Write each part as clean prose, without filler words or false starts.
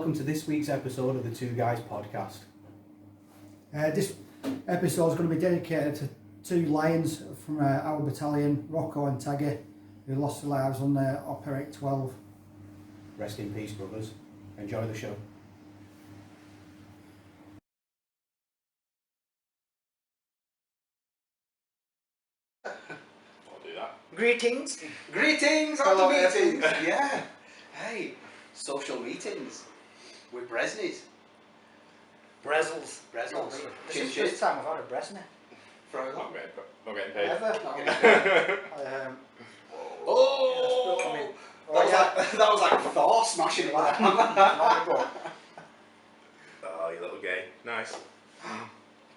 welcome to this week's episode of the Two Guys podcast. This episode is going to be dedicated to two Lions from our battalion, Rocco and Taggy, who lost their lives on Operate 12. Rest in peace, brothers. Enjoy the show. I'll do that. Greetings. Greetings Hello, after meetings. everyone. Yeah. Hey, social meetings with Bresnies. Brezzles. Brezzles. This is the Chin first time I've had a Bresney. For how long? Not getting paid. Ever. Not getting paid. Oh! I mean, that was like Thor smashing it like that. Oh, you little gay. Nice.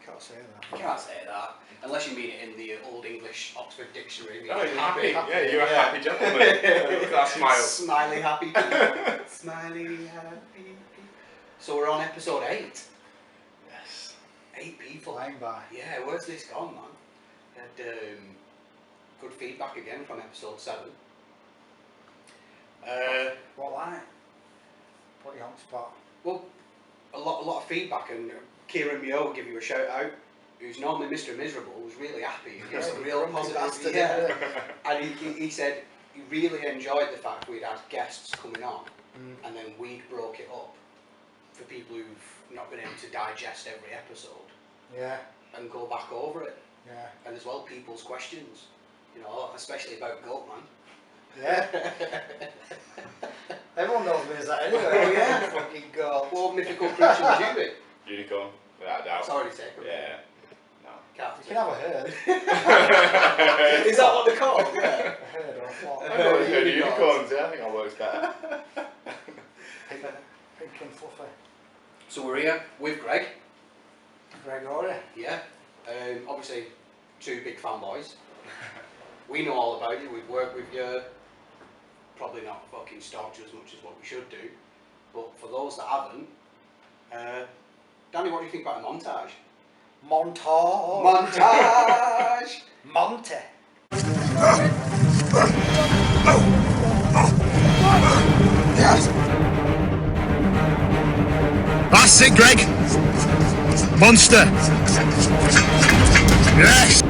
Can't say that. You can't say that unless you mean it in the Old English Oxford Dictionary. Oh, you're happy. happy. Yeah, you're a happy gentleman. Look at that smile. Smiley happy people. Smiley happy people. So we're on episode 8. Yes. 8 people. Flying by. Yeah, where's this gone, man? We had good feedback again from episode 7. What like? Put you on the spot. Well, a lot of feedback, and Kieran Mio will give you a shout out, who's normally Mr. Miserable, was really happy. He gives some real grumpy positive. bastard, Yeah. isn't it? And he said he really enjoyed the fact we'd had guests coming on, Mm. and then we broke it up for people who've not been able to digest every episode Yeah. and go back over it. Yeah. And as well, people's questions, you know, especially about Goatman. Yeah. Everyone knows me as that anyway. Oh, yeah. Fucking girl. What mythical creature would you be? Unicorn, without a doubt. It's already taken. Yeah. No. Can't You can have a herd. Is that what they're called? Yeah. A herd or a flock. I've always heard of unicorns, yeah, I think that works better. Pink and fluffy. So we're here with Greg. Gregory. Yeah. Obviously, two big fanboys. We know all about you. We've worked with you. Probably not fucking stalked you as much as what we should do. But for those that haven't, Danny, what do you think about a montage? Montage. Montage! Monty. That's it, Greg. Monster. Yes.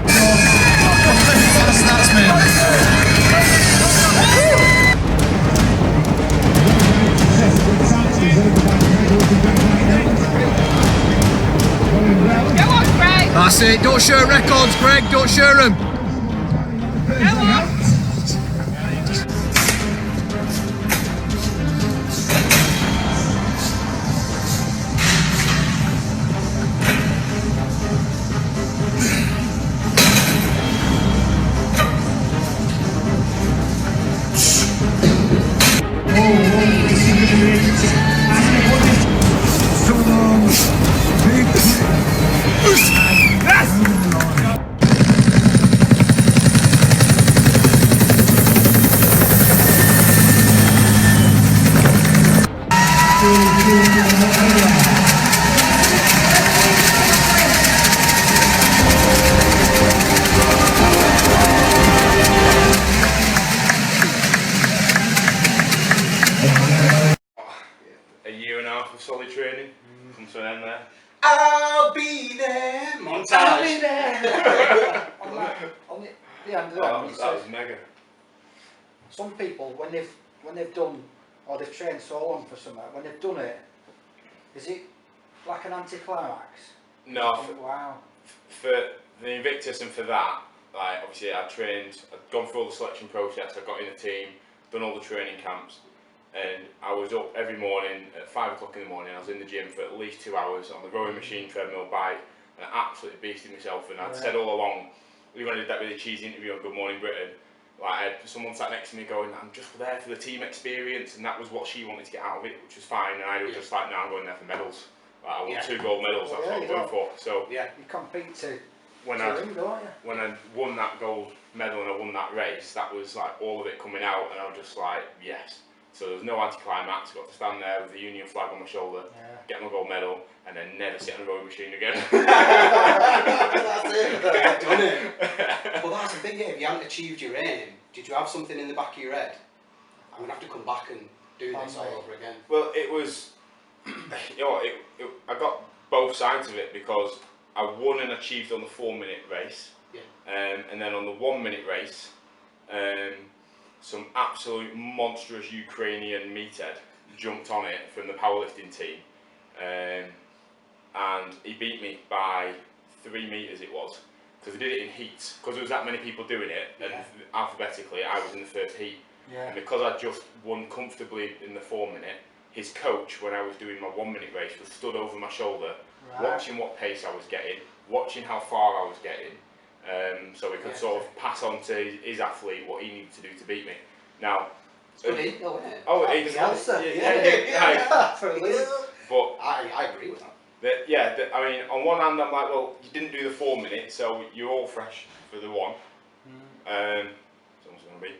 That's me. Go on, Greg! That's it. Don't share records, Greg. Don't share them. Go on! A year and a half of solid training. Comes to an end there. I'll be there! Montage! I'll be there. on the end of Oh, that, that was mega. some people when they've done or they've trained so long for something, when they've done it, is it like an anticlimax? No, Oh, wow. for the Invictus and for that, like obviously I'd gone through all the selection process, I got in the team, done all the training camps, and I was up every morning at 5 o'clock in the morning. I was in the gym for at least 2 hours on the rowing machine, treadmill, bike, and I absolutely beasted myself. And I'd said all along, even when I did that really cheesy interview on Good Morning Britain, like I had someone sat next to me going, I'm just there for the team experience, and that was what she wanted to get out of it, which was fine. And I was just like, no, I'm going there for medals. Like, I want 2 gold medals, that's what I'm going for. So Yeah. You compete to when win, don't you? when I won that gold medal and I won that race, that was like all of it coming out, and I was just like, yes. So there was no anticlimax. Got to stand there with the Union flag on my shoulder, get my gold medal, and then never sit on a rowing machine again. That's it. Done it. Well, that's the thing. Yeah, if you hadn't achieved your aim, did you have something in the back of your head? I'm gonna have to come back and do this all over again. Well, it was you know, I got both sides of it because I won and achieved on the 4-minute race, and then on the 1-minute race, some absolute monstrous Ukrainian meathead jumped on it from the powerlifting team, and he beat me by 3 meters it was, because they did it in heats, because there was that many people doing it, and alphabetically I was in the first heat, and because I just won comfortably in the 4-minute, his coach, when I was doing my 1-minute race, was stood over my shoulder, watching what pace I was getting, watching how far I was getting, so he could sort of pass on to his athlete what he needed to do to beat me. Now, It's good intel, isn't it? oh, That's the answer. For a lead. but I agree with that. I mean, on one hand, I'm like, well, you didn't do the 4-minute, so you're all fresh for the one. It's almost going to be.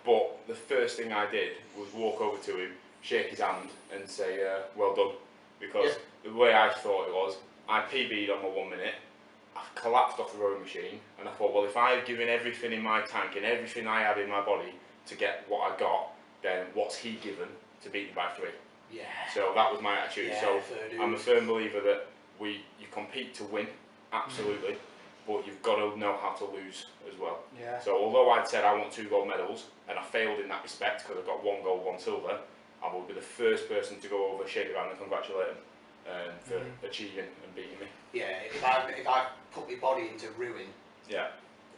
But the first thing I did was walk over to him, shake his hand, and say, well done. Because the way I thought it was, I PB'd on my 1-minute, I collapsed off the rowing machine, and I thought, well, if I've given everything in my tank and everything I had in my body to get what I got, then what's he given to beat me by 3? Yeah. So that was my attitude. Yeah, So fair dues. I'm a firm believer that you compete to win, absolutely, but you've got to know how to lose as well. Yeah. So although I'd said I want 2 gold medals, and I failed in that respect because I got 1 gold, 1 silver, I will be the first person to go over, shake around and congratulate him for achieving and beating me. Yeah, if I put my body into ruin Yeah.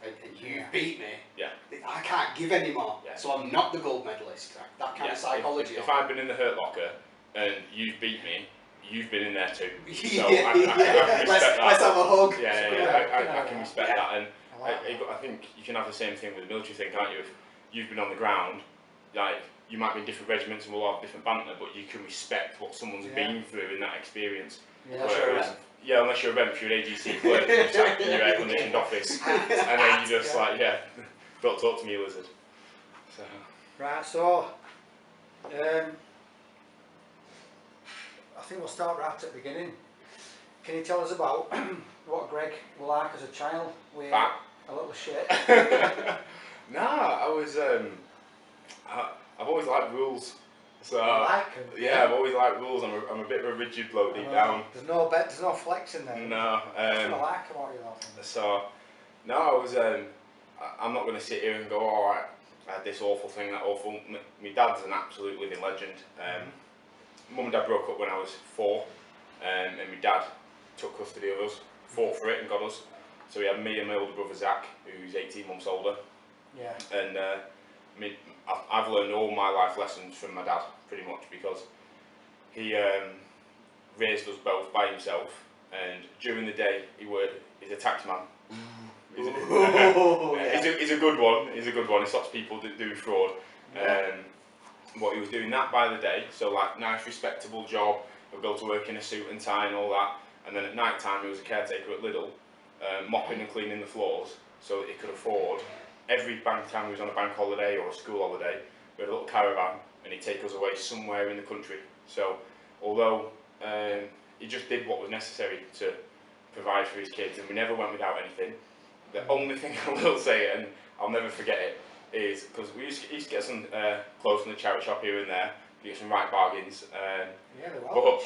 and you beat me, Yeah. I can't give any more. Yeah. So I'm not the gold medalist. That kind of psychology. If I've been in the hurt locker and you've beat me, you've been in there too. So Yeah, I can respect let's that. have a hug. I can respect that, and I like I think you can have the same thing with the military thing, can't you? If you've been on the ground, like you might be in different regiments and we'll have different banter, but you can respect what someone's been through in that experience. Unless you're a Whereas- rep. Yeah, unless you're a rep, you're an AGC clerk, you're sat in your air conditioned office, and then you just like, don't talk to me, lizard. So. Right, so I think we'll start right at the beginning. Can you tell us about what Greg was like as a child? With Fat. a little shit. No, I was. I've always liked rules. So like 'em? yeah, I've always liked rules. I'm a bit of a rigid bloke deep down. There's no bet. There's no flex in there. No. That's what I like about you, though. So no, I was. I'm not going to sit here and go, all right, I had this awful thing, that awful. My dad's an absolute living legend. Mum and Dad broke up when I was 4, and my dad took custody of us, fought for it and got us. So we had me and my older brother Zach, who's 18 months older. Yeah. And I've learned all my life lessons from my dad, pretty much, because he raised us both by himself, and during the day he's a tax man. He's a good one. He's a good one. He stops people doing fraud. But he was doing that by the day, so like nice respectable job. He'll go to work in a suit and tie and all that. And then at night time he was a caretaker at Lidl, mopping and cleaning the floors so that he could afford. Every time he was on a bank holiday or a school holiday, we had a little caravan and he'd take us away somewhere in the country. So although he just did what was necessary to provide for his kids, and we never went without anything. The only thing I will say, and I'll never forget it, is because we used to get some clothes from the charity shop here and there, get some right bargains. Yeah, they were.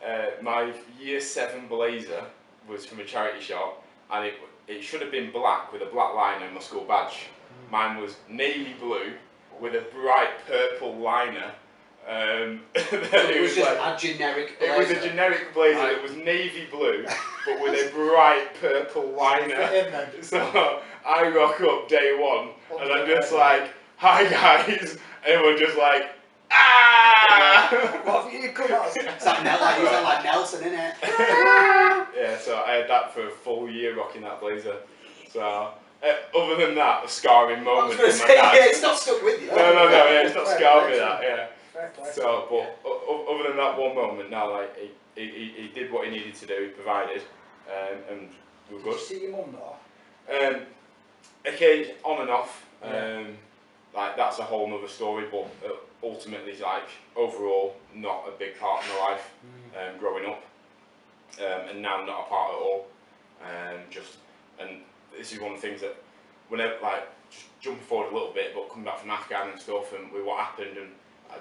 But my year 7 blazer was from a charity shop, and it should have been black with a black liner and my school badge. Mine was navy blue with a bright purple liner. It was just a generic blazer. It was a generic blazer that was navy blue, but with a bright purple liner. So I rock up day 1, and I'm just like, "Hi guys," and we're just like, "Ah!" What have you come out? It's like Nelson, isn't it? Yeah, so I had that for a full year rocking that blazer. So other than that, a scarring moment. I was with going my to say, dad. it's not stuck with you. No, yeah, it's not scarring me that. Yeah. Fair play. So, but other than that one moment, no, like he did what he needed to do, he provided, and we were Did you good. see your mum though? Occasion on and off, like that's a whole other story. But ultimately, like overall, not a big part of my life growing up, and now not a part at all. And this is one of the things that whenever, like, just jumping forward a little bit, but coming back from Afghan and stuff, and with what happened, and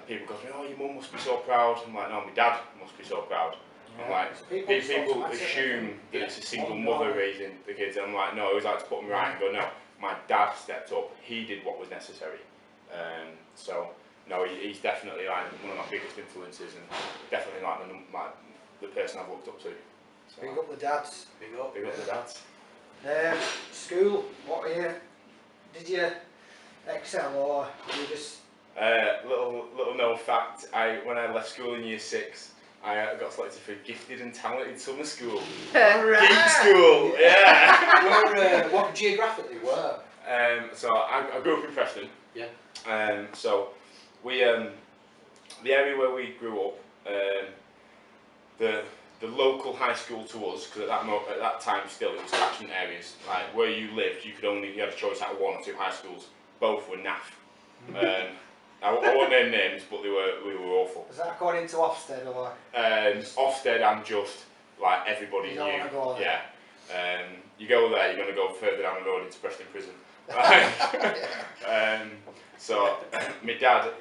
people go to me, oh, your mum must be so proud. I'm like, no, my dad must be so proud. I'm like, So people just people automatically assume think, that it's a single oh, mother no. raising the kids. And I'm like, no, I always like to put them right and go, no, my dad stepped up. He did what was necessary. So, no, he's definitely like one of my biggest influences and definitely like the person I've looked up to. So, Big up the dads. Big up. big up the dads. School, what were you, did you excel or did you just, Little known fact, when I left school in year 6, I got selected for gifted and talented summer school. Geek school, yeah! Where, what geographically were? So I grew up in Preston. Yeah. So we, the area where we grew up, the local high school to us, because at that time still it was catchment areas. Like where you lived, you had a choice out of 1 or 2 high schools. Both were naff. I won't name names, but we were awful. was that according to Ofsted or? Ofsted and just like everybody You knew. don't wanna go there. Yeah. You go there, you're going to go further down the road into Preston Prison. So my dad,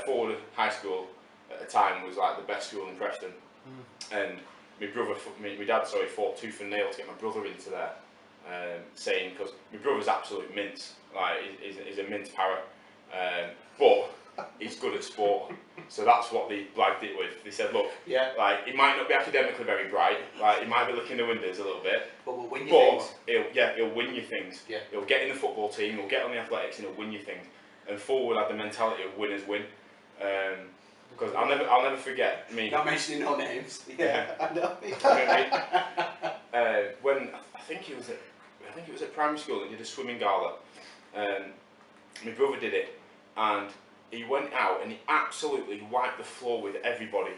Forward High School at the time was like the best school in Preston, and my dad fought tooth and nail to get my brother into there, saying because my brother's absolute mince, like he's a mince parrot, but he's good at sport, so that's what they blagged it with. They said, look, Yeah. like he might not be academically very bright, like he might be licking the windows a little bit, But we'll win your things. he'll win you things. Yeah. He'll get in the football team, he'll get on the athletics, and he'll win you things. And Forward had the mentality of winners win. Because I'll never forget. I mean, Not mentioning no names. Yeah, I know. when I think it was at primary school, and did a swimming gala. My brother did it, and he went out and he absolutely wiped the floor with everybody.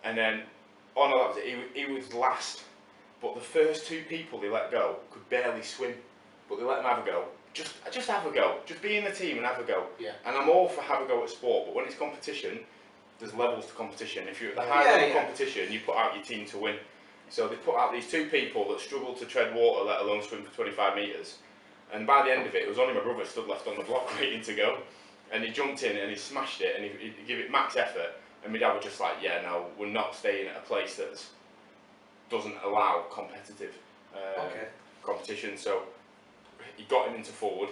And then, oh no, that was it. He was last, but the first 2 people they let go could barely swim, but they let them have a go. Just have a go. Just be in the team and have a go. Yeah. And I'm all for have a go at sport, but when it's competition, there's levels to competition. If you're at the Yeah, high level yeah. competition, you put out your team to win. So they put out these 2 people that struggled to tread water, let alone swim for 25 metres. And by the end of it, it was only my brother stood left on the block waiting to go. And he jumped in and he smashed it and he gave it max effort. And my dad was just like, yeah, no, we're not staying at a place that doesn't allow competitive competition. So he got him into Forward,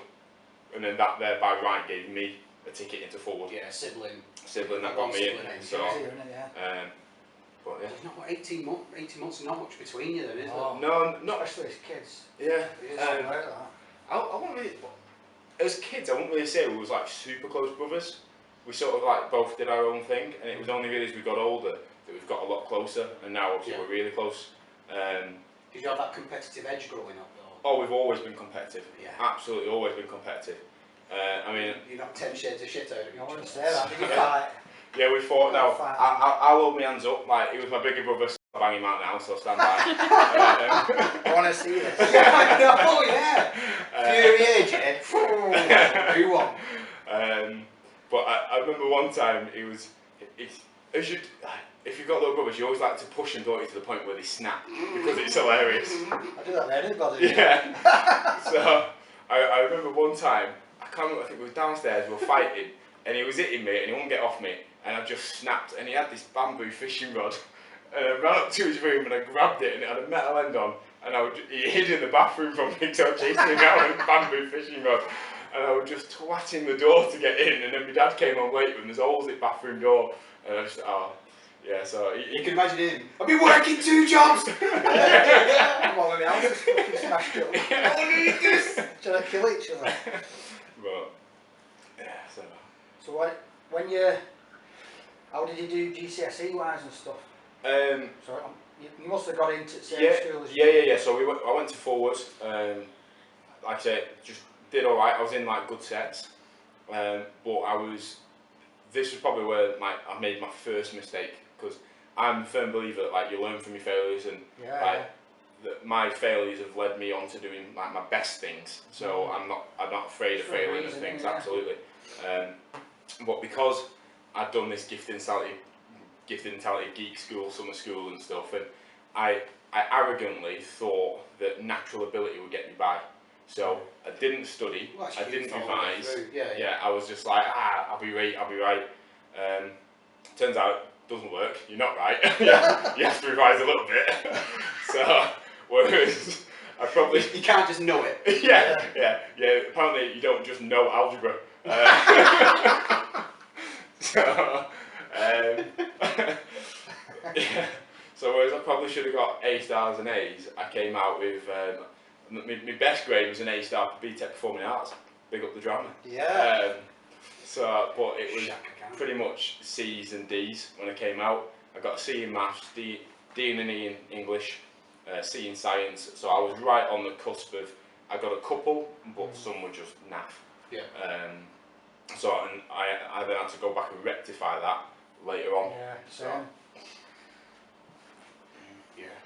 and then that there by right gave me a ticket into Forward. Yeah, sibling. That got me in. So, Yeah. but yeah. There's not what, 18 months is not much between you then, is Oh. No, not Especially as kids. yeah. It's something like that. I wouldn't really. As kids, I wouldn't really say we was like super close brothers. We sort of like both did our own thing, and it was only really as we got older that we've got a lot closer, and now obviously we're really close. Did you have that competitive edge growing up though? Oh, we've always been competitive. Yeah. Absolutely, always been competitive. I mean, You're not 10 shades of shit out of each I wouldn't other. say that. Did you fight? yeah, we fought. Now, Fine. I'll hold my hands up. Like, he was my bigger brother, so I'll bang him out now, so stand by. I want to see this. Oh yeah! Fury age, eh? Who won? But I remember one time if you've got little brothers, you always like to push them, don't you, to the point where they snap, because it's hilarious. I do that with anybody. Yeah. So I remember one time, I can't remember, I think we were downstairs, we were fighting, and he was hitting me and he wouldn't get off me, and I just snapped, and he had this bamboo fishing rod, and I ran up to his room and I grabbed it, and it had a metal end on, and he hid in the bathroom from me, so I chased him out with a bamboo fishing rod, and I was just twatting the door to get in, and then my dad came on late and there's holes in the bathroom door, and I just, yeah, so You can imagine him. I've been working 2 jobs! Come on, with me, I was just fucking smashed up. Trying to kill each other. But, yeah, so. So how did you do GCSE wise and stuff? So you must have got into the same school as you. Yeah. So I went to Forwards. Like I said, just did all right. I was in like good sets, but this was probably where I made my first mistake, because I'm a firm believer that like you learn from your failures, and that my failures have led me on to doing like my best things. So I'm not afraid of failing and things. Absolutely. But because I'd done this gifted and talented geek school, summer school and stuff, and I arrogantly thought that natural ability would get me by. So I didn't study, Well, I didn't follow revise. through. Yeah. I was just like, I'll be right. Turns out it doesn't work. You're not right. Yeah, you have to revise a little bit. So whereas I probably You can't just know it. yeah. Apparently you don't just know algebra. So yeah. So whereas I probably should have got A stars and A's, I came out with my best grade was an A star for BTEC Performing Arts. Big up the drama. Yeah. But it was Shaka Khan. pretty much C's and D's when I came out. I got a C in maths, D and an E in English, C in science. So I was right on the cusp of. I got a couple, but some were just naff. Yeah. And I then had to go back and rectify that later on. Yeah, So same. Yeah.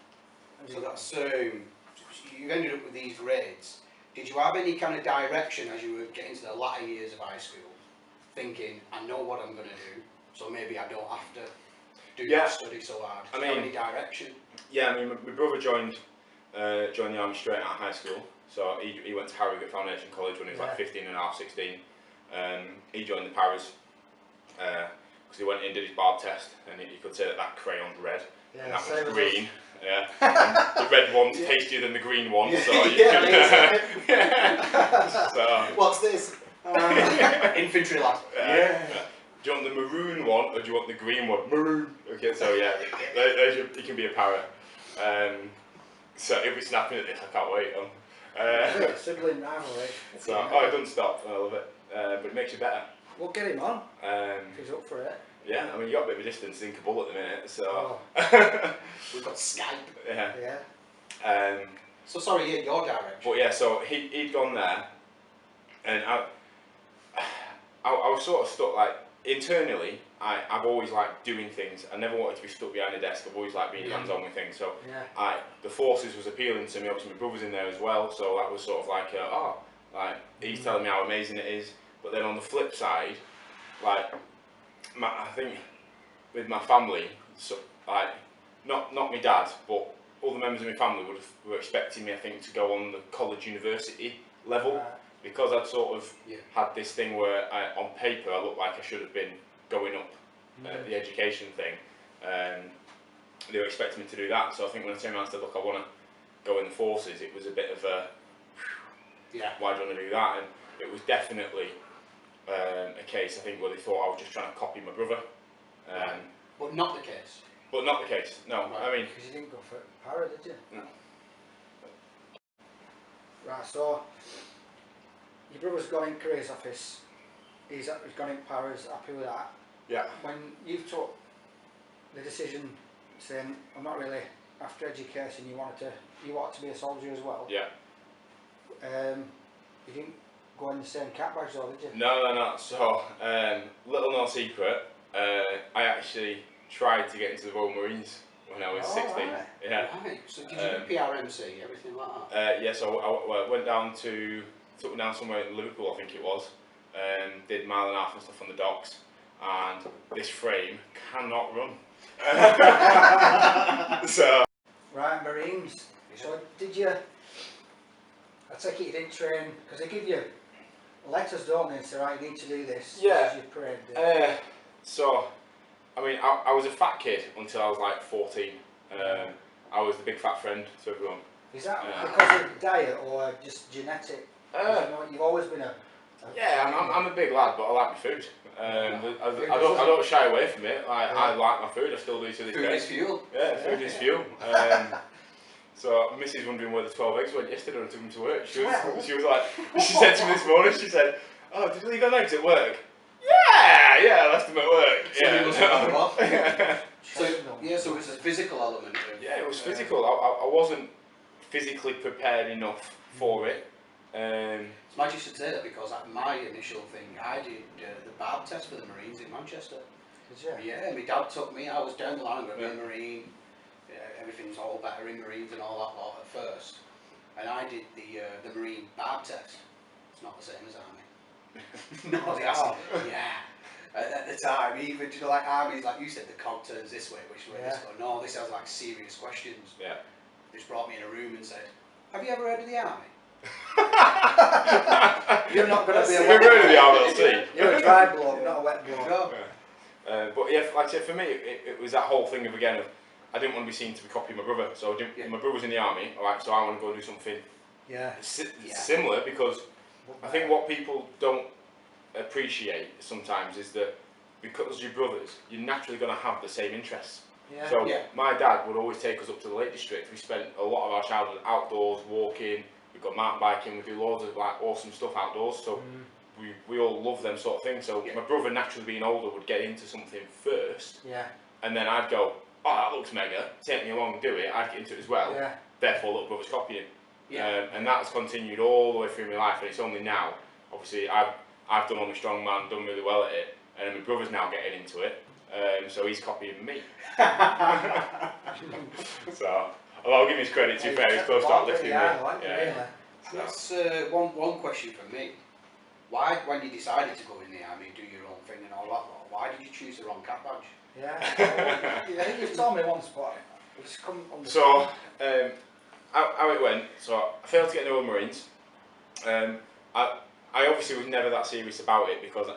So that's you ended up with these grades. Did you have any kind of direction as you were getting to the latter years of high school, thinking, I know what I'm going to do, so maybe I don't have to do that study so hard? Did you have any direction? Yeah, I mean, my brother joined the army straight out of high school. So he went to Harrogate Foundation College when he was like 15 and a half, 16. He joined the Paras because he went in, did his barb test, and he could say that crayon's red, and that was green. Yeah, and the red one's tastier than the green one, so you can. So What's this? Infantry lad. do you want the maroon one or do you want the green one? Maroon. Okay, so yeah, you can be a parrot. So he'll be snapping at this. I can't wait. Sibling rivalry. So it doesn't stop. I love it, but it makes you better. We'll get him on. If he's up for it. Yeah, I mean you got a bit of a distance in Kabul at the minute, so We've got Skype. Yeah. So sorry, your direction. But yeah, so he'd gone there, and I was sort of stuck. Like internally, I've always liked doing things. I never wanted to be stuck behind a desk. I've always liked being hands-on with things. So the forces was appealing to me. Obviously, my brother's in there as well, so that was sort of like, he's telling me how amazing it is. But then on the flip side, like I think with my family, so like not my dad, but all the members of my family were expecting me, I think, to go on the college university level. Because I'd sort of had this thing where on paper I looked like I should have been going up the education thing. They were expecting me to do that, so I think when I turned around and said, look, I want to go in the forces, it was a bit of a, why do you want to do that? And it was definitely a case, I think, where they thought I was just trying to copy my brother. But not the case. But not the case, no. I mean, Because you didn't go for para, did you? No. Right, so your brother's gone in careers office. He's gone in paras, happy with that. yeah. When you've took the decision saying, I'm not really after education, you wanted to be a soldier as well. Yeah. You didn't go in the same cap badge though, did you? No. So, little known secret, I actually tried to get into the Royal Marines when I was 16. Right. Yeah. Right. So did you do PRMC, everything like that? Yeah, so I went down took me down somewhere in Liverpool, I think it was, did a mile and a half and stuff on the docks, and this frame cannot run. So. Right, Marines. So did you, I take it you didn't train, because they give you letters, don't they, and say, right, you need to do this. Yeah. This is your parade. So, I mean, I was a fat kid until I was like 14. I was the big fat friend to everyone. Is that because of diet or just genetic? You've always been a Yeah, I'm a big lad, but I like my food. I don't shy away from it. I like my food. I still do to this Food day. is fuel. Yeah, food is fuel. So Missy's wondering where the 12 eggs went yesterday when I took them to work. She was like, she said to me this morning, she said, "Oh, did you leave eggs at work?" Yeah, I left them at work. So it was a physical element of it. Yeah, it was physical. I wasn't physically prepared enough for it. It's mad you should say that because at my initial thing, I did the barb test for the Marines in Manchester. Did you? Yeah, my dad took me. I was down the line, I'm going to be a Marine. Everything's all better in Marines and all that lot at first. And I did the Marine barb test. It's not the same as Army. No, they asked me. Yeah. At the time, even like armies, like you said, the cog turns this way, which way this go. No, this has like serious questions. Yeah. They just brought me in a room and said, "Have you ever heard of the army?" You're not going to be a We've wet heard of the RLC. You're a dry bloke, not a wet bloke. No. But yeah, like I said, for me, it was that whole thing of again of I didn't want to be seen to be copying my brother. So I didn't, my brother was in the army, all right. So I want to go and do something similar because I think what people don't appreciate sometimes is that because you're brothers, you're naturally going to have the same interests. Yeah. So my dad would always take us up to the Lake District. We spent a lot of our childhood outdoors, walking. We've got mountain biking. We do loads of like awesome stuff outdoors. So we all love them sort of things. So my brother, naturally being older, would get into something first. Yeah. And then I'd go, oh, that looks mega. Take me along and do it. I'd get into it as well. Yeah. Therefore, little brother's copying. Yeah. And that's continued all the way through my life. And it's only now, obviously, I've done all my strongman, done really well at it, and my brother's now getting into it. So he's copying me. So I'll give him his credit. To be fair, he's close to outlifting me. That's one question from me. Why, when you decided to go in the army, do your own thing and all that, why did you choose the wrong cap badge? Yeah, you've told me once, but I just couldn't understand. So how it went. So I failed to get in the Royal Marines. I obviously was never that serious about it because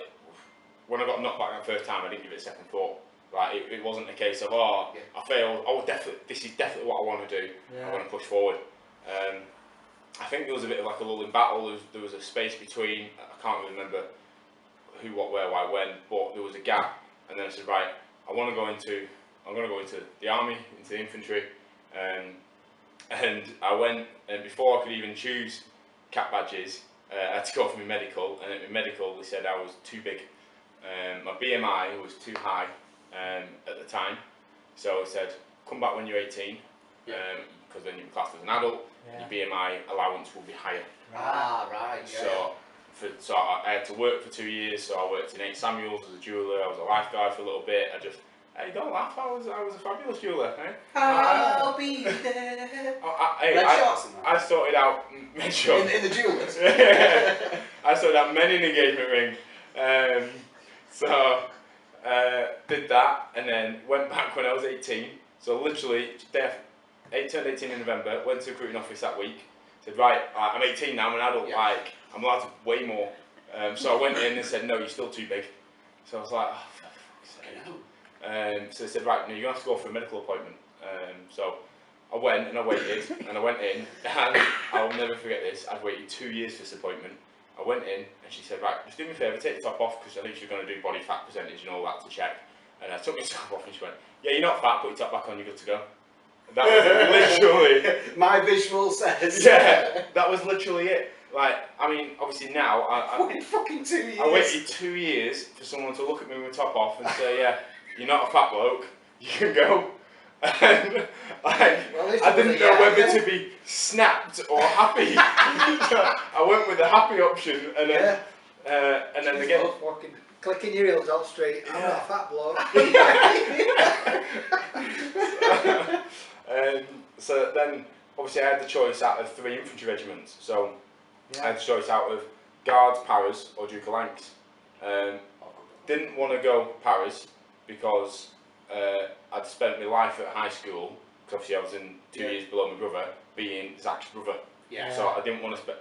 when I got knocked back that first time, I didn't give it a second thought. Like it wasn't a case of I failed. Oh, definitely, this is definitely what I want to do. I want to push forward. I think there was a bit of like a lull in battle. There was a space between. I can't really remember who, what, where, why, when, but there was a gap. And then I said, right, I'm going to go into the army, into the infantry. And I went, and before I could even choose cap badges, I had to go for my medical. And at my medical, they said I was too big. My BMI was too high at the time. So I said, come back when you're 18, because then you'll be classed as an adult. Your BMI allowance will be higher. Right. So I had to work for 2 years. So I worked in 8 Samuels as a jeweller. I was a lifeguard for a little bit. Hey, don't laugh. I was a fabulous jeweller. Eh? I'll be there. I sorted out in the jewellers. I sorted out men in engagement ring. So did that, and then went back when I was 18. So literally, turned 18 in November. Went to the recruiting office that week. Said, right, I'm 18 now. I'm an adult. Like I'm allowed to weigh more. So I went in and said, no, you're still too big. So I was like, oh, for fuck's sake. So they said, right, no, you're going to have to go for a medical appointment. So I went and I waited and I went in and I'll never forget this. I'd waited 2 years for this appointment. I went in and she said, right, just do me a favour, take the top off because I think she's going to do body fat percentage and all that to check. And I took my top off and she went, yeah, you're not fat, put your top back on, you're good to go. That was literally... My visual says. Yeah, that was literally it. Like, I mean, obviously now... I waited fucking 2 years. I waited 2 years for someone to look at me with my top off and say, yeah, you're not a fat bloke, you can go. And I didn't know whether to be snapped or happy. I went with the happy option, and then again, Fucking clicking your heels out straight. I'm not a fat bloke. So then, obviously, I had the choice out of 3 infantry regiments. So I had the choice out of Guards, Paras, or Duke of Lancs. Didn't want to go Paras because I'd spent my life at high school, because obviously I was in 2 years below my brother, being Zach's brother. So I didn't want to spend,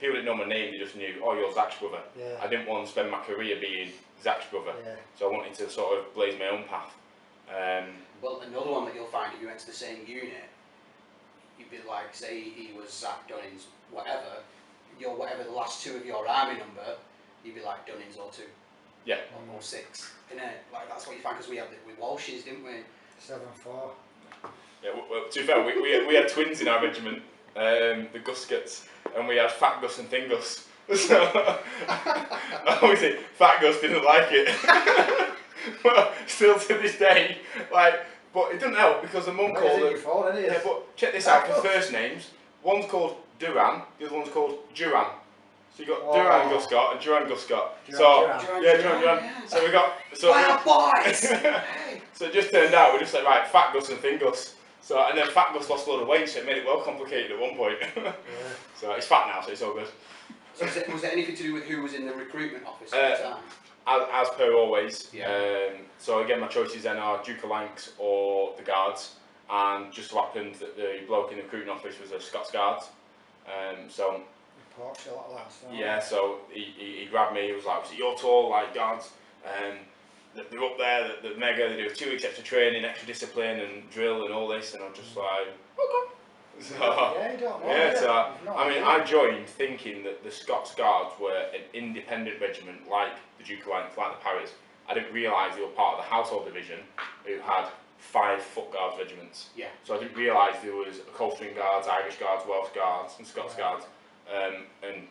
people didn't know my name, they just knew, oh, you're Zach's brother. I didn't want to spend my career being Zach's brother. So I wanted to sort of blaze my own path. Well, another one that you'll find if you went to the same unit, you'd be like, say he was Zach Dunning's whatever, whatever the last 2 of your army number, you'd be like Dunning's or 2. Or 6, innit? Like that's what you find because we had it with Walshes, didn't we? 7-4. Yeah, well, to be fair, we had twins in our regiment, the Guscotts, and we had Fat Gus and Thin Gus. So obviously, Fat Gus didn't like it. Well, still to this day, like, but it doesn't help because the mum called them. Yeah, but check this out for first names. One's called Duran, the other one's called Duran. So you got Duran Guscott and Duran Guscott. Duran. So we got boys. So it just turned out we just said right, Fat Gus and Thin Gus. So and then Fat Gus lost a lot of weight, so it made it well complicated at one point. So he's fat now, so it's all good. So was there anything to do with who was in the recruitment office at the time? As per always. So again, my choices then are Duke of Lancs or the Guards, and just so happened that the bloke in the recruiting office was a Scots Guards. So he grabbed me. He was like, "You're tall, like Guards." they're up there, they're mega, they do 2 weeks extra training, extra discipline and drill and all this, and I'm just like, okay. So, Yeah, you don't know. yeah, yeah. so You've not I mean, done I joined thinking that the Scots Guards were an independent regiment like the Duke of Wellington, like the Parrys. I didn't realise they were part of the Household Division who had 5 Foot Guards regiments. Yeah. So I didn't realise there was Coldstream Guards, Irish Guards, Welsh Guards and Scots Guards and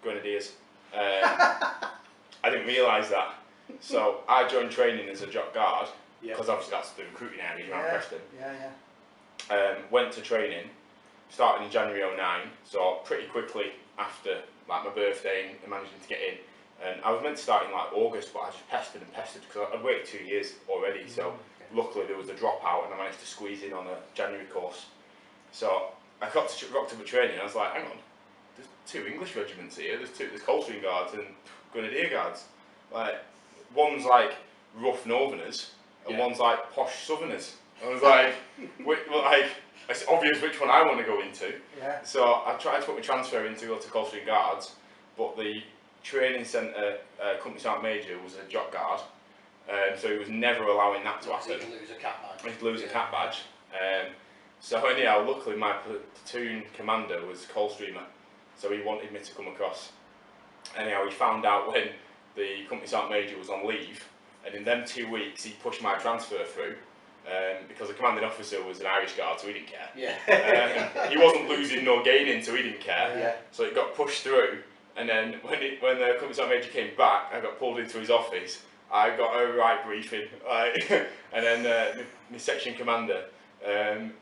Grenadiers. I didn't realise that. So I joined training as a Jock Guard because obviously that's the recruiting area around Preston. Yeah. Went to training, started in January '09, so pretty quickly after like my birthday and managing to get in. And I was meant to start in like August, but I just pestered because I'd waited 2 years already. So luckily there was a dropout and I managed to squeeze in on a January course. So I rocked up at training and I was like, hang on, there's 2 English regiments here, there's Coldstream Guards and Grenadier Guards. Like, one's like rough Northerners and one's like posh Southerners. I was like, it's obvious which one I want to go into. Yeah. So I tried to put my transfer in to go to Coldstream Guards, but the training centre Company Sergeant Major was a Jock Guard, so he was never allowing that to happen. He'd lose a cat badge. He'd lose a cat badge. So anyhow, luckily my platoon commander was Coldstreamer, so he wanted me to come across. Anyhow, he found out when the Company Sergeant Major was on leave, and in them 2 weeks he pushed my transfer through, because the commanding officer was an Irish Guard, so he didn't care. Yeah. He wasn't losing nor gaining, so he didn't care. Yeah. So it got pushed through, and then when the Company Sergeant Major came back, I got pulled into his office. I got a right briefing, and then my section commander.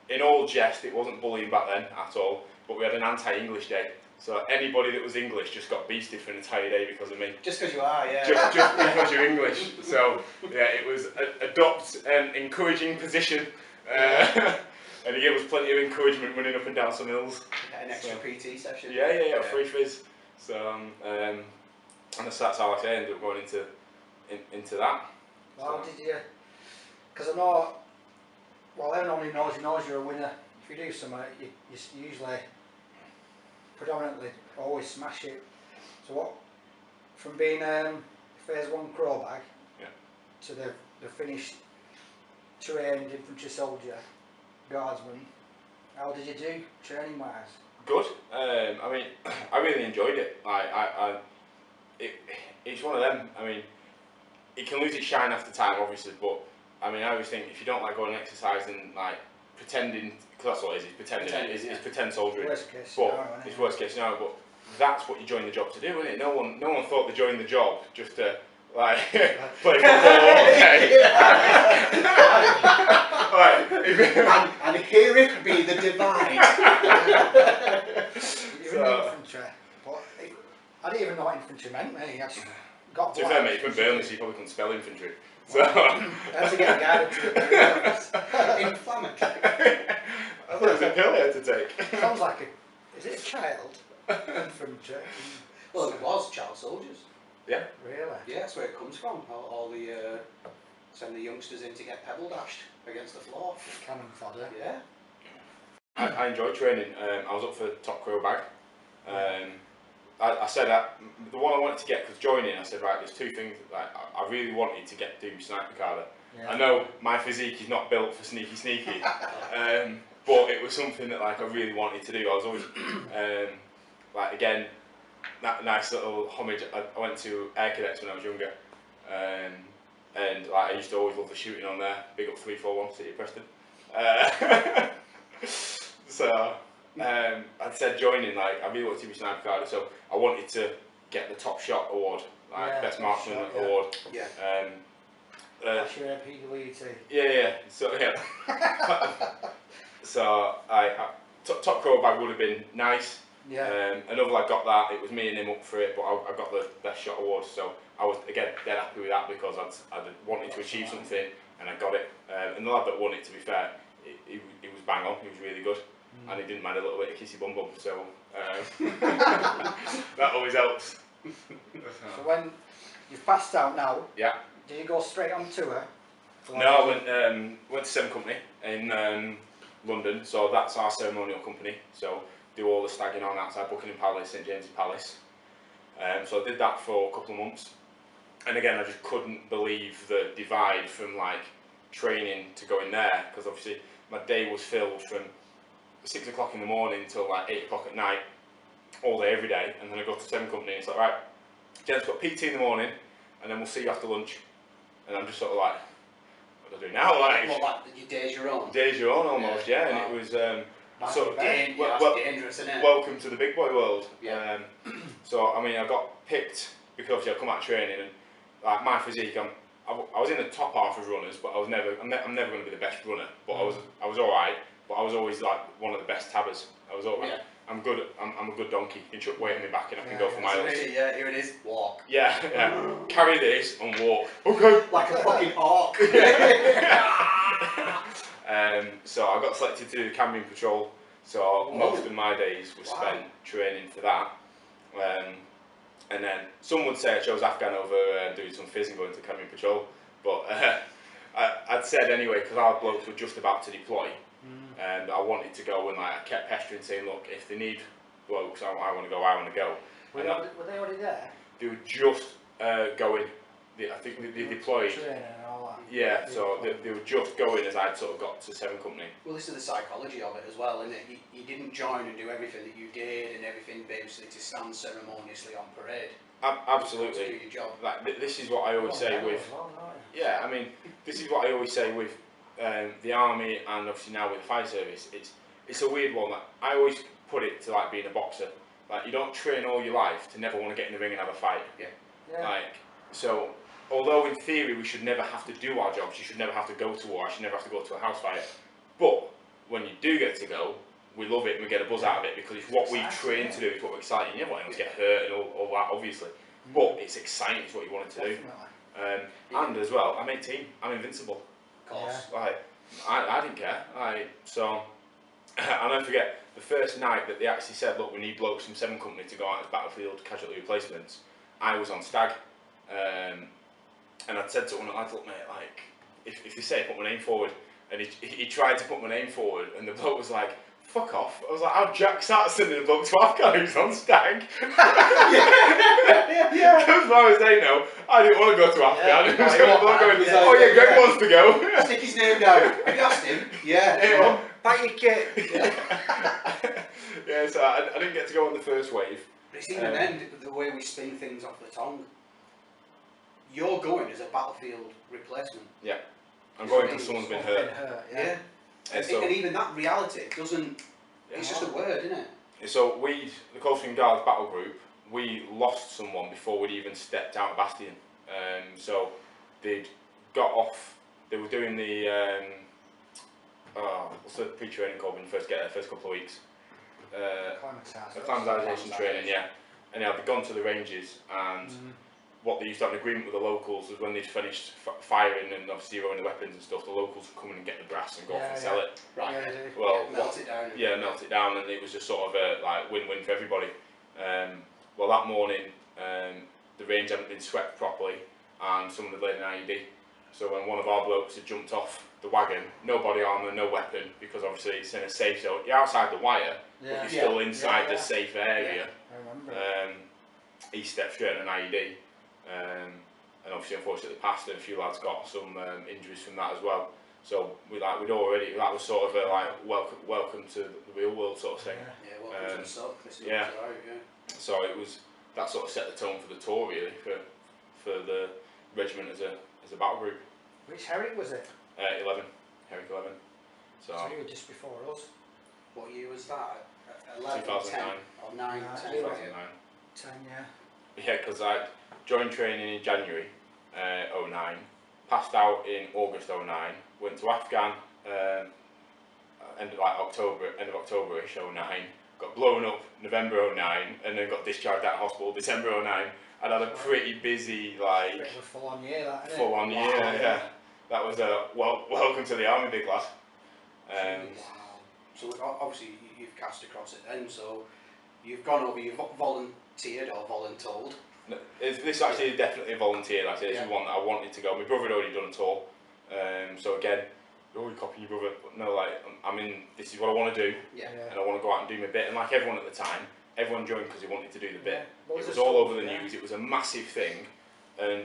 In all jest, it wasn't bullying back then at all, but we had an anti-English day. So anybody that was English just got beasted for an entire day because of me. Just because you are, yeah. Just because you're English. So yeah, it was adopt an encouraging position, and he gave us plenty of encouragement running up and down some hills. An extra PT session. Yeah, free fizz. So and that's how I ended up going into that. Well, did you? Because I know. Well, everyone only knows you're a winner. If you do something, you usually predominantly always smash it. So what? From being phase 1 crowbag to the finished trained infantry soldier, guardsman, how did you do training wise? Good. I mean, I really enjoyed it. It's one of them. I mean, it can lose its shine after time, obviously, but I mean, I always think if you don't like going and exercising, like pretending, because that's what it is, it's pretend soldiering. Worst case But scenario, isn't it's it? worst case scenario, but that's what you join the job to do, isn't it? No one thought they joined the job just to like play football all day. And here it be the divide. You're in the infantry, but I didn't even know what infantry meant, mate. I just got To be fair, mate, you're from Burnley, so you probably couldn't spell infantry. So I had to get guided to the police office. Inflammatory. I thought it was a pill I had to take. Sounds like is it a child? Infantry. Well, it was child soldiers. Yeah. Really? Yeah, that's where it comes from. All the send the youngsters in to get pebble dashed against the floor. Cannon fodder. Yeah. I enjoyed training. I was up for top crowbag. I said the one I wanted to get, because joining, I said, right, there's 2 things. Like, I really wanted to do Sniper Carder. Yeah. I know my physique is not built for sneaky, but it was something that like I really wanted to do. I was always like, again, that nice little homage. I went to Air Cadets when I was younger, and like I used to always love the shooting on there. Big up 341 City of Preston. So I said joining, like I really wanted to be Sniper Carder, so I wanted to get the Top Shot award, like Best Marksman award. Yeah. That's your PWT. Yeah. So yeah. So top crowbag would have been nice. Yeah. Another lad got that. It was me and him up for it, but I got the Best Shot award. So I was again dead happy with that because I'd wanted to achieve something and I got it. And the lad that won it, to be fair, he was bang on. He was really good, and he didn't mind a little bit of kissy bum bum. So that always helps. So when you've passed out now, Yeah. did you go straight on tour? No, I went to Seven Company in London, so that's our ceremonial company. So do all the stagging on outside Buckingham Palace, St James's Palace. So I did that for a couple of months, And again, I just couldn't believe the divide from like training to going there, because obviously my day was filled from 6 o'clock in the morning till like 8 o'clock at night, all day, every day. And then I go to 7 Company and it's like, right, Jen's got PT in the morning, and then we'll see you after lunch. And I'm just sort of like, what do I do now? Like, Well, like your day's your own. days your own almost, yeah. Wow. And it was That's sort of bad. That's dangerous, isn't it? welcome to the big boy world. Yeah. So I mean, I got picked because obviously I come out of training and like my physique, I was in the top half of runners, but I'm never going to be the best runner. But I was all right. But I was always like one of the best tabbers. I was all right. Yeah. I'm good. I'm a good donkey. You can chuck weight on my back and I can go for miles. Yeah, here it is. Walk. Yeah, yeah. Carry this and walk. Okay. Like a fucking hawk. So I got selected to do the Cambrian Patrol. So most of my days were spent training for that. And then some would say I chose Afghan over doing some phys and going to Cambrian Patrol. But I'd said anyway, because our blokes were just about to deploy, and I wanted to go, and like I kept pestering, saying, look, if they need blokes, I want to go, I want to go. Were they already there? They were just going, I think they deployed. Training and all that. Yeah, so they were just going as I'd sort of got to 7 Company. Well, this is the psychology of it as well, isn't it? You didn't join and do everything that you did and everything basically to stand ceremoniously on parade. To Absolutely. do your job. Like this is what I always say with. Yeah, I mean, this is what I always say with the army and obviously now with the fire service. It's a weird one. Like, I always put it to like being a boxer. Like you don't train all your life to never want to get in the ring and have a fight. Yeah. Like so, although in theory we should never have to do our jobs, you should never have to go to war, you should never have to go to a house fire. But when you do get to go, we love it and we get a buzz out of it because it's what we train to do, it's what we're excited. You never want anyone to get hurt and all that, obviously. But it's exciting, it's what you wanted to do. And as well, I'm 18, I'm invincible. Of course. Like, I didn't care. So, I'll never forget the first night that they actually said, look, we need blokes from 7 Company to go out as battlefield casualty replacements. I was on stag. And I'd said to one of the lads, look mate, like, if they say put my name forward, and he tried to put my name forward, and the bloke was like, fuck off. I was like, how Jack starts sending a bloke to Afghan who's on stag? Yeah. As far as they know, I didn't want to go to Afghan. Yeah. So the bloke going, oh yeah, Greg wants to go. Stick his name down. Have you asked him? Yeah. Yeah. Back your kit. Yeah, so I didn't get to go on the first wave. But it's even then the way we spin things off the tongue. You're going as a battlefield replacement. Yeah. I'm going because someone's been hurt. Yeah. And And even that reality doesn't. It's just a word, isn't it? So the Coldstream Guards battle group, we lost someone before we'd even stepped out of Bastion. So they'd got off, they were doing the, what's the pre-training called when you first get there, first couple of weeks? Acclimatisation training, yeah. And they'd gone to the ranges, and what they used to have an agreement with the locals was when they'd finished firing and obviously zeroing the weapons and stuff, the locals would come in and get the brass and go off and sell it. Right. Well, melt it down. Yeah, melt it down, and it was just sort of a like win-win for everybody. Well, that morning, the range hadn't been swept properly, and someone had laid an IED. So when one of our blokes had jumped off the wagon, no body armour, no weapon, because obviously it's in a safe zone. You're outside the wire, but you're still inside the safe area. I remember. He stepped straight on an IED, and obviously unfortunately passed, and a few lads got some injuries from that as well. So we'd already, that was sort of a like welcome to the real world sort of thing. Yeah, welcome to the sub. Yeah. So it was, that sort of set the tone for the tour really, for the regiment as a battle group. Which Herrick was it? 11, Herrick 11. So you were just before us. What year was that? 11, 2009. 10, or 9? 2009. 10, yeah. Yeah, because I joined training in January 09, passed out in August 09, went to Afghan end of October-ish 09, got blown up November 09, and then got discharged out of hospital December 09. I'd had a pretty busy Bit of a full-on year, that, isn't it? full-on year, yeah. That was a welcome to the army, big lad. Wow. So obviously you've cast across it then, so you've gone over, you've volunteered or voluntold. This actually is definitely a volunteer. Like this is one that I wanted to go. My brother had already done a tour, so again, you're copying your brother. But no, like I mean, this is what I want to do, and I want to go out and do my bit. And like everyone at the time, everyone joined because they wanted to do the bit. Yeah. It was all over the news. It was a massive thing, and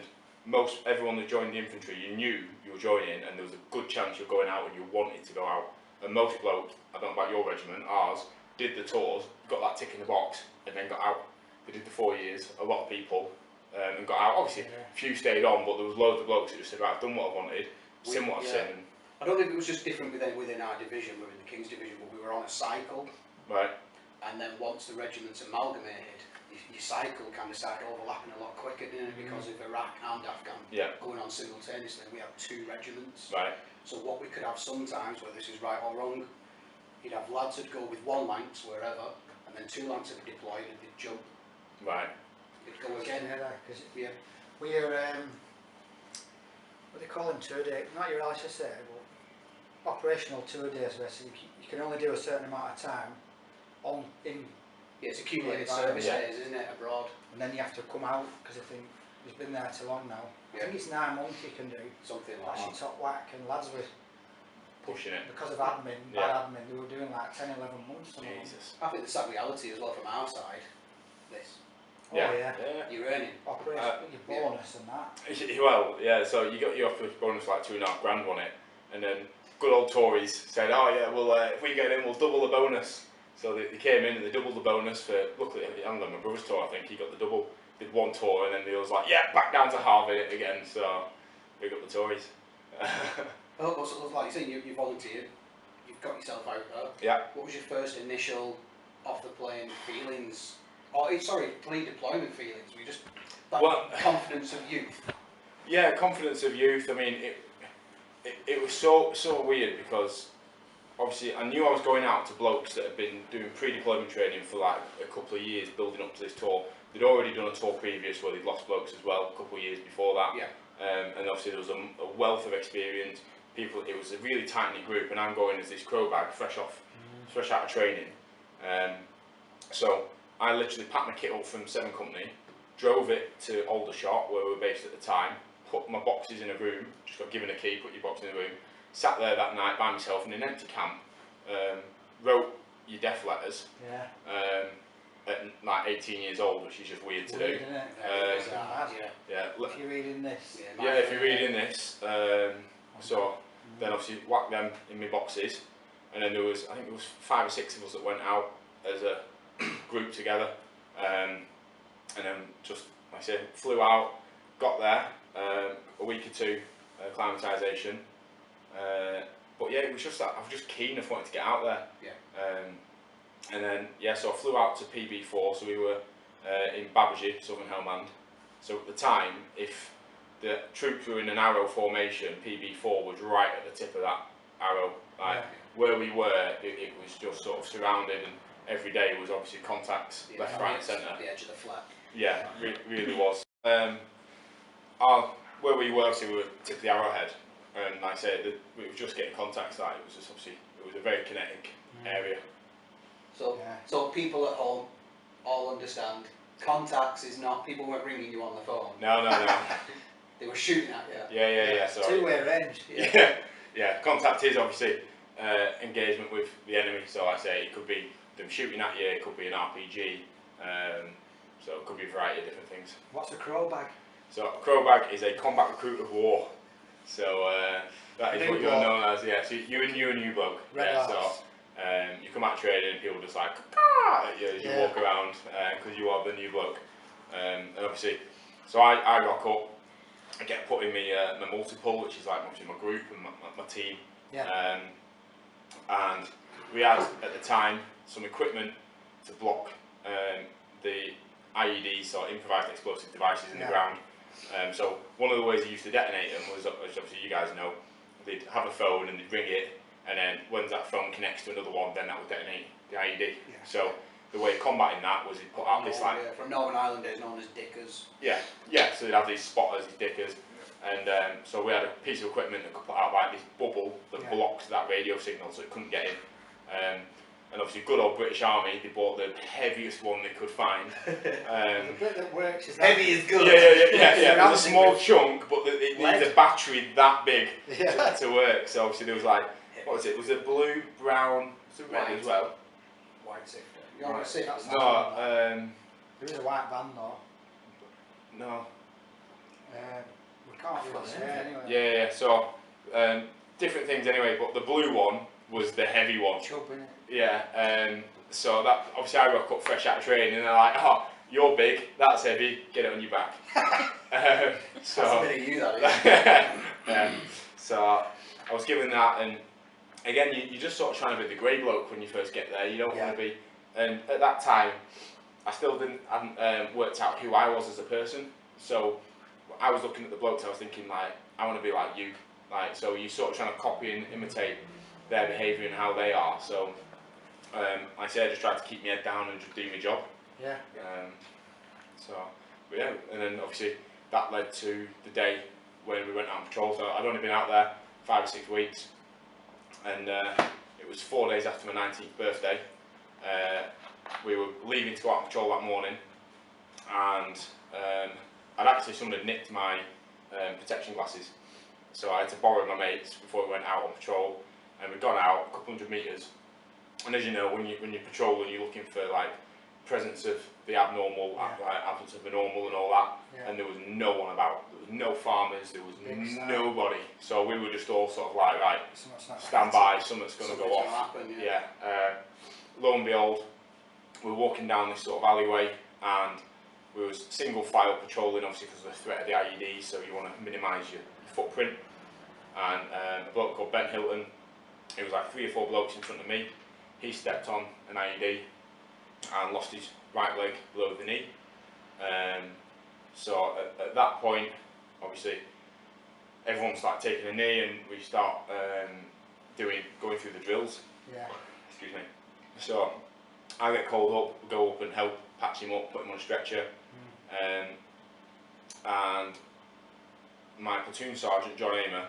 everyone that joined the infantry, you knew you were joining, and there was a good chance you're going out and you wanted to go out. And most blokes, I don't know about your regiment, ours, did the tours, got that tick in the box, and then got out. They did the 4 years, a lot of people, and got out. Obviously, a few stayed on, but there was loads of blokes that just said, right, I've done what I wanted, seen what I've seen. I don't know if it was just different within our division, within the King's division, but we were on a cycle. Right. And then once the regiments amalgamated, your cycle kind of started overlapping a lot quicker, didn't it? Because of Iraq and Afghan going on simultaneously. We had 2 regiments. Right. So what we could have sometimes, whether this is right or wrong, you'd have lads who'd go with 1 lance wherever, and then 2 lances would be deployed and they'd jump. Right. They'd go again. Because we're what do they call them, 2 day, not your LSSA, but operational 2 days, basically. You can only do a certain amount of time in. Yeah, it's accumulated service days, isn't it, abroad? And then you have to come out, because I think he's been there too long now. I think it's 9 months you can do. Something like That's your top whack, and lads were pushing it. because of admin, bad admin, they were doing like 10, 11 months. Jesus. I think the sad reality as well from our side, this. Oh yeah. You're earning. Operation, your bonus and that. Well, yeah, so you got your first bonus like $2.5 grand on it, and then good old Tories said, oh yeah, well if we get in, we'll double the bonus. So they came in and they doubled the bonus for, luckily, I'm on my brother's tour, I think, he got the double, did 1 tour, and then they was like, yeah, back down to halving it again, so big up the Tories. Oh, so like you say, you volunteered, you've got yourself out there. Yeah. What was your first initial off the plane feelings? Or sorry, pre-deployment feelings? Were you just that confidence of youth? Yeah, confidence of youth. I mean, it was so weird because obviously I knew I was going out to blokes that had been doing pre-deployment training for like a couple of years building up to this tour. They'd already done a tour previous where they'd lost blokes as well a couple of years before that. Yeah. And obviously there was a wealth of experience. People, it was a really tight-knit group, and I'm going as this crow bag fresh out of training. So I literally packed my kit up from 7 Company, drove it to Aldershot where we were based at the time, put my boxes in a room, just got given a key, put your box in the room, sat there that night by myself in an empty camp, wrote your death letters at like 18 years old, which is just weird to do. Isn't it? Yeah. If you're reading this. Yeah, if you're reading this, so then obviously whack them in my boxes, and then there was, I think there was 5 or 6 of us that went out as a group together, and then just, like I say, flew out, got there, a week or 2 acclimatisation, but yeah, it was just that I was just keen, I wanted to get out there. And then so I flew out to PB4, so we were in Babergee, Southern Helmand. So at the time, if the troops were in an arrow formation, PB4 was right at the tip of that arrow. Where we were, it was just sort of surrounded, and every day was obviously contacts left, right and centre. The edge of the flat. Yeah, really was. Where we were, obviously we were tip of the arrowhead, and like I said, we were just getting contacts. It was just obviously, it was a very kinetic area. So people at home all understand, contacts is not, people weren't ringing you on the phone. No. They were shooting at you. Yeah, sorry. 2-way range. Yeah. Contact is obviously engagement with the enemy. So I say it could be them shooting at you, it could be an RPG, so it could be a variety of different things. What's a crow bag? So a crow bag is a combat recruit of war. So that is what you're known as. Yeah. So you're a new bloke. You come out training and people just like at you as you walk around because you are the new bloke. And obviously, so I rock up. I get put in my multiple, which is like obviously my group and my team. And we had at the time some equipment to block the IEDs, or improvised explosive devices, in the ground. So one of the ways they used to detonate them was, obviously you guys know, they'd have a phone and they'd ring it, and then when that phone connects to another one, then that would detonate the IED. So the way of combating that was he'd put out this like... from Northern Ireland days known as dickers. So they'd have these spotters, these dickers, and so we had a piece of equipment that could put out like this bubble that blocks that radio signal so it couldn't get in. And obviously good old British Army, they bought the heaviest one they could find. The bit that works is that heavy is good. Yeah. It was a small chunk, but it needs a battery that big to work. So obviously there was like, what was it? Was it blue, brown, some red as well? White sifter. You're on a sifter. There is a white band though. No. Can't really say anyway. Yeah. So different things anyway. But the blue one was the heavy one. Chub, innit? Yeah. So that obviously I rock up fresh out of training, and they're like, "Oh, you're big. That's heavy. Get it on your back." That's a bit of you, that is. So I was given that, and again, you're just sort of trying to be the grey bloke when you first get there. You don't want to be. And at that time, I still hadn't worked out who I was as a person. So I was looking at the blokes. I was thinking like, I want to be like you. Like, so you're sort of trying to copy and imitate their behaviour and how they are. So I said, I just tried to keep my head down and just do my job. Yeah. But yeah, and then obviously that led to the day when we went out on patrol. So I'd only been out there 5 or 6 weeks, and it was 4 days after my 19th birthday. We were leaving to go out on patrol that morning, and someone had nicked my protection glasses, so I had to borrow my mates before we went out on patrol. And we'd gone out a couple hundred metres, and as you know, when you're patrolling, you're looking for like presence of the abnormal, absence of the normal and all that, and there was no one about. There was no farmers, there was nobody, so we were just all sort of like, right, stand by, something's going to go off. Happen, Lo and behold, we were walking down this sort of alleyway, and we was single file patrolling, obviously because of the threat of the IED, so you want to minimise your footprint. And a bloke called Ben Hilton, it was like 3 or 4 blokes in front of me, he stepped on an IED and lost his right leg below the knee. So at that point, obviously, everyone started taking a knee, and we start going through the drills. Yeah. Excuse me. So I get called up, go up and help patch him up, put him on a stretcher, and my platoon sergeant John Amer,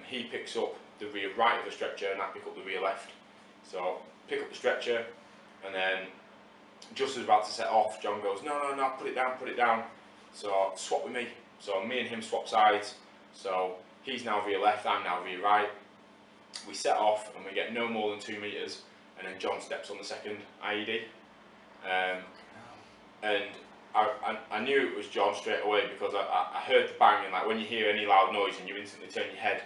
he picks up the rear right of the stretcher, and I pick up the rear left. So pick up the stretcher, and then just as about to set off, John goes, no, put it down. So swap with me. So me and him swap sides. So he's now rear left, I'm now rear right. We set off, and we get no more than 2 metres, and then John steps on the second IED. And I knew it was John straight away, because I heard the bang, and like when you hear any loud noise and you instantly turn your head,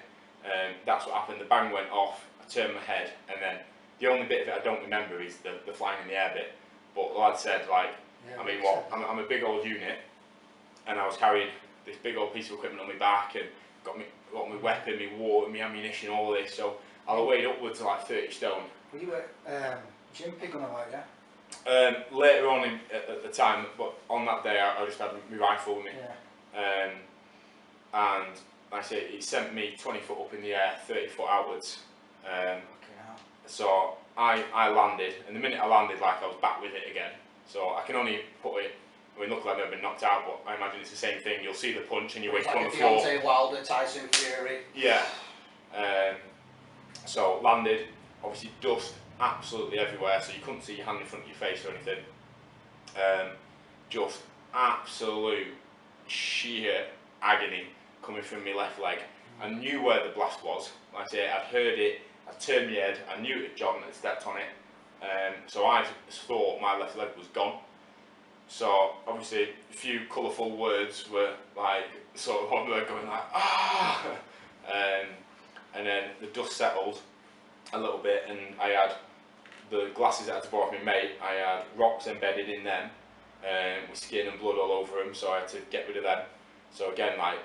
that's what happened. The bang went off, I turned my head, and then the only bit of it I don't remember is the flying in the air bit. But the lad said, like, I'm a big old unit, and I was carrying this big old piece of equipment on my back, and got my weapon, my water, my ammunition, all this. So I weighed upwards to like 30 stone. Were you at gym pig on a while, yeah? Later on at the time, but on that day I just had my rifle with me. Yeah. And like I say, it sent me 20 foot up in the air, 30 foot outwards. So I landed, and the minute I landed, like I was back with it again. So I can only put it, I mean, luckily I've never been knocked out, but I imagine it's the same thing. You'll see the punch and you wake up on the floor. Deontay Wilder, Tyson Fury. Yeah. So landed, obviously dust absolutely everywhere, so you couldn't see your hand in front of your face or anything. Just absolute sheer agony coming from my left leg. I knew where the blast was. Like I say, I'd heard it, I turned my head, I knew it had John had stepped on it. So I thought my left leg was gone. So obviously a few colourful words were like sort of on there going like, ah! And then the dust settled a little bit, and I had the glasses that I had to borrow off my mate. I had rocks embedded in them, with skin and blood all over them, so I had to get rid of them. So again, like,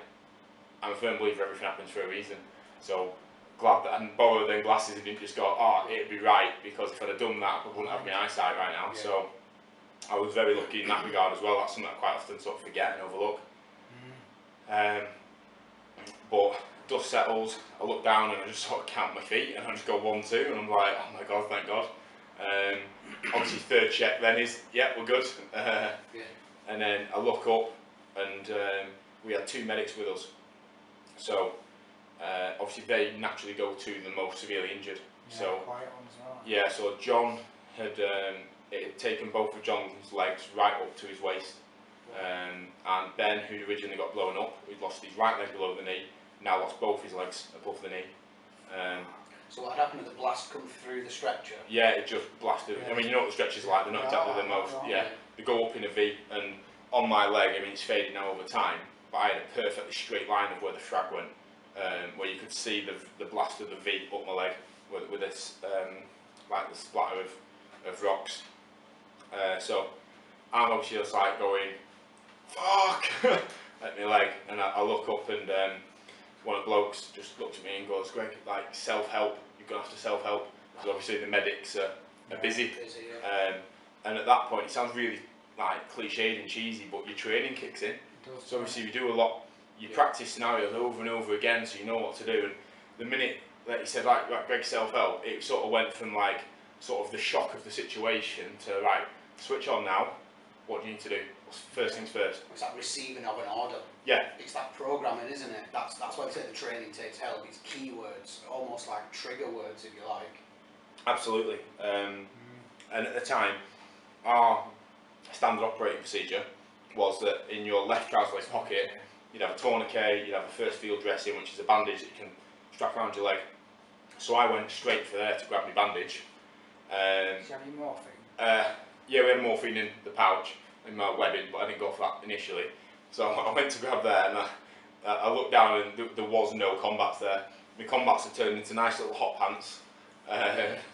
I'm a firm believer everything happens for a reason. So glad that I hadn't borrowed them glasses and didn't just go, oh, it'd be right, because if I'd have done that, I wouldn't have my eyesight right now. Yeah. So I was very lucky in that regard as well. That's something I quite often sort of forget and overlook. But dust settles, I look down and I just sort of count my feet, and I just go 1, 2, and I'm like, oh my god, thank god. Obviously third check then is, yeah, we're good. And then I look up, and we had 2 medics with us. So obviously they naturally go to the most severely injured. Yeah, so quiet ones, aren't yeah, so John had it had taken both of John's legs right up to his waist, and Ben, who'd originally got blown up, he'd lost his right leg below the knee, now lost both his legs above the knee. So what happened with the blast come through the stretcher? Yeah, it just blasted. Yeah. I mean, you know what the stretchers are like, they're not exactly the most. Yeah, they go up in a V, and on my leg, I mean, it's faded now over time, but I had a perfectly straight line of where the frag went, where you could see the blast of the V up my leg with this like the splatter of rocks. So I'm obviously just like going, fuck, at my leg, and I look up and one of the blokes just looks at me and goes, Greg, like self-help, you're going to have to self-help, because obviously the medics are busy. And at that point, it sounds really like cliched and cheesy, but your training kicks in. So obviously you do a lot, you practice scenarios over and over again, so you know what to do. And the minute that he said like Greg self-help, it sort of went from like sort of the shock of the situation to right, switch on now. What do you need to do? First things first. It's that receiving of an order. Yeah. It's that programming, isn't it? That's why I say the training takes help. It's keywords, almost like trigger words, if you like. Absolutely. And at the time, our standard operating procedure was that in your left trouser leg pocket, you'd have a tourniquet, you'd have a first field dressing, which is a bandage that you can strap around your leg. So I went straight for there to grab my bandage. Do you have any morphine? Yeah, we had morphine in the pouch, in my webbing, but I didn't go for that initially. So I went to grab there, and I looked down, and there was no combats there. My combats had turned into nice little hot pants.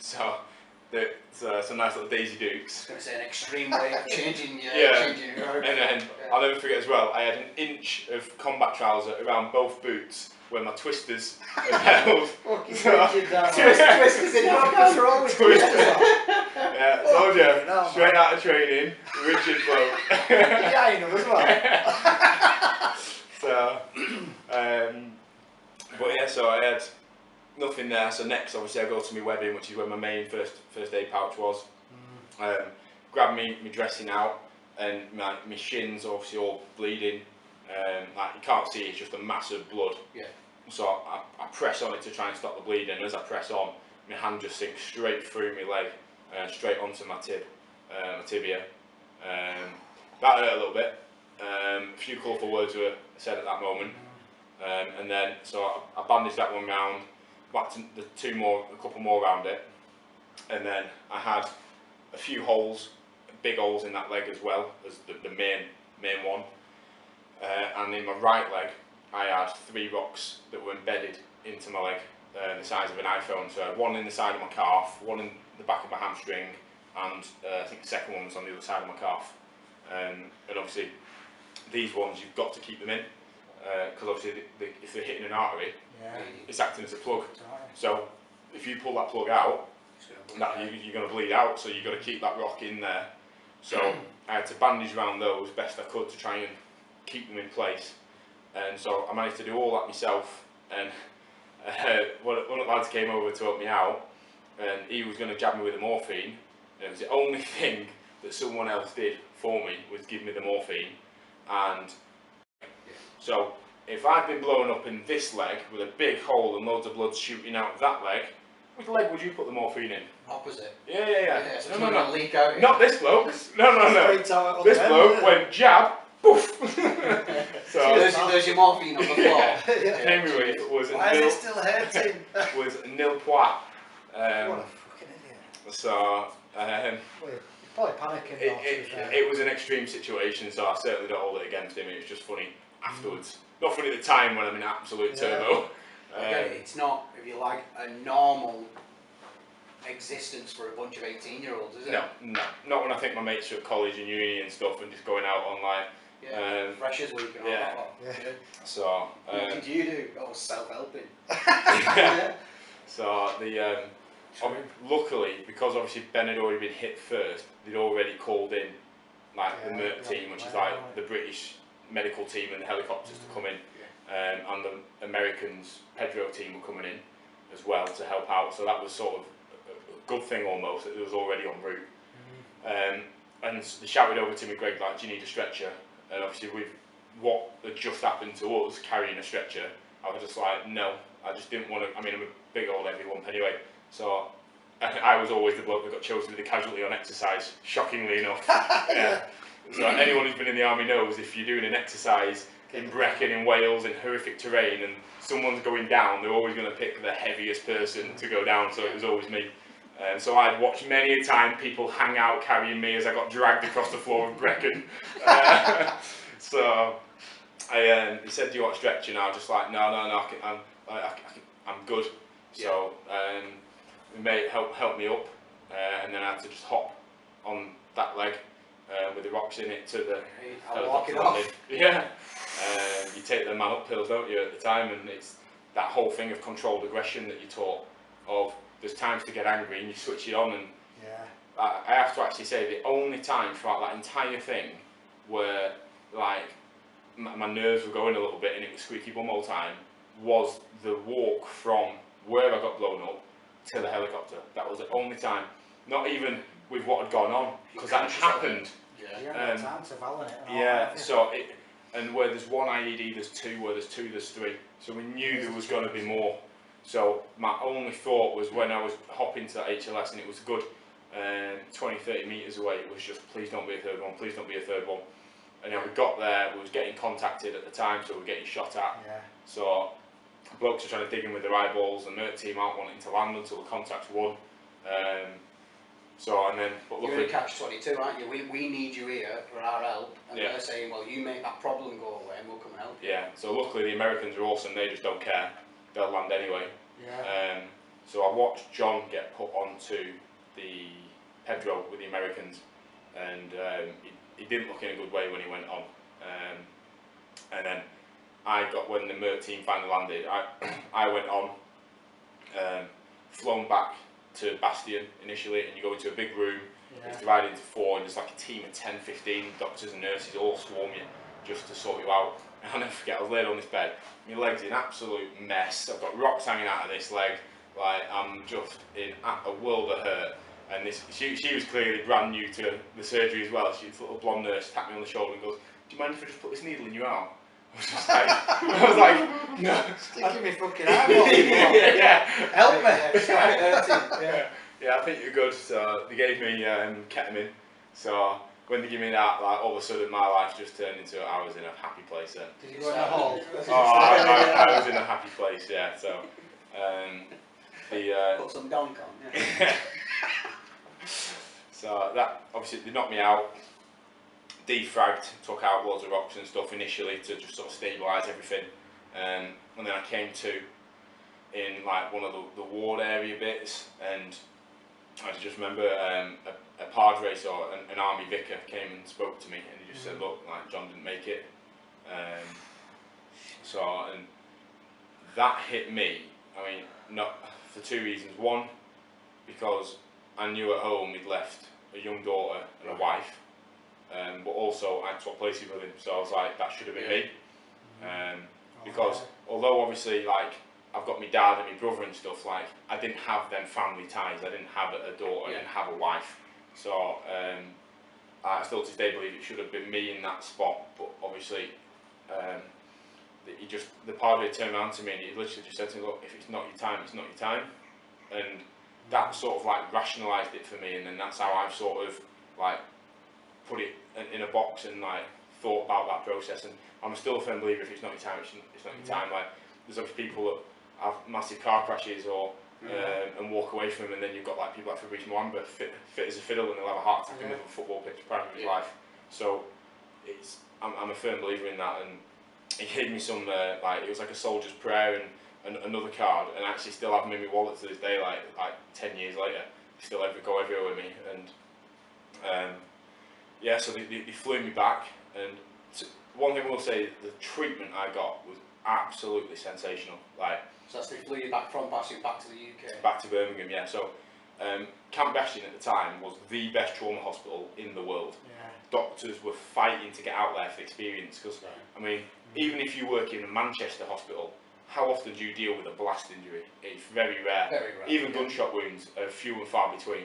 So some nice little Daisy Dukes. I was going to say an extreme way of changing your road. And then I'll never forget as well, I had an inch of combat trouser around both boots where my twisters had held. Fucking So- rigid that Twisters in What's wrong with you? Yeah, told you, No, straight out of training, rigid bloke. Yeah, you know as well. So, but yeah, so I had nothing there. So next, obviously, I go to my webbing, which is where my main first aid pouch was. Grab me dressing out, and my shins obviously all bleeding. Like you can't see, it's just a massive blood. Yeah. So I press on it to try and stop the bleeding. And as I press on, my hand just sinks straight through my leg, straight onto my tibia. That hurt a little bit. A few colourful words were said at that moment. And then, so I bandaged that one round, back to a couple more around it. And then I had a few holes, big holes in that leg as well as the main one. And in my right leg, I had 3 rocks that were embedded into my leg, the size of an iPhone. So I had one in the side of my calf, one in the back of my hamstring, and I think the second one was on the other side of my calf. And obviously, these ones you've got to keep them in, because obviously if they're hitting an artery, it's acting as a plug. So if you pull that plug out, you're going to bleed out. So you've got to keep that rock in there. So I had to bandage around those best I could to try and keep them in place. And so I managed to do all that myself. And one of the lads came over to help me out, and he was going to jab me with the morphine. And it was the only thing that someone else did for me was give me the morphine. And so if I'd been blown up in this leg with a big hole and loads of blood shooting out of that leg, which leg would you put the morphine in? Opposite. Yeah. So No. leak out. Not this bloke. No. Straight out on This the bloke end. went jab, poof. So There's your morphine on the floor. yeah. Anyway, it was Why is it still hurting? was nil pois. What a fucking idiot. So Well, you're probably panicking now, to be fair. it was an extreme situation, so I certainly don't hold it against him. It was just funny afterwards. Not funny at the time when I'm in absolute turbo. Okay, it's not, if you like, a normal existence for a bunch of 18-year-olds, is it? No, not when I think my mates are at college and uni and stuff and just going out on like. Freshers week and all yeah. that lot. Yeah. So. What did you do? Oh, self-helping. So luckily, because obviously Ben had already been hit first, they'd already called in like the MERT team, which is like the British medical team and the helicopters to come in, and the Americans Pedro team were coming in as well to help out. So that was sort of a good thing almost that it was already en route. And they shouted over to me, Greg, like, do you need a stretcher? And obviously with what had just happened to us carrying a stretcher, I was just like, no, I just didn't want to. I mean, I'm a big old heavy lump anyway, so I was always the bloke that got chosen to be the casualty on exercise, shockingly enough. Yeah. So anyone who's been in the army knows if you're doing an exercise in Brecon in Wales in horrific terrain and someone's going down, they're always going to pick the heaviest person to go down, so it was always me. So I'd watched many a time people hang out carrying me as I got dragged across the floor of Brecon. So he said, "Do you want a stretcher?" And I was just like, "No, I'm good." So my mate helped me up, and then I had to just hop on that leg with the rocks in it to the I'll walk it off. Yeah. You take the man up pills, don't you, at the time, and it's that whole thing of controlled aggression that you taught of. There's times to get angry and you switch it on, and I have to actually say the only time throughout that entire thing where like my nerves were going a little bit and it was squeaky bum all the time was the walk from where I got blown up to the helicopter. That was the only time. Not even with what had gone on, because that happened. You haven't got time to validate it. And all Yeah, that, so and where there's one IED, there's two, where there's two, there's three. So we knew there was going to be more. So my only thought was when I was hopping to that HLS and it was good 20-30 metres away, it was just please don't be a third one, please don't be a third one. And then we got there, we was getting contacted at the time, so we were getting shot at. Yeah. So blokes were trying to dig in with their eyeballs, and the MERT team aren't wanting to land until the contact's won. So and then, but You're luckily, in catch-22, aren't you? We need you here for our help, and Yeah. they're saying, well, you make that problem go away, and we'll come and help you. yeah. So luckily the Americans are awesome. They just don't care. They'll land anyway. Yeah. So I watched John get put onto the Pedro with the Americans, and he didn't look in a good way when he went on. And then when the MERT team finally landed, I went on, flown back to Bastion initially, and you go into a big room. It's divided into four, and there's like a team of 10, 15 doctors and nurses all swarm you just to sort you out. And I'll never forget, I was laid on this bed, my leg's in absolute mess. I've got rocks hanging out of this leg, like I'm just in a world of hurt. And she was clearly brand new to the surgery as well. She's a little blonde nurse, tapped me on the shoulder and goes, "Do you mind if I just put this needle in your arm?" I was like, no. Sticking me fucking eyeball. Yeah. Help me. Yeah, I think you're good. So they gave me ketamine. So when they give me that, like all of a sudden my life just turned into I was in a happy place then. Did you go in a hole? I was in a happy place, yeah. So Put some donk on, yeah. So that obviously they knocked me out, defragged, took out loads of rocks and stuff initially to just sort of stabilise everything, and then I came to in like one of the ward area bits, and I just remember a padre or an army vicar came and spoke to me, and he just said, "Look, like John didn't make it." And that hit me. I mean, not for two reasons. One, because I knew at home he'd left a young daughter and a wife, but also I had swapped places with him, so I was like, that should have been me. Because although obviously like I've got my dad and my brother and stuff, like I didn't have them family ties. I didn't have a daughter, I didn't have a wife. So I still to this day believe it should have been me in that spot, but obviously the padre turned around to me and he literally just said to me, "Look, if it's not your time, it's not your time." And that sort of like rationalised it for me, and then that's how I've sort of like put it in a box and like thought about that process. And I'm still a firm believer if it's not your time, it's not your time. Like there's obviously people that have massive car crashes or and walk away from them, and then you've got like people like Fabrice Mwamba fit as a fiddle, and they'll have a heart attack in the middle of a football pitch prime of his life. So I'm a firm believer in that, and he gave me some like it was like a soldier's prayer and another card, and I actually still have them in my wallet to this day, like 10 years later. They still go everywhere with me, and so they flew me back. And one thing I will say, the treatment I got was absolutely sensational. Like, So that's they flew you back from Bastion back to the UK. Back to Birmingham, yeah. So Camp Bastion at the time was the best trauma hospital in the world. Doctors were fighting to get out there for experience, because I mean, even if you work in a Manchester hospital, how often do you deal with a blast injury? It's very rare. Very rare. Even gunshot wounds are few and far between.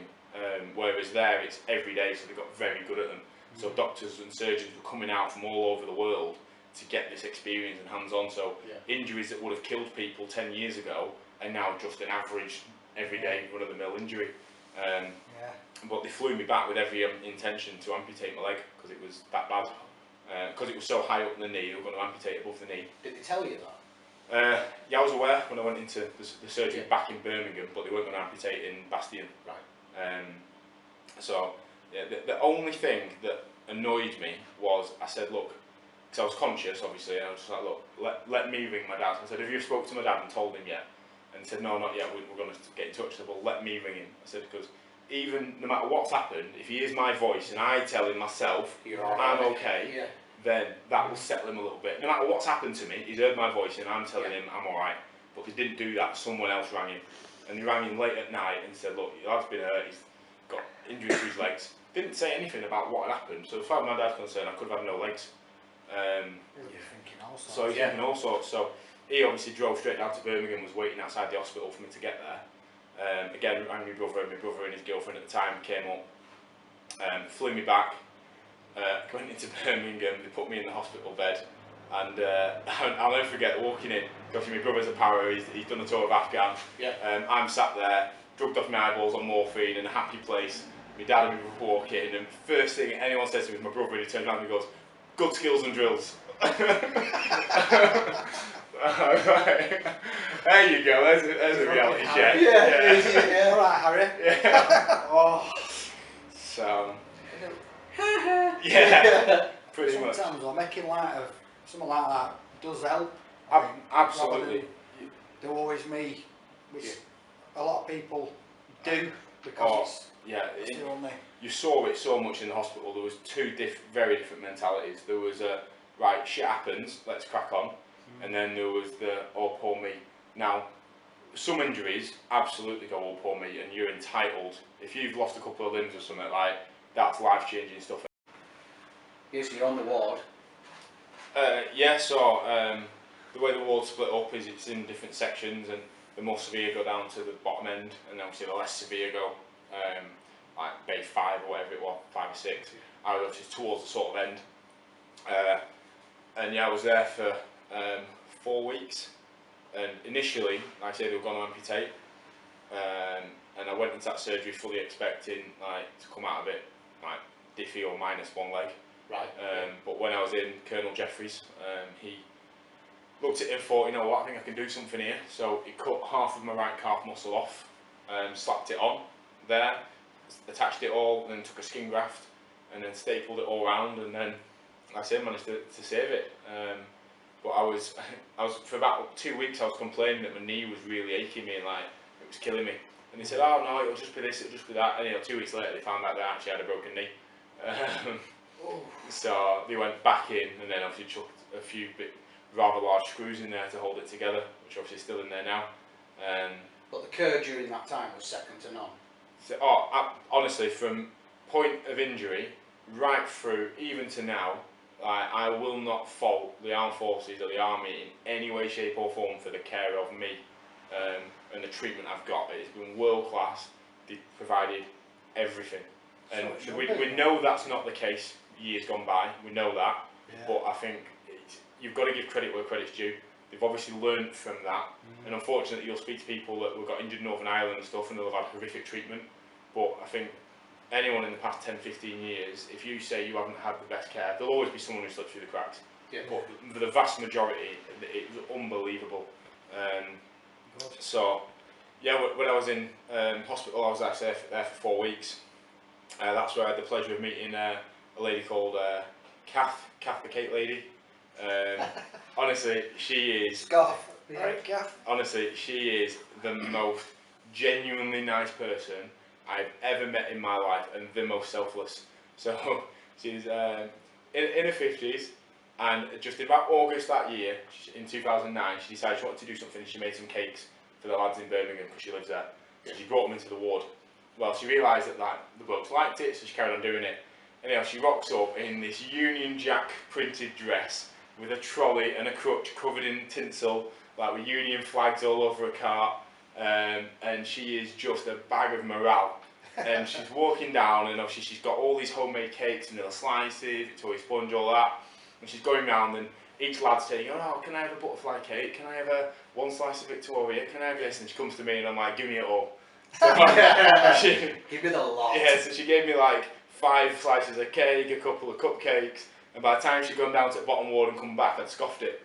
Whereas there, it's every day, so they got very good at them. So doctors and surgeons were coming out from all over the world to get this experience and hands-on. So injuries that would have killed people 10 years ago are now just an average, everyday, run-of-the-mill injury. But they flew me back with every intention to amputate my leg, because it was that bad. Because it was so high up in the knee, they were going to amputate above the knee. Did they tell you that? Yeah, I was aware when I went into the surgery back in Birmingham, but they weren't going to amputate in Bastion. Right. So the only thing that annoyed me was I said, look, because I was conscious, obviously, and I was just like, look, let me ring my dad. I said, have you spoke to my dad and told him yet? And he said, no, not yet, we're going to get in touch. I said, well, let me ring him. I said, because even no matter what's happened, if he hears my voice and I tell him myself, I'm okay, then that will settle him a little bit. No matter what's happened to me, he's heard my voice and I'm telling him I'm alright. But he didn't do that, someone else rang him. And he rang him late at night and said, look, your lad's been hurt, he's got injuries to his legs. Didn't say anything about what had happened, so as far as my dad's concerned, I could have had no legs. You're thinking all sorts. So he's thinking all sorts. So he obviously drove straight down to Birmingham, was waiting outside the hospital for me to get there. Again, rang my brother and his girlfriend at the time came up, flew me back, went into Birmingham, they put me in the hospital bed, and I'll never forget walking in, because my brother's a para, he's done a tour of Afghan. I'm sat there, drugged off my eyeballs on morphine in a happy place. My dad and me walk in, and first thing anyone says to me is my brother, and he turns around and he goes, good skills and drills. There you go, there's a reality check. Yeah. Alright, Harry. Oh. So, yeah, pretty much. Sometimes making light of something like that does help. Absolutely. Do always me, which a lot of people do, because it's the only. You saw it so much in the hospital. There was two very different mentalities. There was right, shit happens, let's crack on, and then there was the oh poor me. Now, some injuries absolutely go oh poor me, and you're entitled. If you've lost a couple of limbs or something, like that's life changing stuff. Yes, you're on the ward. So the way the ward's split up is it's in different sections, and the more severe go down to the bottom end, and obviously the less severe go like bay 5 or whatever it was, 5 or 6. I was just towards the sort of end, and yeah, I was there for 4 weeks. And initially, like I say, they were going to amputate, and I went into that surgery fully expecting like to come out of it like diffy or minus one leg. Right. But when I was in, Colonel Jeffries, he looked at it and thought, you know what, I think I can do something here. So he cut half of my right calf muscle off, slapped it on there, attached it all, and then took a skin graft, and then stapled it all around, and then, like I said, managed to save it. But I was for about 2 weeks I was complaining that my knee was really aching me and like it was killing me. And they said, oh no, it'll just be this, it'll just be that. And 2 weeks later they found out that I actually had a broken knee. So they went back in, and then obviously chucked a few rather large screws in there to hold it together, which obviously is still in there now. But the cure during that time was second to none. So, honestly, from point of injury right through even to now, I will not fault the armed forces or the army in any way, shape or form for the care of me and the treatment I've got. It's been world class. They provided everything, and So we know that's not the case years gone by. We know that, but I think you've got to give credit where credit's due. They've obviously learned from that, and unfortunately you'll speak to people that got injured in Northern Ireland and stuff, and they'll have had horrific treatment. But I think anyone in the past 10-15 years, if you say you haven't had the best care, there'll always be someone who slips through the cracks. Yeah. But for the vast majority, it was unbelievable. So, yeah, when I was in hospital, I was actually there for 4 weeks. That's where I had the pleasure of meeting a lady called Kath the Cake Lady. Honestly, she is. Scarf. Right, Kath. Honestly, she is the most genuinely nice person I've ever met in my life, and the most selfless. So she's in her 50s, and just in about August that year, in 2009, she decided she wanted to do something, and she made some cakes for the lads in Birmingham because she lives there. So she brought them into the ward. Well, she realised that the blokes liked it, so she carried on doing it. Anyhow, she rocks up in this Union Jack printed dress with a trolley and a crutch covered in tinsel, like with Union flags all over her cart. And she is just a bag of morale. And she's walking down, and obviously she's got all these homemade cakes, vanilla slices, Victoria sponge, all that. And she's going round, and each lad's saying, oh, can I have a butterfly cake? Can I have one slice of Victoria? Can I have this? And she comes to me, and I'm like, give me it all. So Give me the lot. Yeah, so she gave me like 5 slices of cake, a couple of cupcakes, and by the time she'd gone down to the bottom ward and come back, I'd scoffed it.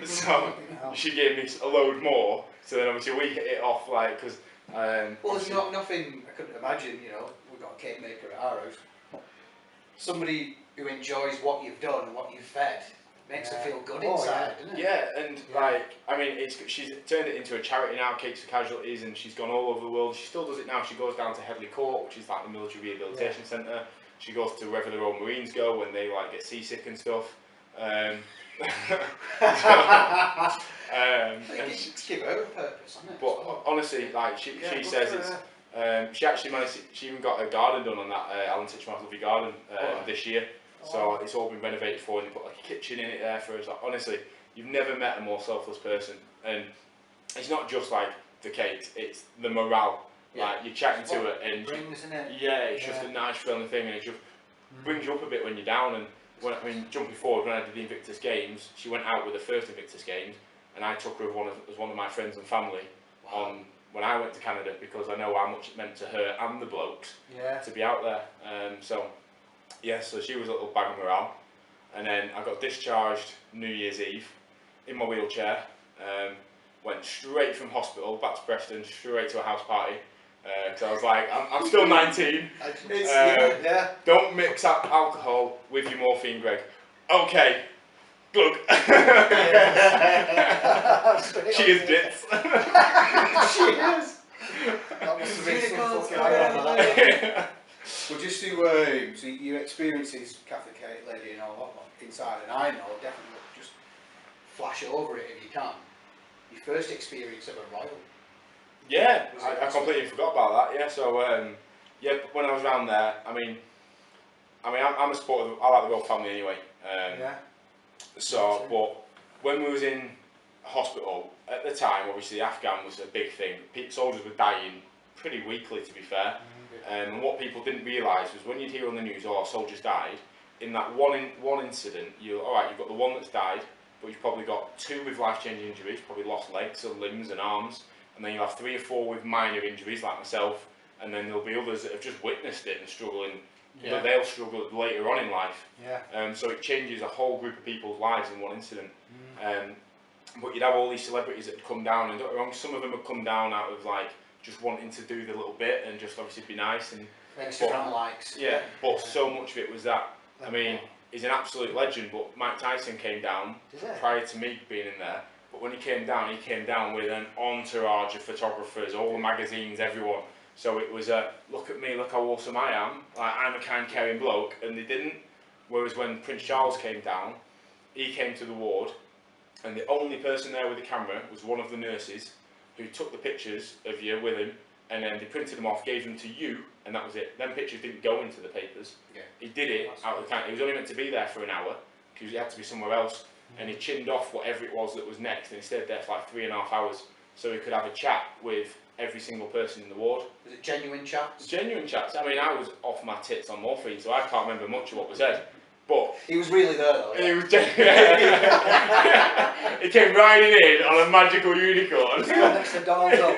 So she gave me a load more. So then obviously we hit it off like because. Well, there's nothing I couldn't imagine. We've got a cake maker at our house. Somebody who enjoys what you've done and what you've fed, Makes her feel good Oh, inside, doesn't it? Yeah, and Yeah. like, I mean, she's turned it into a charity now, Cakes for Casualties, and she's gone all over the world. She still does it now. She goes down to Headley Court, which is like the military rehabilitation centre. She goes to wherever the Royal Marines go when they like get seasick and stuff. And It's give her a purpose, isn't it? but honestly, like she good says, for it's her. she actually managed. She even got a garden done on that Alan Titchmarsh Lovely Garden this year. So it's all been renovated for, and they put like a kitchen in it there for us. Like, honestly, you've never met a more selfless person, and it's not just like the cakes; it's the morale. Yeah. Like you're chatting to her, and Brings, isn't it? yeah, it's just Yeah. a nice, friendly thing, and it just brings you up a bit when you're down. And when, I mean, jumping forward, when I did the Invictus Games, she went out with the first Invictus Games, and I took her as one of my friends and family on when I went to Canada, because I know how much it meant to her and the blokes Yeah. to be out there. So yeah, so she was a little bag of morale. And then I got discharged New Year's Eve in my wheelchair. Went straight from hospital back to Preston, straight to a house party. Because I was like, I'm still 19. Yeah. Don't mix up alcohol with your morphine, Greg. Okay, glug. She is bits. She is. That must have been some fucking eye. Well, just to so your experiences, Catholic lady, and all that inside, and I know definitely just Flash over it if you can. Your first experience of a royal. Yeah, I completely forgot about that. Yeah, so yeah, when I was around there, I mean, I'm a supporter. I like the royal family anyway. Yeah. So, but when we was in hospital at the time, obviously Afghan was a big thing. Soldiers were dying pretty weekly, to be fair. And what people didn't realise was when you'd hear on the news, oh, soldiers died, in that one incident, you've got the one that's died, but you've probably got 2 with life-changing injuries, probably lost legs and limbs and arms, and then you'll have 3 or 4 with minor injuries like myself, and then there'll be others that have just witnessed it and struggling. Yeah. They'll struggle later on in life. Yeah. So it changes a whole group of people's lives in one incident. But you'd have all these celebrities that would come down, and don't get me wrong, some of them would come down out of like just wanting to do the little bit and just obviously be nice and Instagram likes. yeah. But so much of it was that. I mean, he's an absolute legend. But Mike Tyson came down prior to me being in there. But when he came down with an entourage of photographers, all the magazines, everyone. So it was a look at me, look how awesome I am. Like, I'm a kind, caring bloke, and they didn't. Whereas when Prince Charles came down, he came to the ward, and the only person there with the camera was one of the nurses, who took the pictures of you with him, and then they printed them off, gave them to you, and that was it. Them pictures didn't go into the papers. Yeah. He did it out of the country. He was only meant to be there for an hour, because he had to be somewhere else, and he chinned off whatever it was that was next, and he stayed there for like 3.5 hours, so he could have a chat with every single person in the ward. Was it genuine chats? Genuine chats. I mean, I was off my tits on morphine, so I can't remember much of what was said, but He was really there though. it was he came riding in on a magical unicorn. Next to Donald Duck.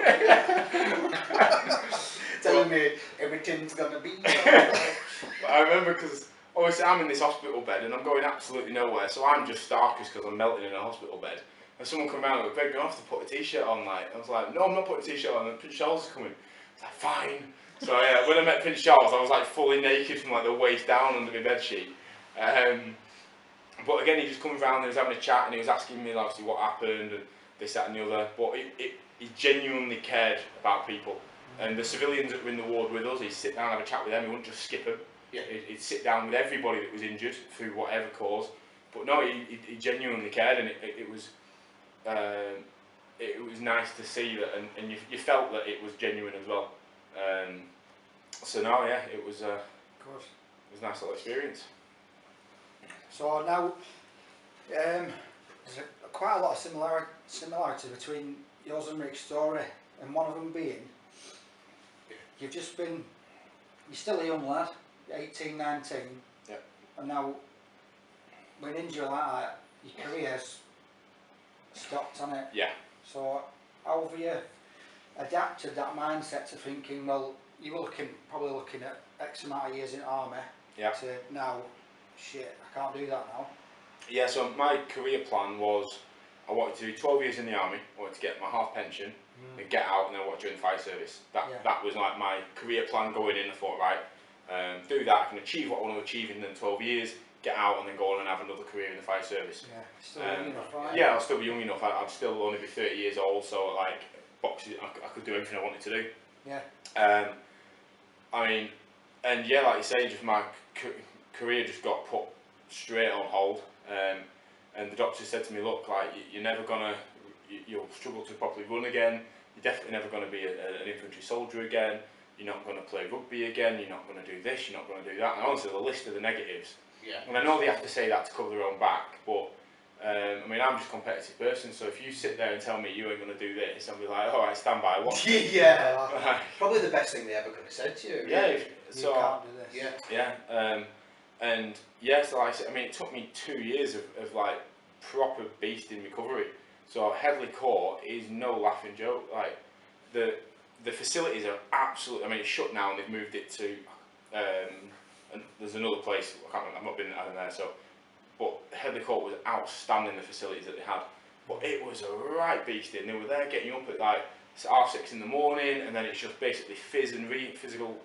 Telling me everything's gonna be. But I remember because obviously I'm in this hospital bed and I'm going absolutely nowhere, so I'm just starkest because I'm melting in a hospital bed. And someone come around and go, Greg, you have to put a t-shirt on. Like, I was like, no, I'm not putting a t-shirt on. And Prince Charles is coming. I was like, fine. So yeah, when I met Prince Charles, I was like fully naked from like the waist down under my bed sheet. But again, he just comes around and he was having a chat and he was asking me obviously what happened and this, that and the other. But he genuinely cared about people. And the civilians that were in the ward with us, he'd sit down and have a chat with them, he wouldn't just skip them. Yeah. He'd sit down with everybody that was injured through whatever cause. But no, he genuinely cared, and it was nice to see that, and you felt that it was genuine as well. So no, yeah, it was a nice little experience. So now, there's quite a lot of similarity between yours and Rick's story, and one of them being, you're still a young lad, 18, 19, Yep. and now, with an injury like that, your career's stopped on it. Yeah. So, how have you adapted that mindset to thinking, well, you were probably looking at X amount of years in army, Yeah. to now, shit, I can't do that now. Yeah, so my career plan was I wanted to do 12 years in the army, I wanted to get my half pension and get out, and then I wanted to join the fire service. That was like my career plan going in. I thought, right, do that, I can achieve what I want to achieve in them 12 years, get out and then go on and have another career in the fire service. Yeah, still young enough, right? Yeah, I'll still be young enough. I'd still only be 30 years old, so like boxing, I could do everything I wanted to do. Yeah. I mean, and yeah, like you say, just my career just got put straight on hold. And the doctor said to me, look, like you're never gonna, you'll struggle to properly run again. You're definitely never going to be an infantry soldier again. You're not going to play rugby again. You're not going to do this. You're not going to do that. And honestly, the list of the negatives. Yeah. And I know they have to say that to cover their own back, but I mean, I'm just a competitive person. So if you sit there and tell me you ain't going to do this, I'll be like, all right, stand by. What? Yeah. Probably the best thing they ever could have said to you. Yeah. You So can't do this. Yeah. yeah. And yeah, so like I said, I mean, it took me 2 years of like proper beasting recovery. So Headley Court is no laughing joke. Like the facilities are absolutely. I mean, it's shut now and they've moved it to. And there's another place. I can't remember. I've not been out there. So, but Headley Court was outstanding. The facilities that they had, but it was a right beasting. They were there getting you up at like half 6 in the morning, and then it's just basically phys and physical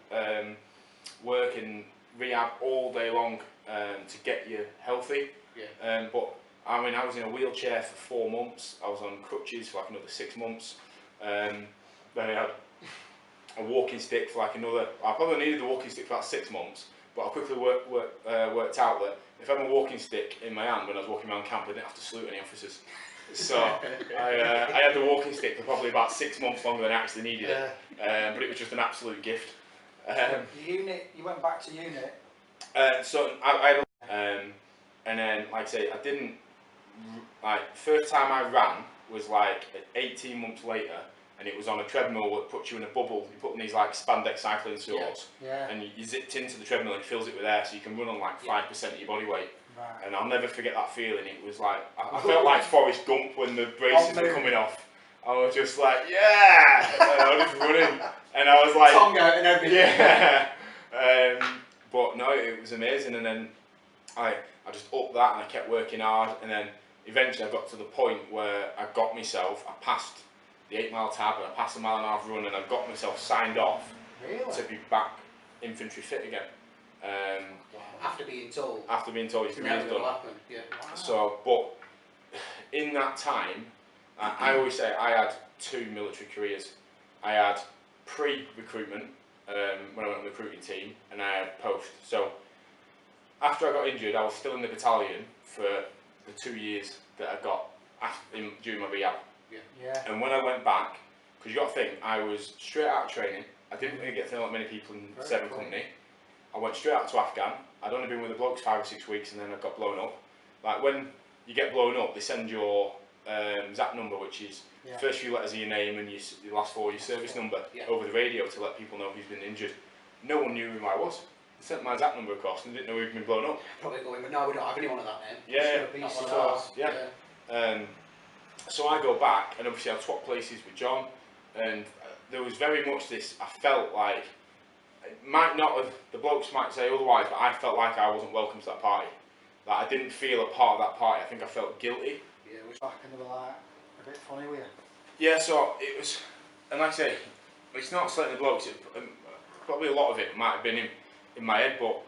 work and rehab all day long to get you healthy. Yeah. But I mean, I was in a wheelchair for 4 months. I was on crutches for like another 6 months. Then I had a walking stick for like another. I probably needed the walking stick for about 6 months, but I quickly worked out that if I had a walking stick in my hand when I was walking around camp, I didn't have to salute any officers. So I had the walking stick for probably about 6 months longer than I actually needed it. But it was just an absolute gift. Unit, you went back to unit. So I had and then like I say, I didn't like first time I ran was like 18 months later, and it was on a treadmill that puts you in a bubble. You put in these like spandex cycling shorts, Yeah. and you zipped into the treadmill and it fills it with air, so you can run on like 5% of your body weight. Right. And I'll never forget that feeling. It was like I felt like Forrest Gump when the braces were coming off. I was just like, yeah, and I was just running, and I was like, Tongue out and everything. yeah. But no, it was amazing, and then I just upped that and I kept working hard, and then eventually I got to the point where I got myself, I passed the 8 mile tab and I passed a 1.5 mile run, and I got myself signed off Really? to be back infantry fit again. Wow. After being told. After being told his Never career's gonna done. happen. Yeah. Wow. So, but in that time, I always say I had 2 military careers. I had pre-recruitment, when I went on the recruiting team, and I had post. So after I got injured, I was still in the battalion for the 2 years that I got during my rehab. Yeah. And when I went back, because you got to think, I was straight out of training. I didn't really get to know like many people in Very 7 cool. Company. I went straight out to Afghan. I'd only been with the blokes 5 or 6 weeks, and then I got blown up. Like when you get blown up, they send your ZAP number, which is Yeah. first few letters of your name and your last 4 your service number, Yeah. over the radio to let people know who's been injured. No one knew who I was. They sent my ZAP number across and didn't know who'd been blown up. Probably going, but no, we don't have anyone of that name. Yeah, Should be Not one of so- ours. yeah. So I go back, and obviously I've swapped places with John, and there was very much this, I felt like, it might not have, the blokes might say otherwise, but I felt like I wasn't welcome to that party. Like I didn't feel a part of that party. I think I felt guilty. Yeah, which Back and they were like a bit funny with you. Yeah, so it was, and like I say, it's not slating the blokes, probably a lot of it might have been in my head, but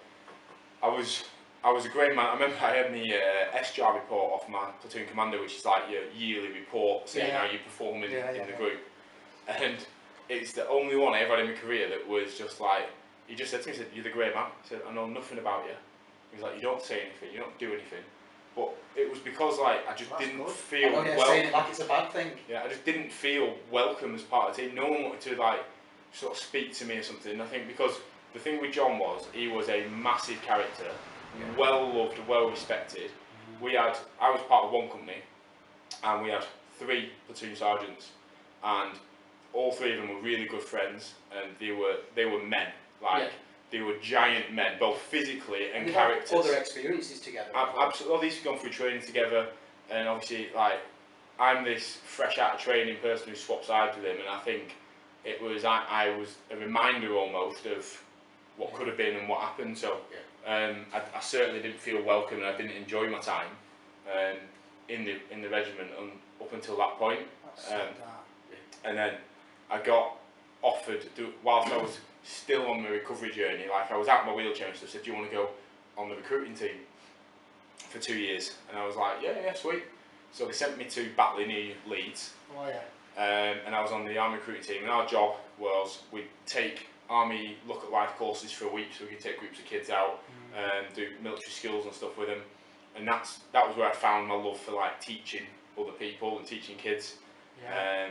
I was a great man. I remember I had the SJAR report off my platoon commander, which is like your yearly report saying Yeah. how you perform in Yeah. the group. And it's the only one I ever had in my career that was just like, he just said to me, he said, "You're the great man." He said, "I know nothing about you." He was like, "You don't say anything, you don't do anything." But it was because like I just That's didn't good. feel I know you're well. saying it like it's a bad thing. Yeah, I just didn't feel welcome as part of the team. No one wanted to like sort of speak to me or something. I think because the thing with John was he was a massive character, well loved, well respected. I was part of 1 company, and we had 3 platoon sergeants, and all 3 of them were really good friends, and they were men, like Yeah. they were giant men, both physically and You've had characters. other experiences together. Absolutely, all these have gone through training together, and obviously, like, I'm this fresh out of training person who swapped sides with him, and I think it was I was a reminder almost of what could have been and what happened. So I certainly didn't feel welcome, and I didn't enjoy my time in the regiment up until that point. That's sad, that. And then I got offered, whilst I was still on my recovery journey, like I was out in my wheelchair and stuff, said, do you want to go on the recruiting team for 2 years? And I was like, yeah, sweet. So they sent me to Batley near Leeds. Oh yeah. And I was on the Army recruiting team, and our job was we'd take Army look at life courses for a week, so we could take groups of kids out and do military skills and stuff with them. And that was where I found my love for like teaching other people and teaching kids. Yeah.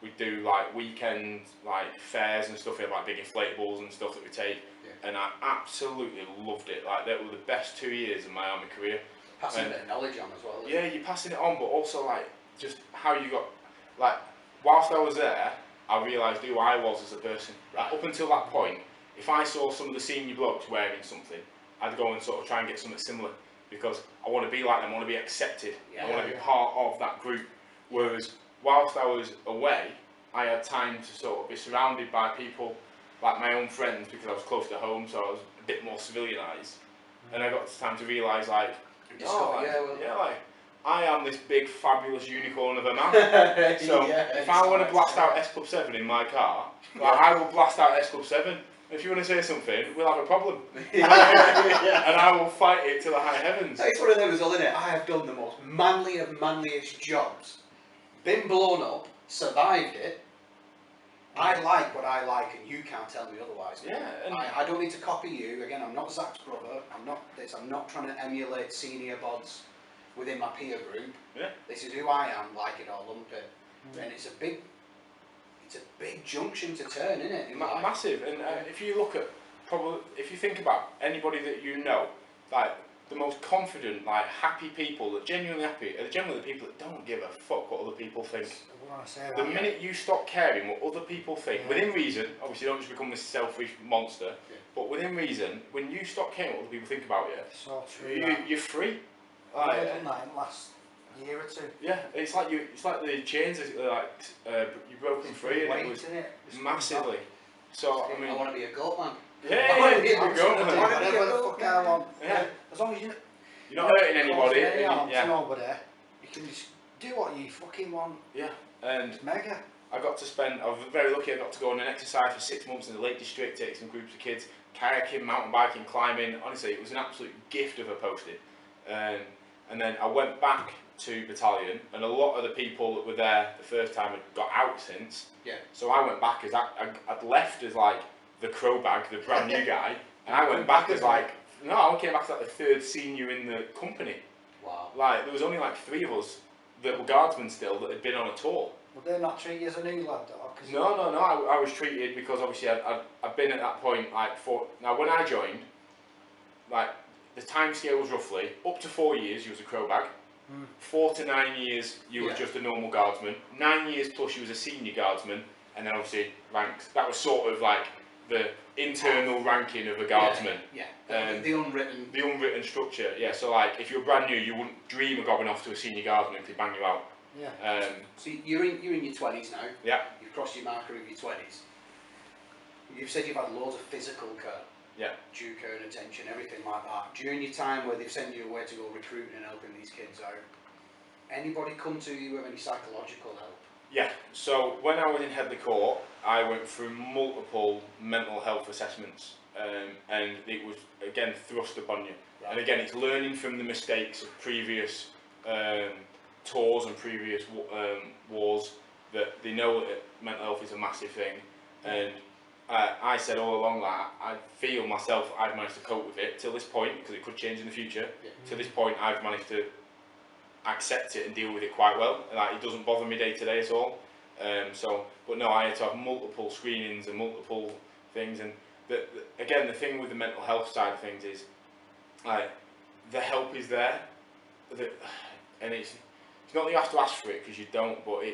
We'd do like weekend like fairs and stuff. We had like big inflatables and stuff that we take, and I absolutely loved it. Like that were the best 2 years of my Army career. Passing a bit of knowledge on as well. isn't Yeah, it? you're passing it on, but also like just how you got like. Whilst I was there, I realised who I was as a person. Right. Up until that point, if I saw some of the senior blokes wearing something, I'd go and sort of try and get something similar, because I want to be like them, I want to be accepted, I want to be part of that group. Whereas whilst I was away, I had time to sort of be surrounded by people like my own friends, because I was close to home, so I was a bit more civilianised. And I got time to realise like, like I am this big fabulous unicorn of a man. So if I want to blast out S Club 7 in my car, like, I will blast out S Club 7. If you want to say something, we'll have a problem. And I will fight it to the high heavens. It's one of them as well, isn't it? I have done the most manly of manliest jobs, been blown up, survived it. I like what I like, and you can't tell me otherwise. Yeah, and I don't need to copy you. Again, I'm not Zach's brother. I'm not this. I'm not trying to emulate senior bods within my peer group. Yeah. This is who I am, like it or lump it. And it's a big junction to turn, isn't it? Massive. And if you look at if you think about anybody that you know, like the most confident, like happy people that genuinely happy are generally the people that don't give a fuck what other people think. The minute you stop caring what other people think, within reason, obviously don't just become this selfish monster, but within reason, when you stop caring what other people think about you, So true. you're free. I've only done that in the last year or two. Yeah, it's like the chains are like you've broken free, and it was massively. So I mean, I want to be a goat man. yeah, want to be a you're goat going, man. Whatever the fuck I want. Yeah. As long as you you're not hurting anybody. cause any and harm you- yeah, to nobody, you can just do what you fucking want. yeah, and It's mega. I got to spend. I was very lucky. I got to go on an exercise for 6 months in the Lake District, take some groups of kids, kayaking, mountain biking, climbing. Honestly, it was an absolute gift of a posting. And then I went back to battalion, and a lot of the people that were there the first time had got out since. Yeah. So I went back as I'd left as like the crow bag, the brand new guy, and I went back as like I came back as like the third senior in the company. Wow. Like there was only like 3 of us that were guardsmen still that had been on a tour. Would they not treat you as a new lad though? 'Cause No. I was treated because obviously I'd been at that point like now when I joined, like the time scale was roughly up to 4 years you was a crow bag, 4 to 9 years you were just a normal guardsman, 9 years plus you was a senior guardsman, and then obviously ranks. That was sort of like the internal ranking of a guardsman. Yeah. The The unwritten structure. Yeah. So like if you're brand new, you wouldn't dream of going off to a senior guardsman if they bang you out. Yeah. So you're in your 20s now. Yeah. You've crossed your marker of your 20s. You've said you've had loads of physical care. Yeah. Due care and attention, everything like that. During your time where they've sent you away to go recruiting and helping these kids out, anybody come to you with any psychological help? Yeah, so when I was in Headley Court, I went through multiple mental health assessments, and it was again thrust upon you. Right. And again, it's learning from the mistakes of previous tours and previous wars, that they know that mental health is a massive thing. And I said all along that I feel myself I've managed to cope with it till this point, because it could change in the future. Yeah. To this point, I've managed to accept it and deal with it quite well. Like it doesn't bother me day to day at all. But no, I had to have multiple screenings and multiple things. And again, the thing with the mental health side of things is, like, the help is there, and it's not that you have to ask for it, because you don't. But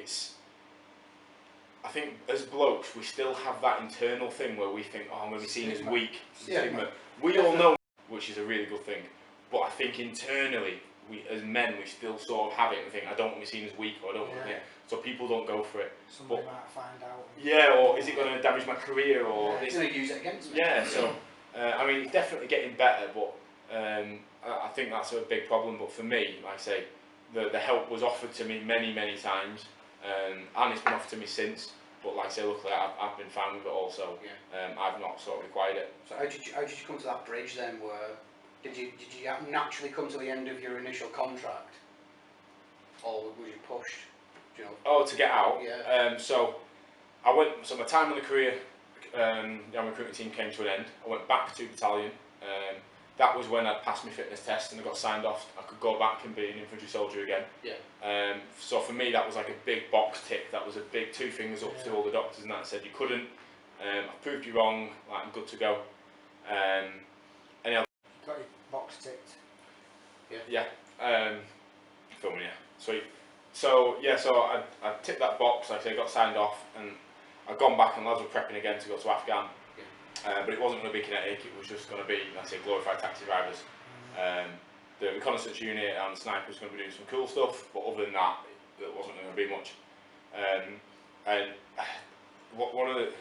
I think as blokes, we still have that internal thing where we think, oh, I'm going to be seen as weak. Stigma. We all know, which is a really good thing. But I think internally, we as men, we still sort of have it and think, I don't want to be seen as weak, or I don't want to be. So people don't go for it. Somebody might find out. Yeah, or is it going to damage my career, or It's going to use it against me. yeah. So I mean, it's definitely getting better, but I think that's a big problem. But for me, like I say, the help was offered to me many times, and it's been offered to me since. but like I say, luckily I've been fine with it all, so I've not sort of required it. So how did you come to that bridge then? Where did you naturally come to the end of your initial contract, or were you pushed? Do you know? Oh, to get out. Yeah. So my time in the career, the recruitment team came to an end. I went back to battalion. That was when I'd passed my fitness test and I got signed off. I could go back and be an infantry soldier again. Yeah. So for me, that was like a big box tick. That was a big 2 fingers up to all the doctors and that said you couldn't. I've proved you wrong. Like, I'm good to go. Got your box ticked. Yeah. Filming, yeah. Sweet. So I ticked that box. Like I say, got signed off, and I'd gone back and lads were prepping again to go to Afghan. But it wasn't going to be kinetic, it was just going to be, like I say, glorified taxi drivers. The reconnaissance unit and the snipers were going to be doing some cool stuff, but other than that, it wasn't going to be much. And one of the,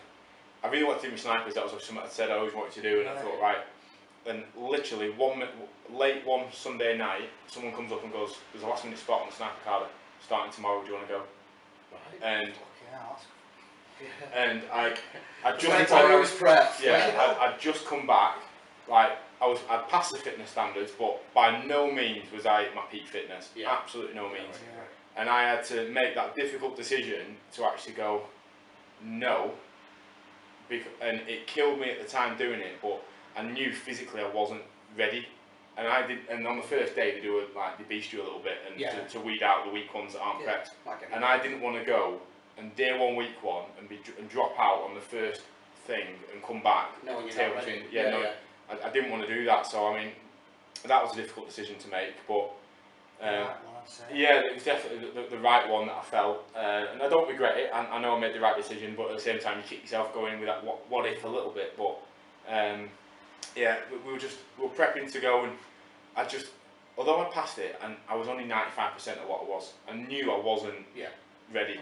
I really wanted to do my snipers. That was something I said I always wanted to do, and I thought, right. Then literally late one Sunday night, someone comes up and goes, "There's a last minute spot on the sniper cadre starting tomorrow. Do you want to go?" Right. And I just I'd just come back, like I'd passed the fitness standards, but by no means was I at my peak fitness. Yeah. Absolutely no means. And I had to make that difficult decision to actually go no, and it killed me at the time doing it, but I knew physically I wasn't ready. And I did, and on the first day they they beast you a little bit and to weed out the weak ones that aren't prepped. And I didn't want to go and day one, week one, and drop out on the first thing and come back. No, you're tail not ready. between, I didn't want to do that. So I mean, that was a difficult decision to make, but it was definitely the right one that I felt, and I don't regret it. I know I made the right decision, but at the same time, you keep yourself going with that what if a little bit. But we were prepping to go, and although I passed it, and I was only 95% of what I was, I knew I wasn't ready.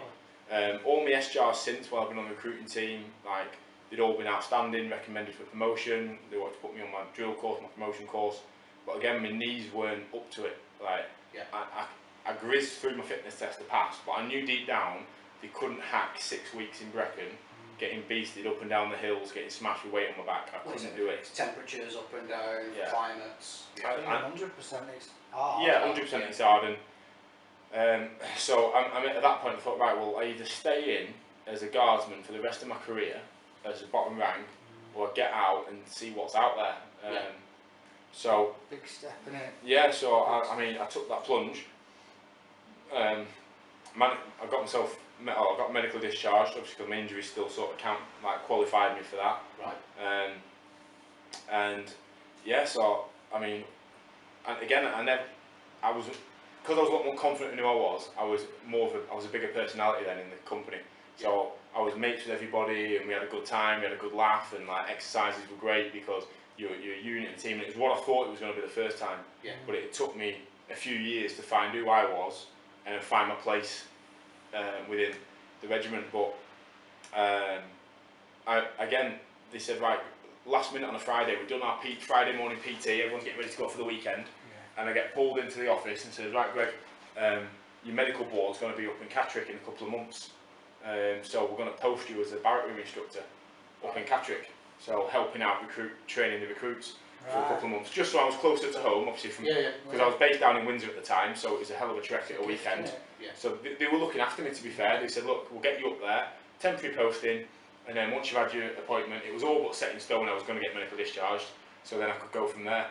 All my SJRs since, while I've been on the recruiting team, like they'd all been outstanding, recommended for promotion. They wanted to put me on my drill course, my promotion course, but again, my knees weren't up to it. Like I grizzed through my fitness test to pass, but I knew deep down they couldn't hack 6 weeks in Brecon, getting beasted up and down the hills, getting smashed with weight on my back. I couldn't do it. Temperatures up and down, climates. 100% it's hard. 100% it's hard. So I'm at that point I thought, right, well, I either stay in as a guardsman for the rest of my career as a bottom rank, or I get out and see what's out there. So big step in it. Yeah, so I took that plunge. I got medically discharged, obviously because my injury still sort of qualified me for that. Right. So I mean, and again, because I was a lot more confident in who I was a bigger personality then in the company. So I was mates with everybody, and we had a good time, we had a good laugh, and like exercises were great because you're a unit and team, and it was what I thought it was going to be the first time. Yeah. But But it took me a few years to find who I was and find my place within the regiment. But they said, right, last minute on a Friday, we've done our Friday morning PT, everyone's getting ready to go for the weekend. And I get pulled into the office and says, right, Greg, your medical board's going to be up in Catterick in a couple of months. So we're going to post you as a barrack room instructor up in Catterick. So helping out training the recruits for a couple of months, just so I was closer to home, obviously because I was based down in Windsor at the time, so it was a hell of a trek at a weekend. So they were looking after me, to be fair. They said, look, we'll get you up there, temporary posting, and then once you've had your appointment, it was all but set in stone I was going to get medically discharged, so then I could go from there.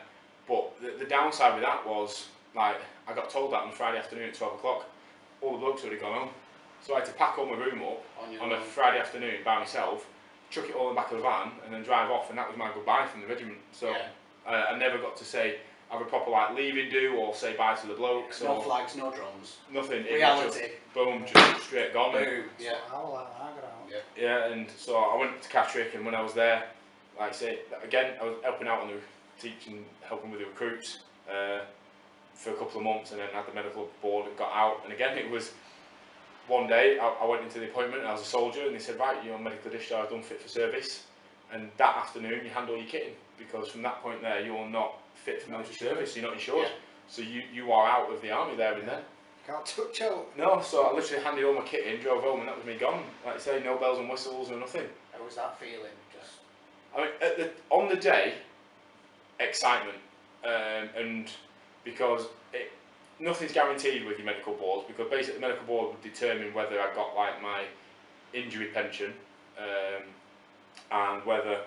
But the downside with that was, like, I got told that on Friday afternoon at 12 o'clock. All the blokes had gone home. So I had to pack all my room up on a Friday afternoon by myself, chuck it all in the back of the van, and then drive off, and that was my goodbye from the regiment. So I never got to have a proper leaving do or say bye to the blokes. No flags, no drums. Nothing. Reality. Boom, just straight gone. Boom. And so I went to Catterick, and when I was there, like I say, again, I was helping out on the teaching, helping with the recruits for a couple of months, and then had the medical board and got out. And again, it was one day I went into the appointment, and I was a soldier, and they said, right, you're medically discharged, unfit for service. And that afternoon you hand all your kit in, because from that point there you're not fit for military service, you're not insured. So you are out of the army there and then. Can't touch out. No, so I literally handed all my kit in, drove home, and that was me gone. Like I say, no bells and whistles or nothing. How was that feeling? Just I mean, on the day, excitement, and because nothing's guaranteed with your medical boards, because basically the medical board would determine whether I got like my injury pension, and whether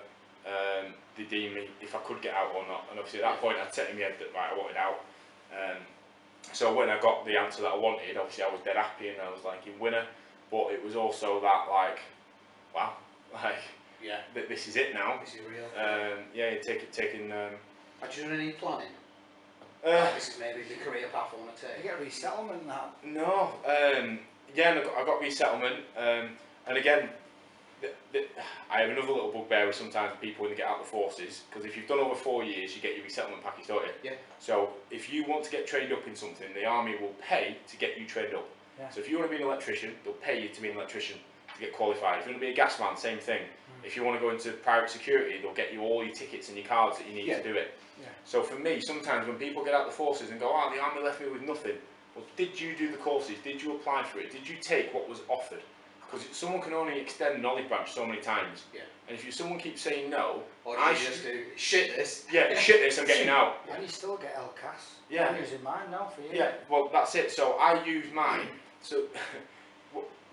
they deem me if I could get out or not. And obviously at that point I'd set in my head that right, I wanted out. So when I got the answer that I wanted, obviously I was dead happy and I was like in winner. But it was also that like, wow, like yeah, this is it now. this is real. Yeah, taking. Had you done any planning? This is maybe the career path I want to You take. get resettlement and that. No, yeah, and I got resettlement, and again, I have another little bugbear with sometimes people when they get out of the forces, because if you've done over 4 years, you get your resettlement package, don't you? Yeah. So if you want to get trained up in something, the army will pay to get you trained up. Yeah. So if you want to be an electrician, they'll pay you to be an electrician to get qualified. If you want to be a gas man, same thing. If you want to go into private security, they'll get you all your tickets and your cards that you need to do it. Yeah. So for me, sometimes when people get out of the forces and go, oh, the army left me with nothing. Well, did you do the courses? Did you apply for it? Did you take what was offered? Because someone can only extend knowledge branch so many times. Yeah. And if someone keeps saying no, Or do you just do shit this? yeah, shit this, I'm getting out. And you still get LCAS. Yeah. I'm using mine now for you. Yeah, well, that's it. So I use mine. So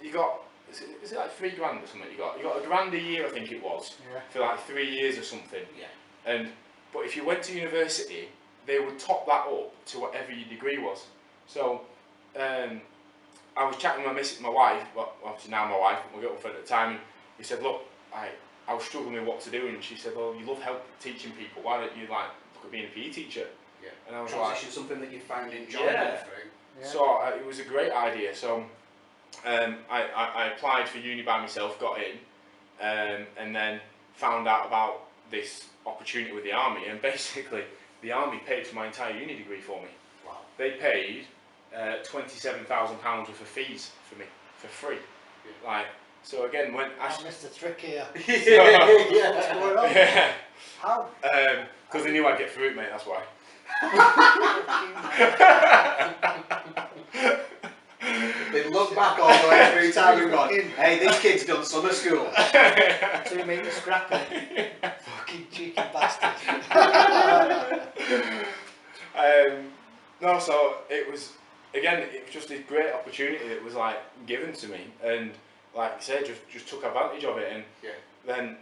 you got, is it like £3 grand or something you got? You got £1 a year, I think it was, Yeah. for like 3 years or something. Yeah. But if you went to university, they would top that up to whatever your degree was. So I was chatting with my wife, well, obviously now my wife, my girlfriend at the time, and we said, look, I was struggling with what to do, and she said, well, you love help teaching people, why don't you like look at being a PE teacher? Yeah. And I was Transition, something that you found enjoyable Yeah. through. Yeah. So it was a great idea. So I applied for uni by myself, got in, and then found out about this opportunity with the army, and basically the army paid for my entire uni degree for me. Wow. They paid £27,000 worth of fees for me for free. Yeah. Like, so again, when I I missed a trick here. Yeah. What's going on? yeah, How? because they knew I'd get through it, mate. That's why. They look back all the way through time and gone, hey, this kid's done summer school. 2 meters scrappy. Fucking cheeky bastard. No, so it was just this great opportunity that was like given to me, and like I said, just took advantage of it, and Yeah. then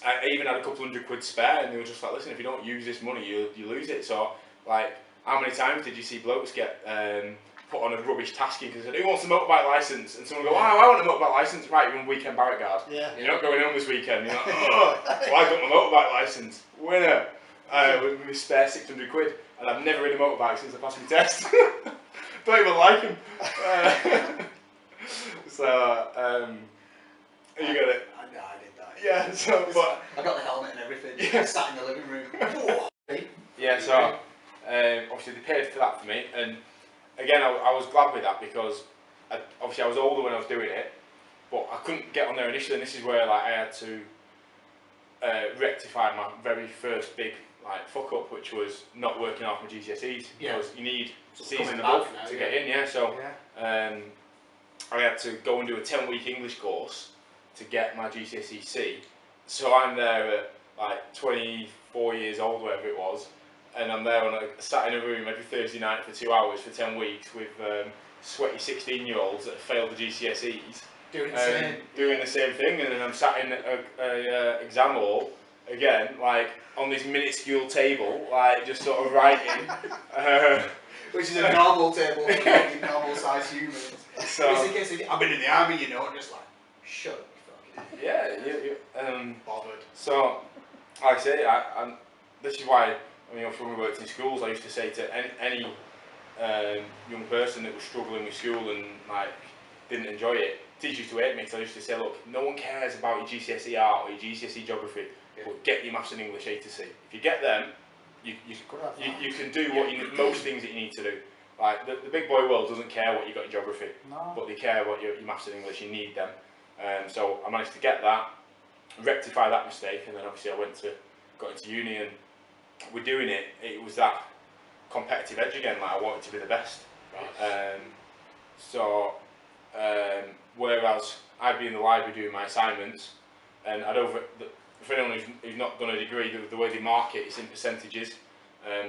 I even had a couple £100 spare, and they were just like, listen, if you don't use this money, you lose it. So like, how many times did you see blokes get put on a rubbish tasking because they said, who wants a motorbike licence? And someone go, oh, I want a motorbike licence. Right, you're on weekend barrack guard. Yeah. You're not going home this weekend. You're like, oh, well, I got my motorbike licence. Winner. With my spare £600. And I've never ridden a motorbike since I passed my test. Don't even like him. You get it. I did that. Yeah, so, but... I got the helmet and everything. Yeah. Sat in the living room. Yeah, so obviously they paid for that for me, and again I was glad with that because obviously I was older when I was doing it, but I couldn't get on there initially, and this is where like I had to rectify my very first big like fuck up, which was not working off my GCSEs, Yeah. because you need So C's coming and back above now, to yeah. get in, yeah. So Yeah. I had to go and do a 10-week English course to get my GCSE C. So I'm there at like 24 years old, whatever it was, and I'm there sat in a room every Thursday night for 2 hours for 10 weeks with sweaty 16-year-olds that have failed the GCSEs. Doing the same. Doing the same thing, and then I'm sat in a exam hall again, like on this minuscule table, like just sort of writing. Which is a normal table for fucking normal sized humans. So I've been in the army, you know, and just like, shut up, you fucking yeah, bothered. so like I say, this is why I mean, when we worked in schools, I used to say to any young person that was struggling with school and like didn't enjoy it, teachers used to hate me, because I used to say, look, no one cares about your GCSE art or your GCSE geography, but get your maths and English A to C. If you get them, you can do most things that you need to do. Like the big boy world doesn't care what you got in geography, No. but they care what your maths and English. You need them. So I managed to get that, rectify that mistake, and then obviously I got into uni, and we're doing it. It was that competitive edge again. Like I wanted to be the best. Right. So whereas I'd be in the library doing my assignments, and for anyone who's not done a degree, the way they mark it is in percentages.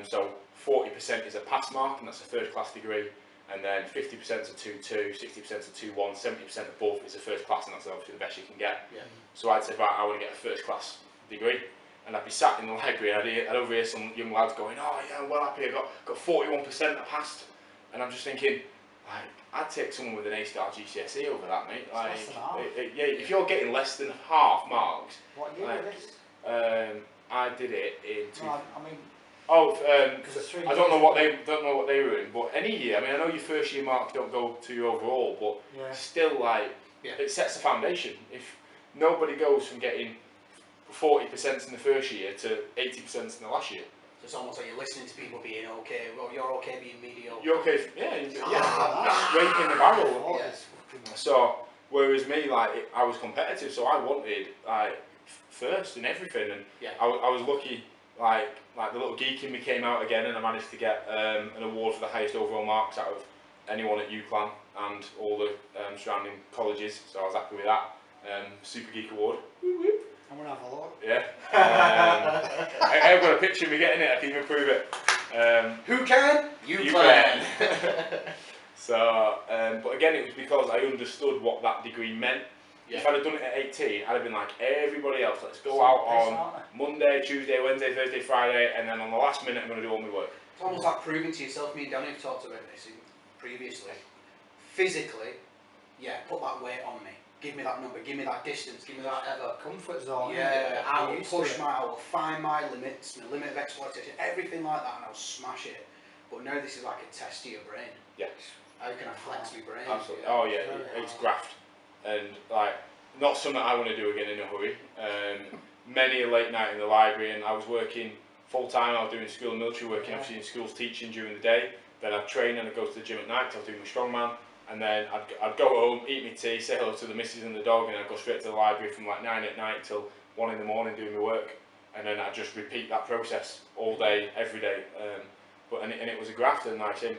So 40% is a pass mark, and that's a first class degree, and then 50% is a 2-2, 60% is a 2-1, 70% above is a first class, and that's obviously the best you can get. Yeah. So I'd say, right, I want to get a first class degree, and I'd be sat in the library, and I'd overhear some young lads going, oh yeah, I'm well happy, I got 41% I passed, and I'm just thinking, like, I'd take someone with an A-star GCSE over that, mate. Like, less than half. yeah, if you're getting less than half marks, What year like, is this? I did it in No, I mean, because it's 3 I don't know years. what they were in, but any year. I mean, I know your first year marks don't go to your overall, but Yeah. still, like, Yeah. it sets the foundation. If nobody goes from getting 40% in the first year to 80% in the last year, So it's almost like you're listening to people being okay. Well, you're okay being mediocre. you're okay. You're Ah, scraping the barrel. Oh, Yeah. it's fucking- So whereas me, like, I was competitive, so I wanted like first in everything, and Yeah. I was lucky. Like the little geek in me came out again, and I managed to get an award for the highest overall marks out of anyone at UCLan and all the surrounding colleges. So I was happy with that. Super Geek Award. I'm gonna have a look. Yeah. I've got a picture of me getting it. I can even prove it. Who can? You You can. So, but again, it was because I understood what that degree meant. Yeah. If I'd have done it at 18, I'd have been like everybody else. Let's go Some out piss, on aren't Monday, Tuesday, Wednesday, Thursday, Friday, and then on the last minute I'm going to do all my work. It's almost like proving to yourself. Me and Danny have talked about this previously. Physically, yeah, put that weight on me. Give me that number. Give me that distance. Give me that ever. Comfort zone. Yeah, I will used to push it. I will find my limits, my limit of exploitation, everything like that, and I'll smash it. But now this is like a test to your brain. Yeah. How can I flex my brain? Absolutely. Oh yeah, it's graft, and like not something I want to do again in a hurry. Many a late night in the library, and I was working full time. I was doing school and military, working obviously in schools teaching during the day. Then I'd train and I'd go to the gym at night. 'Cause I was doing my strongman, and then I'd go home, eat my tea, say hello to the missus and the dog, and I'd go straight to the library from like 9 at night till 1 in the morning doing my work, and then I'd just repeat that process all day, every day. And it was a graft, and like I say,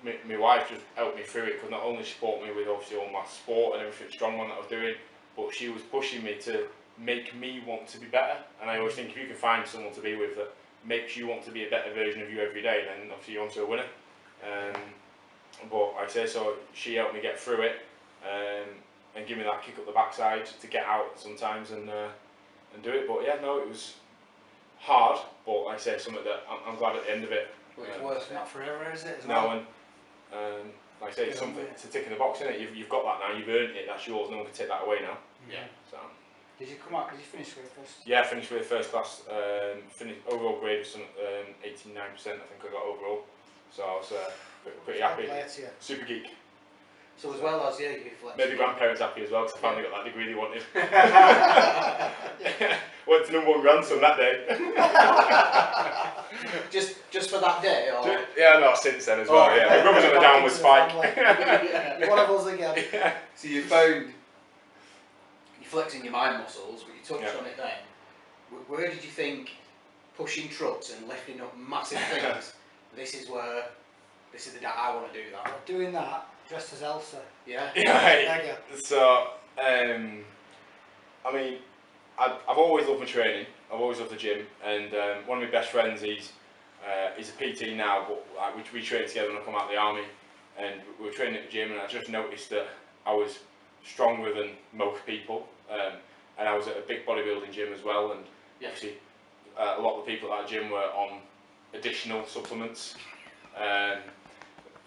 my wife just helped me through it, because not only support me with obviously all my sport and everything strongman that I was doing, but she was pushing me to make me want to be better. And I always think if you can find someone to be with that makes you want to be a better version of you every day, then obviously you're onto a winner. But like I say, so she helped me get through it, and give me that kick up the backside to get out sometimes and do it. But yeah, no, it was hard, but like I say, something that I'm glad at the end of it. Well, it's worth It's it. not forever, is it? As No, well? and like I say, it's something, it's a tick in the box, isn't it? You've got that now, you've earned it, that's yours, no one can take that away now. Yeah. So Did you come out? Did you finish with first? yeah, I finished with first class, finished overall grade was some 89%, I think I got overall. So I was pretty happy. Fair play to you. Super geek. So as well as, yeah, you flex. Made the grandparents happy as well, because I finally got that degree they wanted. Went to #1 grandson that day. just for that day, or? Yeah, no, since then as well, Oh, yeah. My brother's on the Back downward into the spike. family. You're one of us again. So you found you're flexing your mind muscles, but you touched Yeah. on it then. Where did you think pushing trucks and lifting up massive things? This is the day I want to do that. I'm doing that dressed as Elsa. Yeah. Yeah, Mega. so, I mean, I've always loved my training. I've always loved the gym, and one of my best friends, he's a PT now, but we trained together when I come out of the army, and we were training at the gym, and I just noticed that I was stronger than most people, and I was at a big bodybuilding gym as well, and Yeah. obviously a lot of the people at that gym were on additional supplements,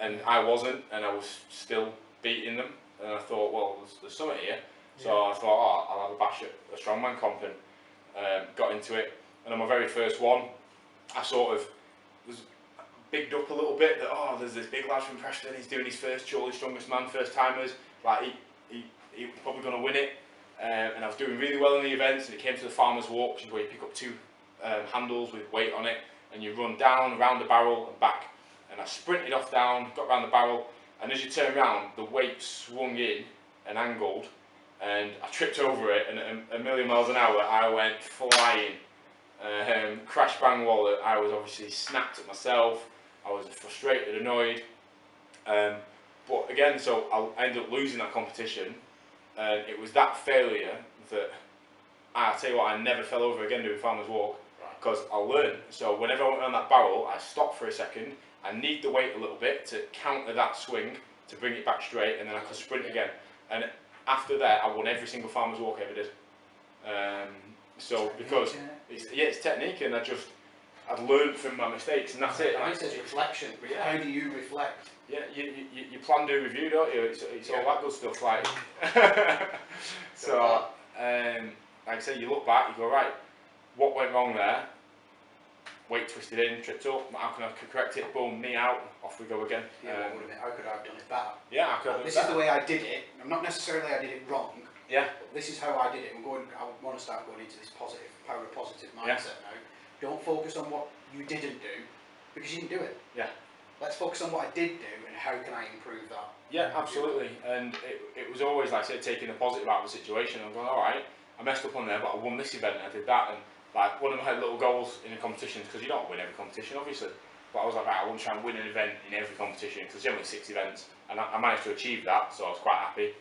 and I wasn't, and I was still beating them, and I thought, well, there's something here. So I thought, oh, I'll have a bash at a strongman comp, and got into it. And on my very first one, I sort of was bigged up a little bit that, oh, there's this big lad from Preston, he's doing his first Chorley Strongest Man, first timers, like he was probably going to win it. And I was doing really well in the events, and it came to the Farmer's Walk, which is where you pick up 2 handles with weight on it, and you run down, around the barrel and back. And I sprinted off down, got around the barrel, and as you turn around, the weight swung in and angled, and I tripped over it, and at a million miles an hour, I went flying. Crash bang wallet, I was obviously snapped at myself, I was frustrated, annoyed, But again, so I ended up losing that competition, and it was that failure that I'll tell you what, I never fell over again doing farmer's walk, because I learned. So whenever I went around that barrel, I stopped for a second, I kneed the weight a little bit to counter that swing, to bring it back straight, and then I could sprint again. And after that, I won every single farmer's walk I ever did. So because it's technique, and I'd learned from my mistakes, and that's it. And it says reflection. How do you reflect? Yeah, you plan, do, review, don't you? It's all that good stuff. Like, so, like I say, you look back, you go, right, what went wrong there? Weight twisted in, tripped up. How can I correct it? Boom, knee out, off we go again. Yeah, how could I have done it better? Yeah, I could have done it This better. is the way I did it. I'm not necessarily I did it wrong. Yeah. But this is how I did it. I want to start going into this positive, power of positive mindset now. Don't focus on what you didn't do, because you didn't do it. Yeah. Let's focus on what I did do and how can I improve that. Yeah, absolutely. And it was always, like I said, taking the positive out of the situation. I'm going, all right, I messed up on there, but I won this event and I did that. And like one of my little goals in the competitions, because you don't win every competition, obviously. But I was like, right, I want to try and win an event in every competition, because there's only 6 events, and I managed to achieve that, so I was quite happy.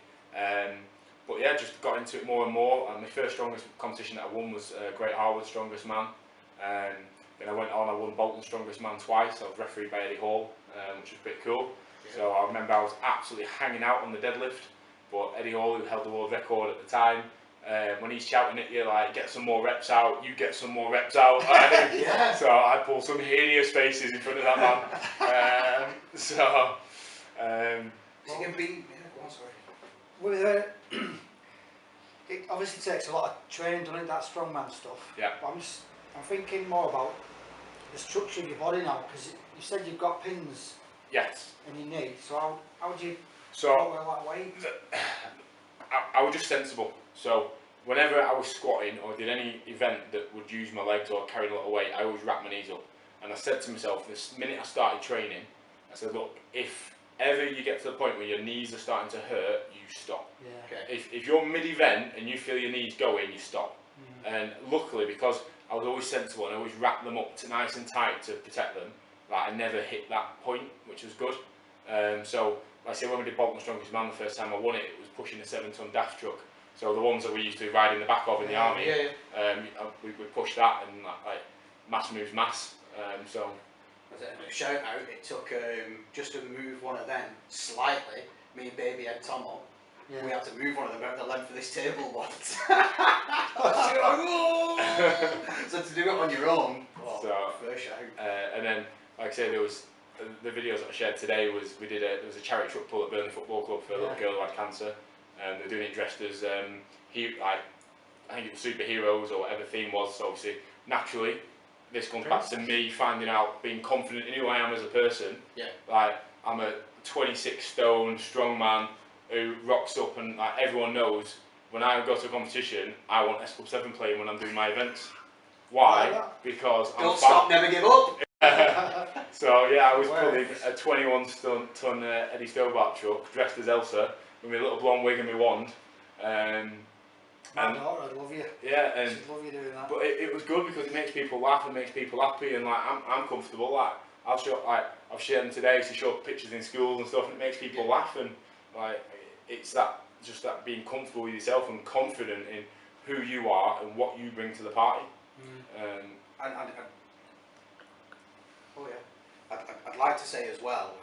But yeah, just got into it more and more. And my first strongest competition that I won was Great Harwood Strongest Man. Then I went on, I won Bolton Strongest Man twice. I was refereed by Eddie Hall, which was pretty cool. So I remember I was absolutely hanging out on the deadlift, but Eddie Hall, who held the world record at the time, when he's shouting at you like, get some more reps out, you get some more reps out. Yeah. So I pulled some hideous faces in front of that man. Is it going to be? Yeah, go on, sorry. With it obviously takes a lot of training doing that strongman stuff. Yeah. But I'm thinking more about the structure of your body now, because you said you've got pins Yes. in your knee. So how do you So lower that weight? I was just sensible. So whenever I was squatting or did any event that would use my legs or carry a lot of weight, I always wrapped my knees up. And I said to myself, this minute I started training, I said, look, if ever you get to the point where your knees are starting to hurt, you stop. Yeah. Okay. If you're mid-event and you feel your knees going, you stop. And luckily, because I was always sensible and I always wrapped them up nice and tight to protect them, like I never hit that point, which was good. So, like I say, when we did Bolton Strongest Man the first time I won it, it was pushing a 7-ton DAF truck. So the ones that we used to ride in the back of in the army, we pushed that, and like mass moves mass. So. As a shout out, it took just to move one of them slightly. Me and Baby Ed Tomo, we had to move one of them out the length of this table once. So to do it on your own, first shout. And then, like I say, there was the videos that I shared today. Was there was a charity truck pull at Burnley Football Club for a little girl who had cancer, and they're doing it dressed as I think it was superheroes or whatever the theme was. So obviously, naturally, this comes back to me finding out, being confident in who I am as a person. Yeah. Like I'm a 26 stone strong man who rocks up, and like everyone knows when I go to a competition, I want S Club 7 playing when I'm doing my events. Why? Because I'm Don't stop, never give up. So yeah, I was pulling a 21-ton Eddie Stobart truck dressed as Elsa with my little blonde wig and my wand. My daughter, I'd love you. Yeah, and She'd love you doing that. but it was good because it makes people laugh and makes people happy, and like I'm comfortable. Like I've shared them today to show pictures in schools and stuff, and it makes people laugh, and like it's that being comfortable with yourself and confident in who you are and what you bring to the party. I'd like to say as well,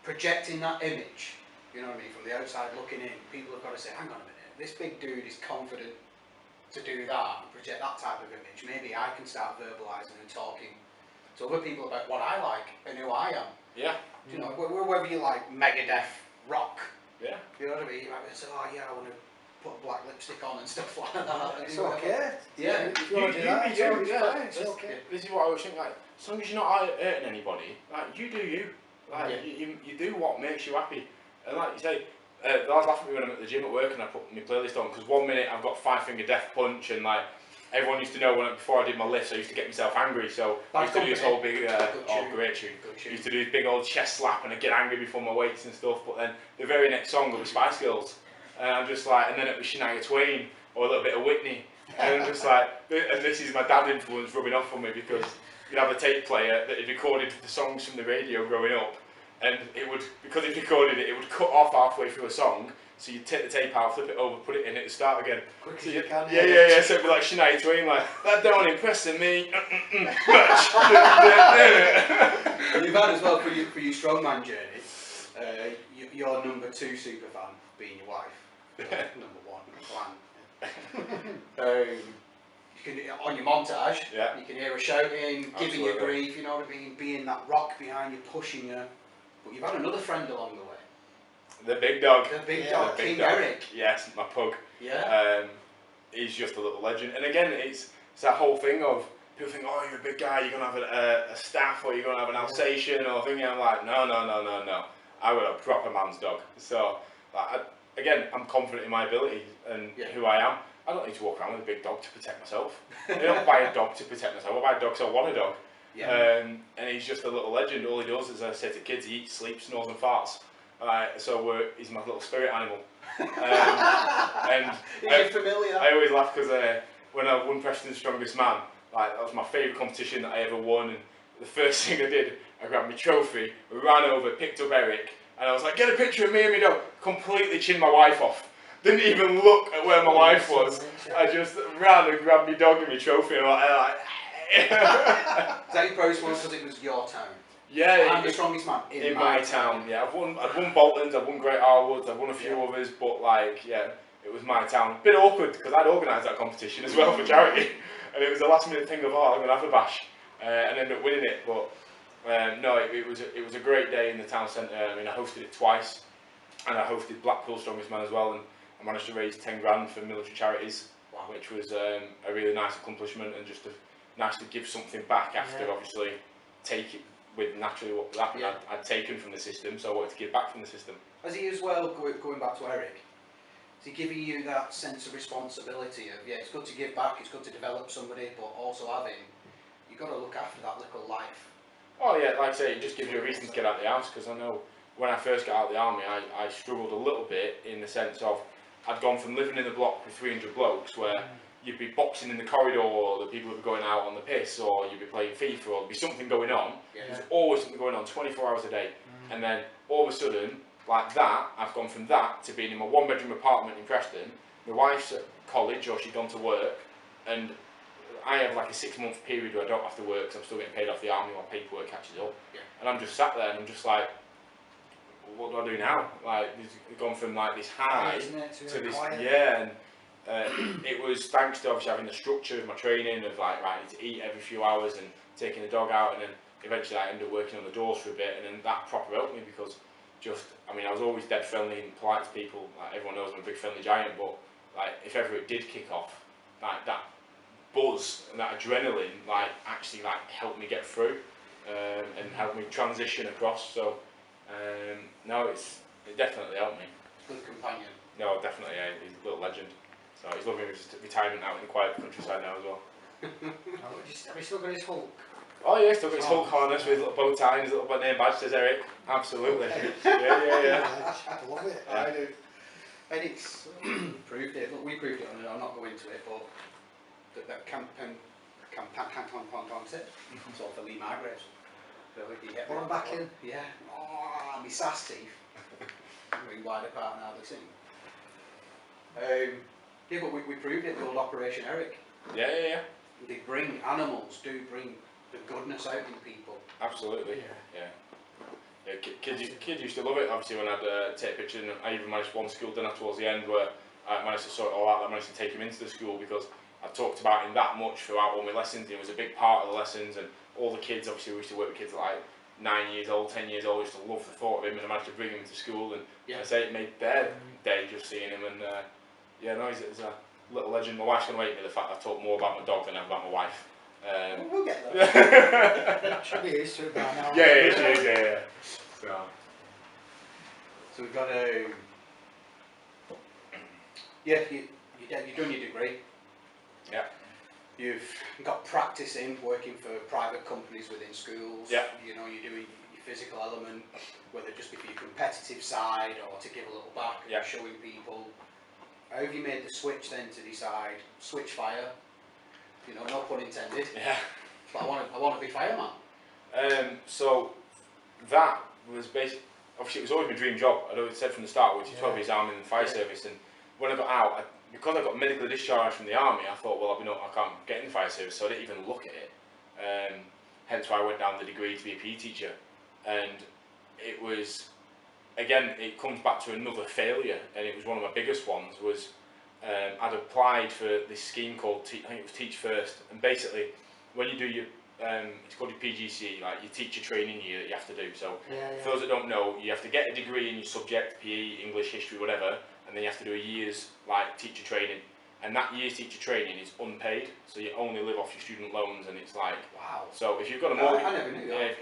projecting that image, you know what I mean, from the outside looking in, people have got to say, hang on a minute, this big dude is confident to do that and project that type of image. Maybe I can start verbalising and talking to other people about what I like and who I am. Yeah. You know, whether you like Megadeth rock, Yeah. you know what I mean, you might say, oh yeah, I want to put black lipstick on and stuff like that. It's okay. Yeah. If you want to do that, it's okay. This is what I was thinking. Like, as long as you're not hurting anybody, like you do you. Like you do what makes you happy. And like you say, the lads laugh at me when I'm at the gym at work and I put my playlist on, because 1 minute I've got 5 Finger Death Punch, and like everyone used to know before I did my lifts, I used to get myself angry. So I used to do this whole big, great tune. I used to do this big old chest slap and I'd get angry before my weights and stuff. But then the very next song will be Spice Girls, and I'm just like, and then it was Shania Twain or a little bit of Whitney, and I'm just like, and this is my dad influence rubbing off on me, because you'd have a tape player that had recorded the songs from the radio growing up, and it would, because it recorded it, it would cut off halfway through a song. So you'd take the tape out, flip it over, put it in, it'd start again. Quick as So you can. yeah. So it'd be like Shania Twain, like that don't impress me. You've had as well for your strongman journey. Your number 2 super fan being your wife. Number 1 plan. You can on your montage. Yeah. You can hear her shouting, giving you Absolutely. grief. You know what I mean? Being that rock behind you, pushing you. But you've had another friend along the way. The big dog. The big Yeah, dog, The big King dog. Eric. Yes, my pug. Yeah. He's just a little legend. And again, it's that whole thing of people think, oh, you're a big guy, you're gonna have a staff, or you're gonna have an Alsatian, or thinking. I'm like, no. I got a proper man's dog. So, like, again, I'm confident in my ability and who I am. I don't need to walk around with a big dog to protect myself. I don't buy a dog to protect myself. I buy a dog because I want a dog. Yeah. And he's just a little legend. All he does, as I say to kids, he eats, sleeps, snores, and farts. So he's my little spirit animal. And Is it familiar? I always laugh because when I won Preston's Strongest Man, like that was my favourite competition that I ever won. And the first thing I did, I grabbed my trophy, ran over, picked up Eric, and I was like, get a picture of me and my dog. Completely chinned my wife off. Didn't even look at where my wife was. I just ran and grabbed my dog and my trophy, and I'm like Is that your proudest one because it was your town? yeah. I'm the strongest man In my town, yeah. I've won Bolton's, I've won Great Harwoods, I've won a few others, but like, yeah, it was my town. Bit awkward because I'd organised that competition as well for charity, and it was a last minute thing of, oh, I'm gonna have a bash, and ended up winning it. But no, it was a great day in the town centre. I mean, I hosted it twice, and I hosted Blackpool's Strongest Man as well, and I managed to raise 10 grand for military charities, which was a really nice accomplishment, and just nice to give something back after obviously take it with naturally what I'd taken from the system, so I wanted to give back from the system. Has he as well, going back to Eric, is he giving you that sense of responsibility of, yeah, it's good to give back, it's good to develop somebody, but also having, you've got to look after that little life. Oh yeah, like I say, it just gives you a reason to get out of the house, because I know when I first got out of the army, I struggled a little bit in the sense of, I'd gone from living in a block with 300 blokes where you'd be boxing in the corridor, or the people would be going out on the piss, or you'd be playing FIFA, or there'd be something going on. Yeah. There's always something going on, 24 hours a day. And then all of a sudden, like that, I've gone from that to being in my 1-bedroom apartment in Preston. My wife's at college, or she'd gone to work, and I have like a 6-month period where I don't have to work because I'm still getting paid off the army while paperwork catches up. Yeah. And I'm just sat there and I'm just like, what do I do now? Like, it's gone from like this high to this, and it was thanks to obviously having the structure of my training of like, right, I need to eat every few hours and taking the dog out, and then eventually I ended up working on the doors for a bit, and then that proper helped me because I mean, I was always dead friendly and polite to people. Like, everyone knows I'm a big friendly giant, but like, if ever it did kick off, like that buzz and that adrenaline, like actually like helped me get through and helped me transition across. So no, it definitely helped me. Good companion. No, definitely, yeah, he's a little legend. So he's loving his retirement out in the quiet countryside now as well. Have you still got his Hulk? Oh yeah, still got his Hulk harness with his little bow tie and his little name badge says Eric. Absolutely. yeah. I love it. Yeah. I do. And it's proved it. Look, we proved it. I'll not go into it, but that campaign concept. It's all for Lee Margaret. So you get Well, I'm back in. Yeah. Oh, my sass teeth. Really wide apart now the thing. Yeah, but we proved it. The old Operation Eric. Yeah. They bring animals. Do bring the goodness out in people. Absolutely. Yeah. Kids used to love it. Obviously, when I'd take pictures, and I even managed one school dinner towards the end where I managed to sort it all out. I managed to take him into the school because I talked about him that much throughout all my lessons. It was a big part of the lessons, and all the kids. Obviously, we used to work with kids like 9 years old, 10 years old. Used to love the thought of him, and I managed to bring him to school. And I say it made their day just seeing him. And he's a little legend. My wife's gonna hate me the fact I've talked more about my dog than I've about my wife. We'll get there. Should be used to it by now. Yeah. So we've got a. Yeah, you've done your degree. Yeah. You've got practice in working for private companies within schools. Yeah. You know, you're doing your physical element, whether it just be for your competitive side or to give a little back and showing people. How have you made the switch then to decide switch fire? You know, no pun intended. Yeah. But I want to be fireman. So that was basically, obviously it was always my dream job. I'd always said from the start, which is 12 years army and fire service. And when I got out, because I got medically discharged from the army, I thought, well, I can't get in the fire service, so I didn't even look at it. Hence why I went down the degree to be a PE teacher. And it was, again, it comes back to another failure, and it was one of my biggest ones, was I'd applied for this scheme called, I think it was Teach First, and basically, when you do your, it's called your PGCE, like your teacher training year that you have to do. So, for those that don't know, you have to get a degree in your subject, PE, English, history, whatever, and then you have to do a year's like teacher training. And that year's teacher training is unpaid, so you only live off your student loans, and it's like, wow. So if you've got a mortgage, I never knew that.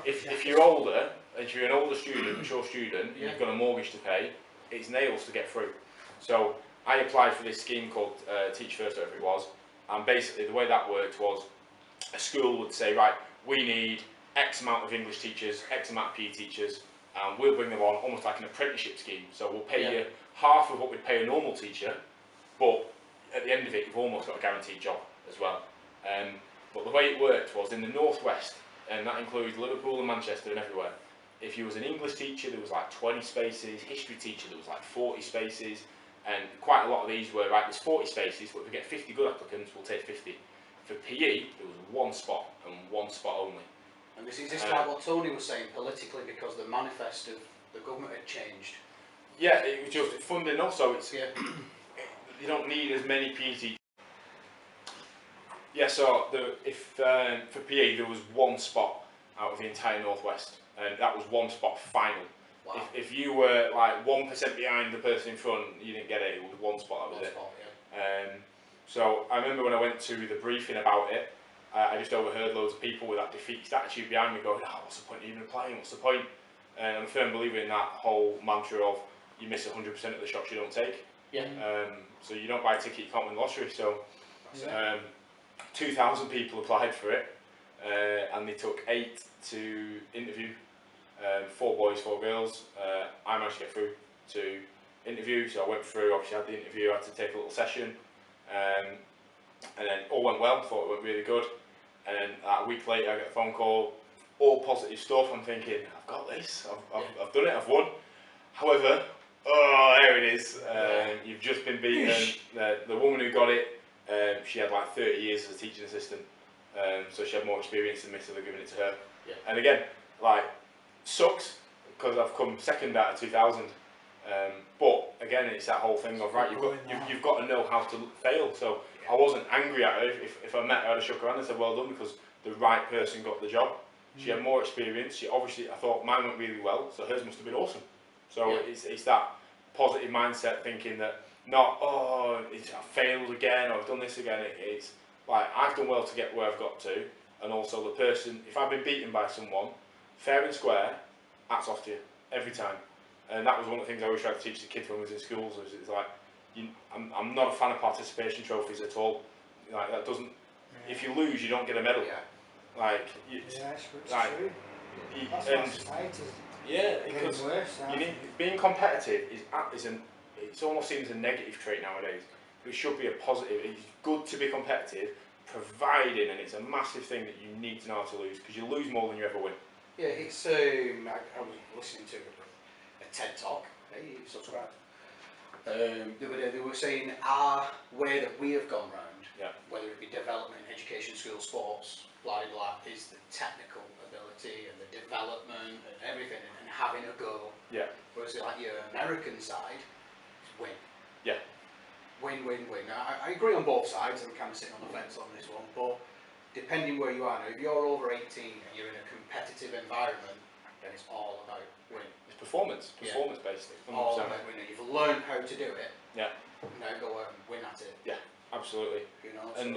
if you're older, if you're an older student, mature student, and you've got a mortgage to pay, it's nails to get through. So I applied for this scheme called Teach First, whatever it was, and basically the way that worked was a school would say, right, we need X amount of English teachers, X amount of PE teachers, and we'll bring them on almost like an apprenticeship scheme. So we'll pay you half of what we'd pay a normal teacher, but at the end of it, you've almost got a guaranteed job as well. But the way it worked was in the northwest, and that includes Liverpool and Manchester and everywhere. If you was an English teacher, there was like 20 spaces. History teacher, there was like 40 spaces, and quite a lot of these were right. There's 40 spaces, but if we get 50 good applicants, we'll take 50. For PE, there was one spot and one spot only. And this is just like what Tony was saying politically, because the manifest of the government had changed. Yeah, it was just funding. Also, it's you don't need as many PE teachers. Yeah, so for PE there was one spot out of the entire northwest, and that was one spot final. Wow. If you were like 1% behind the person in front, you didn't get it. It was one spot. That was Spot, So I remember when I went to the briefing about it, I just overheard loads of people with that defeatist attitude behind me going, "Oh, what's the point of even applying? What's the point?" And I'm a firm believer in that whole mantra of you miss 100% of the shots you don't take. So you don't buy a ticket, you can't win the lottery. So 2,000 people applied for it, and they took 8 to interview, 4 boys, 4 girls. I managed to get through to interview, so I went through, obviously had the interview, I had to take a little session, and then all went well, thought it went really good, and then a week later I got a phone call, all positive stuff. I'm thinking, I've got this, I've done it, I've won. However, oh, there it is, you've just been beaten. The woman who got it, she had like 30 years as a teaching assistant, so she had more experience than me, so they're giving it to her. And again, like, sucks, because I've come second out of 2,000, but again, it's that whole thing of, right, you've got to know how to fail. So I wasn't angry at her. If I met her, I'd have shook her hand and said, well done, because the right person got the job. She had more experience. She obviously, I thought mine went really well, so hers must have been awesome. So it's that positive mindset, thinking that not, oh, I failed again, or I've done this again. It's like, I've done well to get where I've got to, and also the person, if I've been beaten by someone, fair and square, hats off to you, every time. And that was one of the things I always tried to teach the kids when I was in schools, was it's like, I'm not a fan of participation trophies at all. Like, that doesn't, if you lose, you don't get a medal. Like, It's like, true. That's and why society's because getting worse. you need, being competitive it's almost seen as a negative trait nowadays, but it should be a positive. It's good to be competitive, providing, and it's a massive thing that you need to know how to lose, because you lose more than you ever win. Yeah, it's I was listening to a TED talk. Hey, subscribe. The other day they were saying our way that we have gone round, whether it be development, education, school, sports, blah blah blah, is the technical ability and the development and everything, and having a go. Whereas like your American side, is win. Win, win, win. Now, I agree on both sides. I'm kind of sitting on the fence on this one, but depending where you are now, if you're over 18 and you're in a competitive environment, then it's all about winning. It's performance based. All about winning. You've learned how to do it. Yeah. Now go out and win at it. Yeah, absolutely. You know. And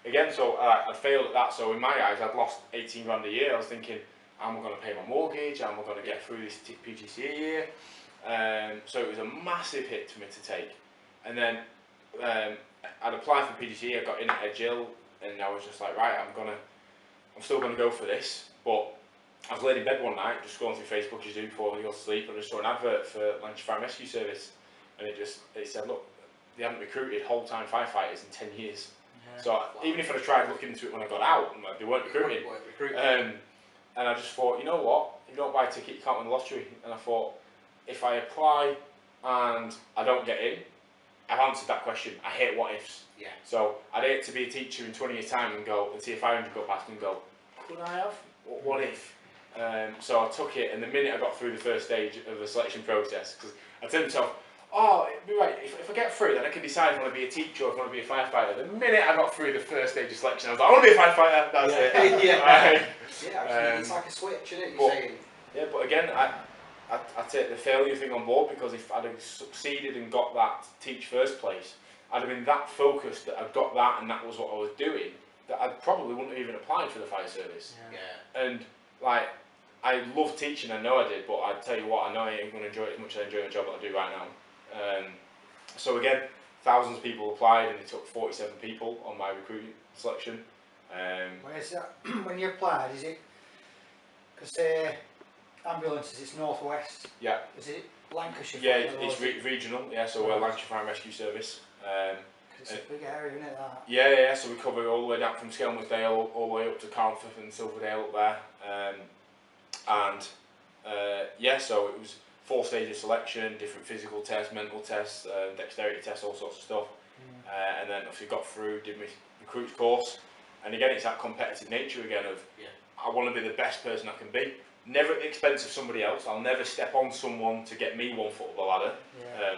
again, so I failed at that. So in my eyes, I'd lost 18 grand a year. I was thinking, am I going to pay my mortgage? Am I going to get through this PGCE year? So it was a massive hit for me to take. And then I'd applied for PGCE. I got in at Jill, and I was just like, right, I'm still going to go for this. But I was laid in bed one night, just scrolling through Facebook as you do before you go to sleep, and I just saw an advert for Lancashire Fire and Rescue Service, and it said, look, they haven't recruited whole-time firefighters in 10 years. So even if I'd tried looking into it when I got out, they weren't recruiting. And I just thought, you know what? If you don't buy a ticket, you can't win the lottery. And I thought, if I apply and I don't get in, I've answered that question. I hate what ifs. Yeah. So I'd hate to be a teacher in 20 years' time and go and see a 500 go past and go, could I have? What if? So I took it, and the minute I got through the first stage of the selection process, because I told myself, oh, it'd be right, if I get through, then I can decide if I want to be a teacher or if I want to be a firefighter. The minute I got through the first stage of selection, I was like, I want to be a firefighter, that's it. Yeah, actually, it's like a switch, isn't it? You're saying. Yeah, but again, I take the failure thing on board, because if I'd have succeeded and got that teach first place, I'd have been that focused that I'd got that and that was what I was doing, that I probably wouldn't have even applied for the fire service. Yeah. And like, I love teaching, I know I did, but I tell you what, I know I ain't going to enjoy it as much as I enjoy the job that I do right now. So again, thousands of people applied, and they took 47 people on my recruiting selection. Where's that? When you applied, is it, because ambulances, it's northwest, Yeah. is it Lancashire? Yeah, Fire, or it's is it- regional. Yeah, so we're Lancashire Fire and Rescue Service. 'cause it's a big area, isn't it, that? Yeah, so we cover all the way down from Skelmersdale all the way up to Carnforth and Silverdale up there. So it was 4 stages selection, different physical tests, mental tests, dexterity tests, all sorts of stuff. And then obviously got through, did my recruits course. And again, it's that competitive nature again of, I want to be the best person I can be. Never at the expense of somebody else. I'll never step on someone to get me 1 foot up the ladder,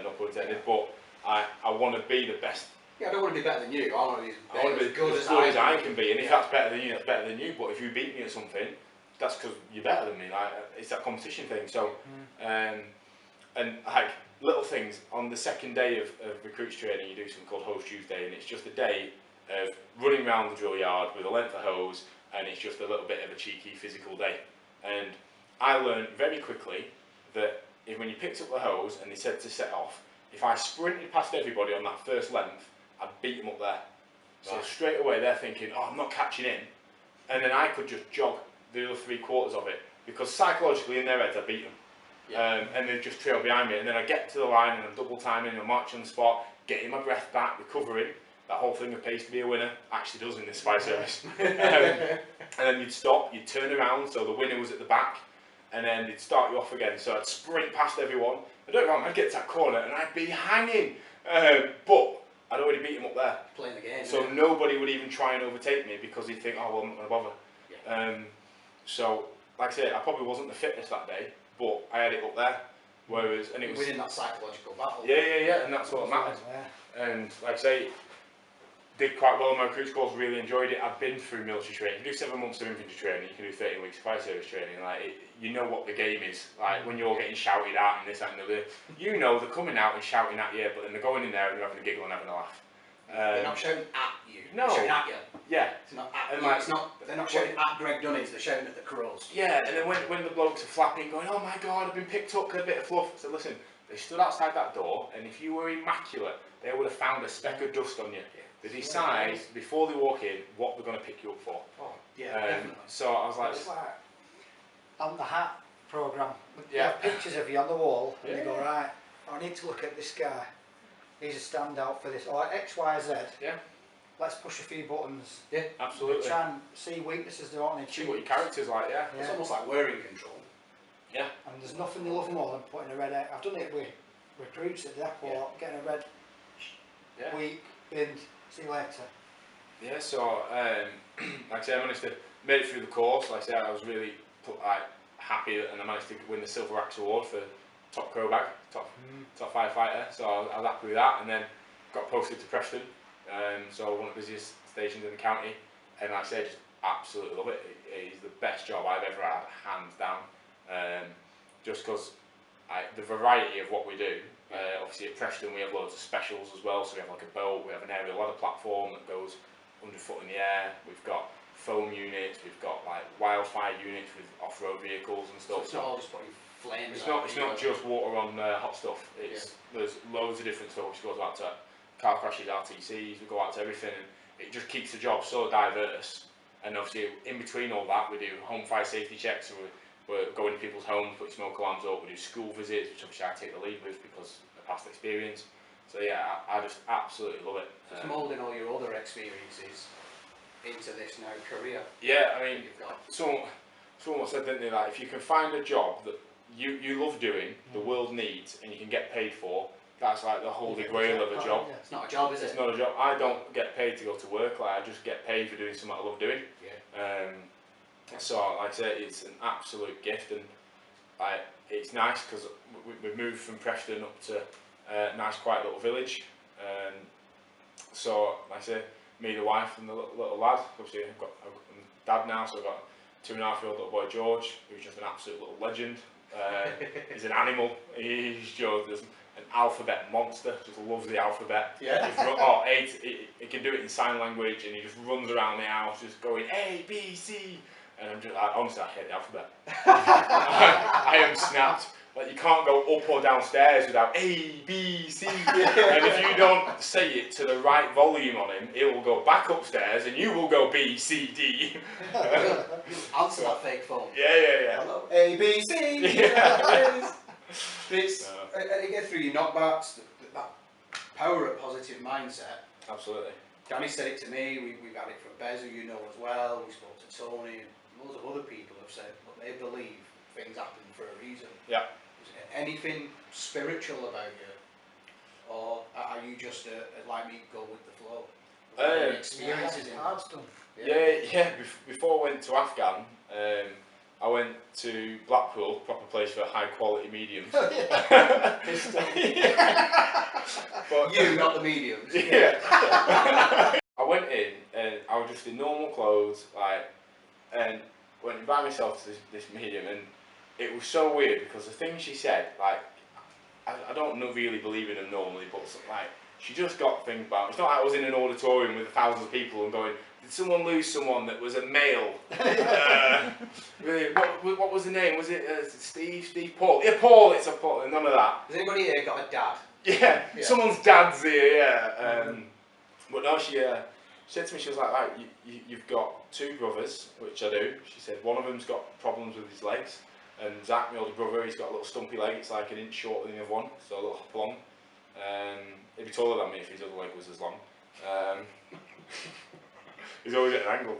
no pun intended, but I want to be the best. Yeah, I don't want to be better than you. I want to be as good as I can be, and if that's better than you, that's better than you. But if you beat me at something, that's because you're better than me. Like, it's that competition thing. So, and like little things on the second day of recruits training, you do something called Hose Tuesday, and it's just a day of running around the drill yard with a length of hose, and it's just a little bit of a cheeky physical day. And I learned very quickly that when you picked up the hose and they said to set off, if I sprinted past everybody on that first length, I'd beat them up there. So straight away they're thinking, oh, I'm not catching in. And then I could just jog the other 3/4 of it, because psychologically in their heads I beat them. And they just trail behind me. And then I get to the line and I'm double timing and I'm marching on the spot, getting my breath back, recovering. That whole thing of pays to be a winner actually does in this fire service. And then you'd stop, you'd turn around, so the winner was at the back, and then they'd start you off again. So I'd sprint past everyone. I don't know, I'd get to that corner and I'd be hanging. But I'd already beat him up there. playing the game. So nobody would even try and overtake me, because they'd think, oh, well, I'm not going to bother. So, like I said, I probably wasn't the fittest that day, but I had it up there. Whereas, and it was winning that psychological battle. Yeah, and that's what mattered. And like I say, did quite well on my recruits course, really enjoyed it. I've been through military training. You do 7 months of infantry training, you can do 13 weeks of fire service training. Like, you know what the game is. Like, when you're getting shouted at and this, that and the other, you know they're coming out and shouting at you, but then they're going in there and they're having a giggle and having a laugh. They're not shouting at you. No. They're shouting at you. Yeah. It's not at And you. like, It's not. They're not shouting at Greg Dunnings. They're shouting at the crows. Yeah, and then when the blokes are flapping, going, oh my God, I've been picked up, got a bit of fluff. I said, listen, they stood outside that door, and if you were immaculate, they would have found a speck of dust on you. They decide, before they walk in, what they're going to pick you up for. Oh, yeah, definitely. So I was like, It's like on the hat programme, you Yeah. have pictures of you on the wall, and Yeah. you go, right, I need to look at this guy. He's a standout for this, or X, Y, Z. Yeah. Let's push a few buttons. absolutely. Try and see weaknesses, don't they? See what your character's like, yeah. It's almost like we're in control. Yeah. And there's nothing they love more than putting a red egg. I've done it with recruits at the airport, getting a red Yeah. week, binned, see you later. Yeah, so like I say, I managed to make it through the course. Like I say, I was really happy, and I managed to win the Silver Axe Award for top crow bag, top firefighter. So I was happy with that, and then got posted to Preston. So one of the busiest stations in the county, and like I say, just absolutely love it. It is the best job I've ever had, hands down. Just because the variety of what we do. Obviously at Preston we have loads of specials as well, so we have like a boat, we have an aerial ladder platform that goes 100 foot in the air, we've got foam units, we've got like wildfire units with off-road vehicles and So stuff. it's not all just putting flames. It's not just water on hot stuff. There's loads of different stuff, which goes out to car crashes, RTCs, we go out to everything, and it just keeps the job so diverse. And obviously in between all that we do home fire safety checks, so we're going to people's homes, putting smoke alarms up, we do school visits, which obviously I take the lead with because of past experience. So yeah, I just absolutely love it. So it's moulding all your other experiences into this now career. Yeah, I mean, You've got. someone said, didn't they, like, if you can find a job that you love doing, the world needs, and you can get paid for, that's like the holy grail of a job. It's not a job, is it? It's not a job. I don't get paid to go to work, like, I just get paid for doing something I love doing. Yeah. So, like I say, it's an absolute gift, and like, it's nice because we've moved from Preston up to a nice quiet little village. So, like I say, me, the wife, and the little lad. Obviously, I'm dad now, so I've got a 2.5-year-old little boy, George, who's just an absolute little legend. He's an animal. He's just an alphabet monster. Just loves the alphabet. Yeah. He can do it in sign language, and he just runs around the house, just going A, B, C. And I'm just, honestly, I hate the alphabet. I am snapped. Like, you can't go up or downstairs without A, B, C. And if you don't say it to the right volume on him, it will go back upstairs and you will go B, C, D. Answer that fake phone. Yeah. Hello? A, B, C. Yeah. It's, and again, through your knockbacks, that power of positive mindset. Absolutely. Danny said it to me, we've had it from Bez, who you know as well, we spoke to Tony, and loads of other people have said, look, they believe things happen for a reason. Yeah. Is there anything spiritual about you? Or are you just like me, go with the flow? Experiences in hard stuff. Yeah. Before I went to Afghan, I went to Blackpool, proper place for high quality mediums. But you, not the mediums. Yeah. I went in and I was just in normal clothes, like, and went by myself to this medium, and it was so weird because the things she said, like, I don't really believe in them normally, but like, she just got things about. It's not like I was in an auditorium with thousands of people and going, did someone lose someone that was a male? What was the name? Was it Steve? Paul? Yeah, Paul. It's a Paul. None of that. Has anybody here got a dad? Yeah, someone's dad's here. Yeah. But no, she said to me, she was like, right, you've got 2 brothers, which I do. She said one of them's got problems with his legs, and Zach, my older brother, he's got a little stumpy leg. It's like an inch shorter than the other one, so a little hop along. He'd be taller than me if his other leg was as long. He's always at an angle.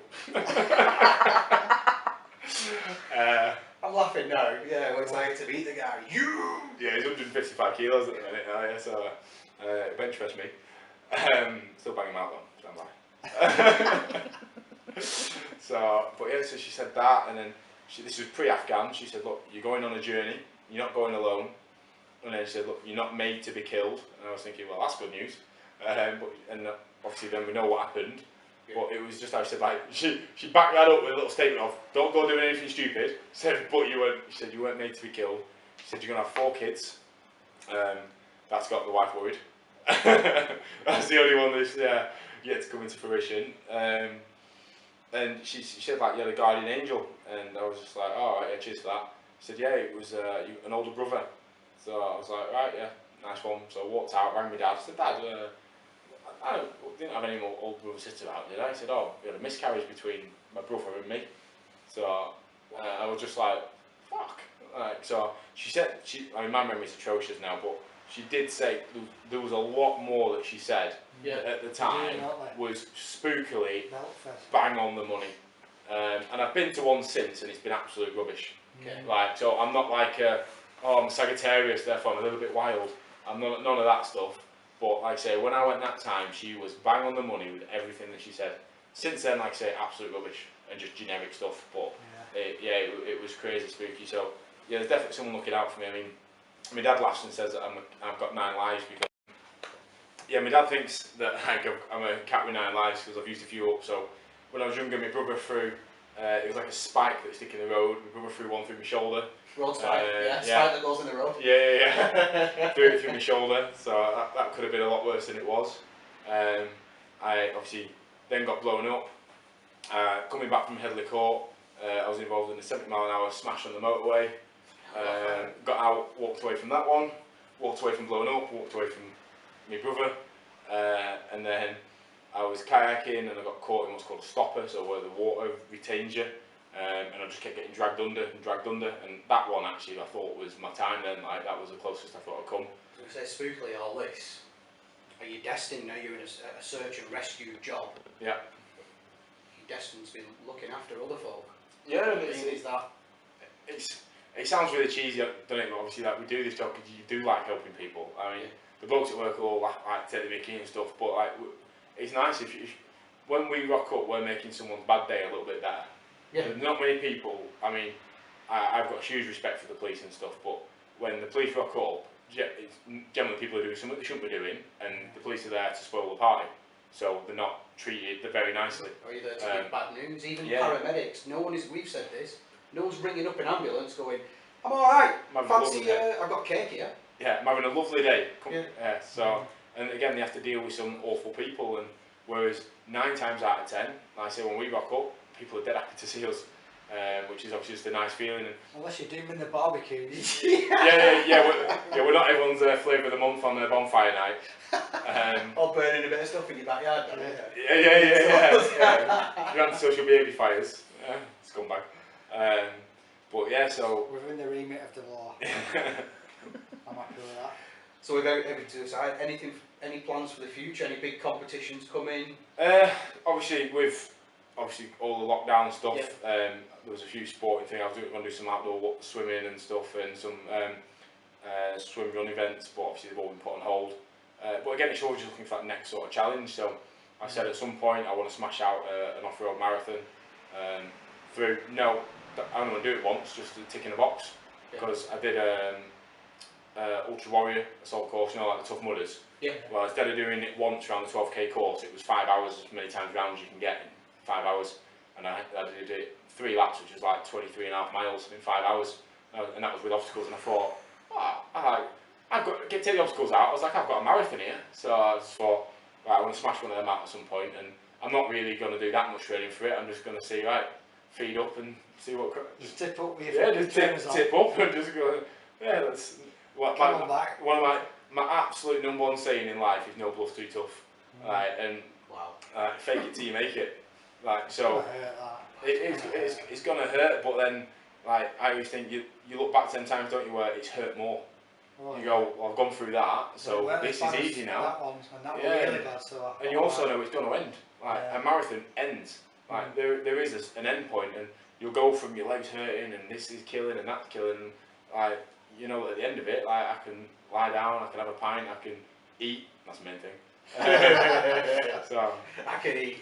I'm laughing now. Yeah, what's like to meet the guy? You. Yeah, he's 155 kilos at the minute now, yeah, so bench press me. Still bang him out though, stand by. So she said that, and then this was pre-Afghan. She said, look, you're going on a journey, you're not going alone. And then she said, look, you're not made to be killed. And I was thinking, well, that's good news. And obviously then we know what happened. Yeah. But it was just how she said, like, she backed that up with a little statement of, don't go doing anything stupid. She said, she said, you weren't made to be killed. She said, you're going to have 4 kids. That's got the wife worried. That's the only one that's yet to come into fruition. And she said, like, you had a guardian angel. And I was just like, oh, right, yeah, cheers for that. She said, yeah, it was an older brother. So I was like, right, yeah, nice one. So I walked out, rang my dad. I said, Dad, I didn't have any more older brother sister out, did I? He said, oh, we had a miscarriage between my brother and me. So I was just like, fuck. So she said, I mean, my memory's atrocious now, but she did say there was a lot more that she said at the time was spookily bang on the money. And I've been to one since, and it's been absolute rubbish. Okay. Like, so I'm not like I'm a Sagittarius, therefore I'm a little bit wild. I'm none of that stuff. But like I say, when I went that time, she was bang on the money with everything that she said. Since then, like I say, absolute rubbish and just generic stuff. But it was crazy spooky. So yeah, there's definitely someone looking out for me. I mean, my dad laughs and says that I've got 9 lives because my dad thinks that I'm a cat with 9 lives because I've used a few up. So when I was younger, my brother threw. It was like a spike that stuck in the road. My brother threw one through my shoulder. Road spike, spike that goes in the road. Yeah. Threw it through my shoulder, so that could have been a lot worse than it was. I obviously then got blown up. Coming back from Headley Court, I was involved in a 70-mile-an-hour smash on the motorway. Got out, walked away from that one, walked away from blowing up, walked away from my brother, and then I was kayaking and I got caught in what's called a stopper, so where the water retains you, and I just kept getting dragged under, and that one actually I thought was my time then, like that was the closest I thought I'd come. So you say spookily all this, are you destined, now you're in a search and rescue job? Yeah. You're destined to be looking after other folk? Yeah, and is that. it sounds really cheesy, doesn't it? But obviously, like, we do this job because you do like helping people. I mean, the blokes at work will all like take the mickey and stuff, but like, it's nice if when we rock up, we're making someone's bad day a little bit better. Yeah. There's not many people. I mean, I've got huge respect for the police and stuff, but when the police rock up, it's generally people are doing something they shouldn't be doing, and the police are there to spoil the party. So they're not treated very nicely. Or you're there to give bad news. Even yeah. paramedics, no one is. We've said this. No one's ringing up an ambulance going, "I'm all right. Fancy, I've got cake here." Yeah, I'm having a lovely day. Yeah. So, and again, they have to deal with some awful people, and whereas 9 times out of 10, like I say, when we rock up, people are dead happy to see us, which is obviously just a nice feeling. And Unless you're doing the barbecues. we're not everyone's flavour of the month on their bonfire night. Or burning a bit of stuff in your backyard. Yeah. You're anti-social behaviour fires. Scumbag. But yeah, so Within the remit of the law. I'm happy with that. So without everything to decide, any plans for the future? Any big competitions coming? obviously with all the lockdown stuff, there was a few sporting things. I was going to do some outdoor swimming and stuff, and some swim run events, but obviously they've all been put on hold. But again, it's always just looking for that next sort of challenge. So I said at some point I want to smash out an off-road marathon. I only want to do it once, just to tick in a box, because I did Ultra Warrior assault course, you know, like the Tough Mudders. Yeah. Well, instead of doing it once around the 12k course, it was 5 hours, as many times round as you can get in 5 hours, and I did it 3 laps, which was like 23.5 miles in 5 hours, and that was with obstacles. And I thought, I've got to take the obstacles out. I was like, I've got a marathon here, so I just thought, right, I want to smash one of them out at some point, and I'm not really going to do that much training for it. I'm just going to see, right, feed up and see what. Just tip up with your tip up and just go. Yeah, that's one of my absolute number one saying in life is no bluff's too tough. And fake it till you make it. Like, so it's gonna hurt, but then like I always think you look back 10 times, don't you, where it's hurt more. You go, well, I've gone through that, so this is easy now. That one, and that was really bad. So and you also know it's going to end. Like a marathon ends. Like there is an end point, and you'll go from your legs hurting, and this is killing, and that's killing. And, like, you know, at the end of it, like, I can lie down, I can have a pint, I can eat. That's the main thing. So I can eat.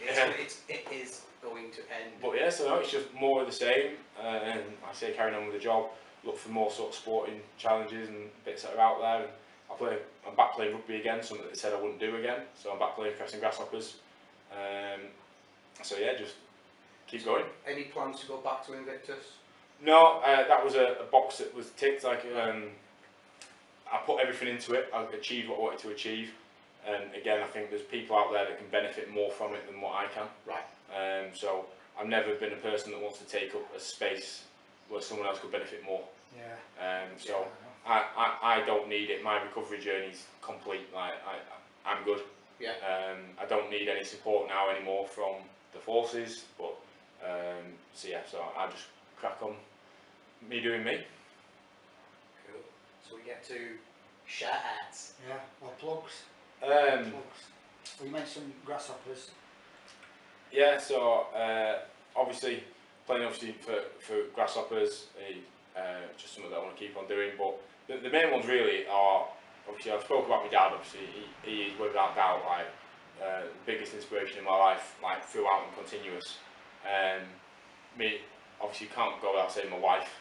It is going to end. But yeah, so no, it's just more of the same. And I say carrying on with the job. Look for more sort of sporting challenges and bits that are out there. And I'm back playing rugby again, something that they said I wouldn't do again. So I'm back playing Crescent Grasshoppers. So yeah, just keep going. Any plans to go back to Invictus? No, that was a box that was ticked. Like I put everything into it. I achieved what I wanted to achieve. And again, I think there's people out there that can benefit more from it than what I can. Right. So I've never been a person that wants to take up a space where someone else could benefit more. Yeah. So I don't need it. My recovery journey's complete. Like I'm good. Yeah. I don't need any support now anymore from the forces. But so I just crack on. Me doing me. Cool. So we get to shout-outs. Yeah. Or plugs. Plugs. Well, you mentioned Grasshoppers. Yeah. So obviously playing for Grasshoppers, just something that I want to keep on doing. But the main ones really are, obviously I've spoken about my dad. Obviously he is without doubt like the biggest inspiration in my life, like throughout and continuous. Me obviously can't go without saying my wife.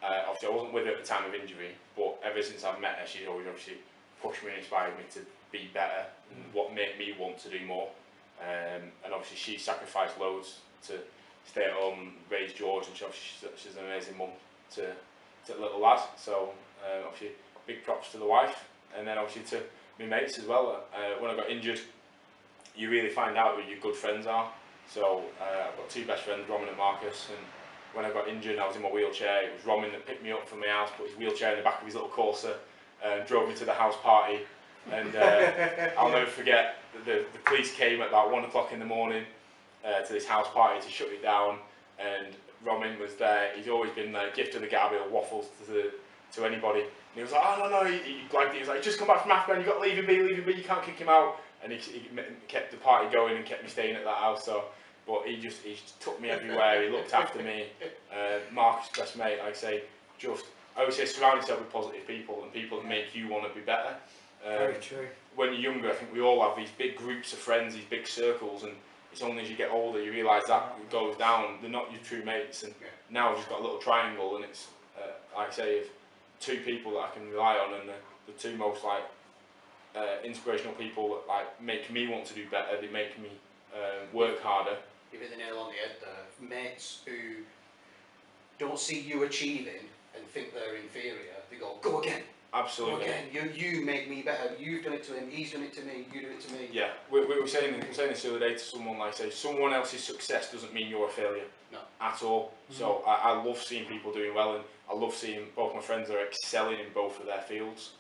Obviously I wasn't with her at the time of injury, but ever since I've met her, she's always obviously pushed me and inspired me to be better and what made me want to do more. And obviously she sacrificed loads to stay at home, raise George, and she's an amazing mum to the little lad. So obviously big props to the wife, and then obviously to my mates as well. When I got injured, you really find out who your good friends are. So I've got 2 best friends, Roman and Marcus, and when I got injured and I was in my wheelchair, it was Roman that picked me up from my house, put his wheelchair in the back of his little Corsa, and drove me to the house party. And I'll never forget, the police came at about 1 o'clock in the morning to this house party to shut it down, and Roman was there. He's always been the gift of the gab, he'll waffles to anybody. And he was like, oh no, he blagged it, he was like, just come back from Afghan, you've got to leave him be, you can't kick him out. And he kept the party going and kept me staying at that house. So but he took me everywhere. He looked after me. Marcus, best mate, like I say, I always say surround yourself with positive people and people that make you want to be better. Very true. When you're younger, I think we all have these big groups of friends, these big circles, and it's only as you get older you realise that goes down. They're not your true mates, and now I've just got a little triangle, and it's like I say, 2 people that I can rely on, and the 2 most like inspirational people that like make me want to do better. They make me work harder. You hit the nail on the head there. Mates who don't see you achieving and think they're inferior. They go again. Absolutely. Go again. You make me better. You've done it to him. He's done it to me. You do it to me. Yeah, we were saying this the other day to someone, like say, someone else's success doesn't mean you're a failure. No. At all. So I love seeing people doing well, and I love seeing both my friends are excelling in both of their fields.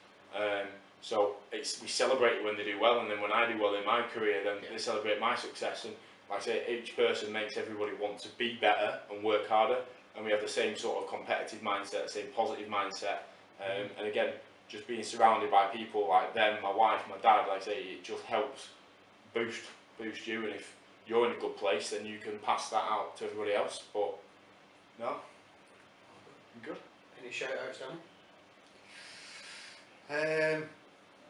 So we celebrate it when they do well, and then when I do well in my career, then they celebrate my success. And like I say, each person makes everybody want to be better and work harder, and we have the same sort of competitive mindset, the same positive mindset. And again, just being surrounded by people like them, my wife, my dad, like I say, it just helps boost you. And if you're in a good place, then you can pass that out to everybody else. But no, I'm good. Any shout outs, Danny?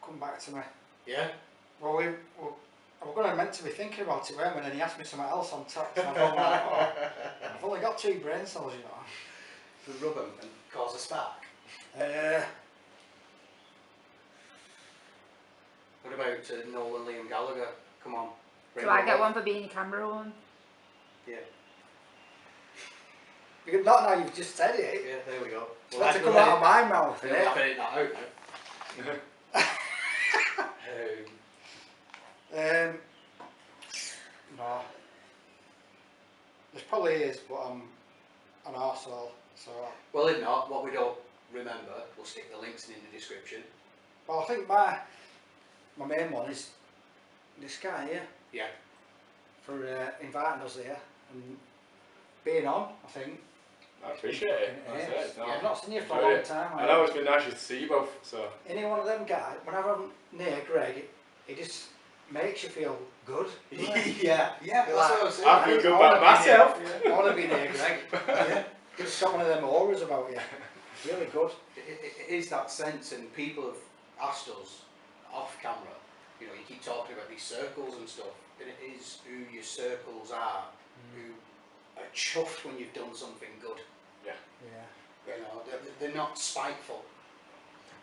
Come back to me. Yeah? Well, we were meant to be thinking about it, weren't we? And then he asked me something else on text, and I thought, oh, I've only got 2 brain cells, you know. To rub them and cause a spark. What about Noel and Liam Gallagher? Come on. Do I get one for being camera on? Yeah. Not now you've just said it. Yeah, there we go. It's meant to come out of my mouth. Yeah, I can edit that out now. No. There probably is, but I'm an arsehole, so... Well, if not, what we don't remember, we'll stick the links in the description. Well, I think my main one is this guy here. Yeah. For inviting us here and being on, I think. I appreciate it. That's it. No, I've not seen you for a long time. I know it's been nice to see you both. So. Any one of them guys, whenever I'm near Greg, he just makes you feel good. Yeah, that's what I was saying. I feel good about myself. I want to be near Greg. Yeah. Just got one of them auras about you. Really good. It is that sense, and people have asked us off camera, you know, you keep talking about these circles and stuff, and it is who your circles are, who are chuffed when you've done something good. Yeah. You know, they're not spiteful.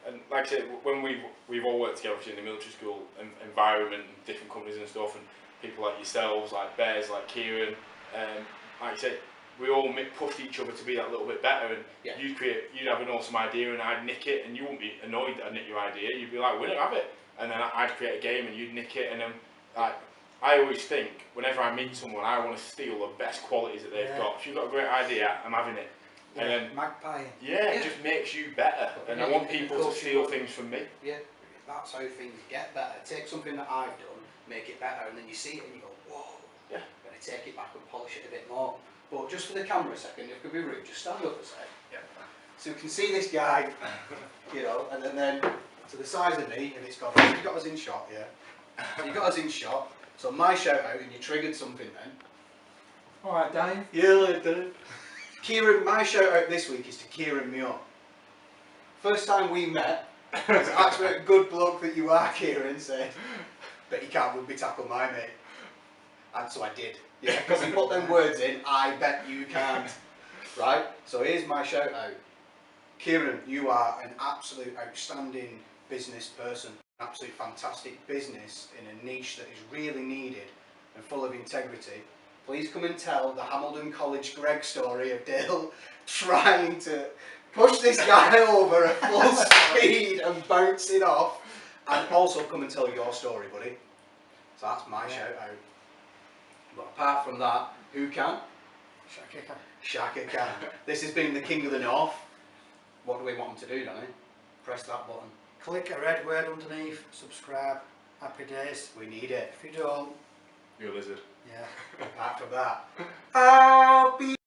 And like I said, when we've all worked together in the military school environment, and different companies and stuff, and people like yourselves, like Bears, like Kieran, like I said, we all pushed each other to be that little bit better. And you'd have an awesome idea, and I'd nick it, and you wouldn't be annoyed that I nick your idea. You'd be like, "We don't have it," and then I'd create a game, and you'd nick it. And then, like, I always think whenever I meet someone, I want to steal the best qualities that they've got. If you've got a great idea, I'm having it. Yeah, and then magpie. it just makes you better. And I want people to steal things from me. Yeah, that's how things get better. Take something that I've done, make it better, and then you see it and you go, whoa. Yeah. And I take it back and polish it a bit more. But just for the camera a second, if it could be rude, just stand up a sec. Yeah. So you can see this guy, you know, and then to the size of me, and he's got us in shot, yeah. So you got us in shot. So my shout out, and you triggered something then. Alright, Danny. Yeah, Danny. Kieran, my shout out this week is to Kieran Muir. First time we met, it's actually a good bloke that you are, Kieran, said, bet you can't rugby tackle my mate. And so I did. Yeah, because he put them words in, I bet you can't. Right? So here's my shout out. Kieran, you are an absolute outstanding business person. Absolute fantastic business in a niche that is really needed and full of integrity. Please come and tell the Hamilton College Greg story of Dale trying to push this guy over at full speed and bouncing off. And also come and tell your story, buddy. So that's my shout out. But apart from that, who can? Shaka can. This has been the King of the North. What do we want him to do, Danny? Press that button. Click a red word underneath, subscribe, happy days. We need it. If you don't, You're a lizard. yeah. Apart from that, I'll be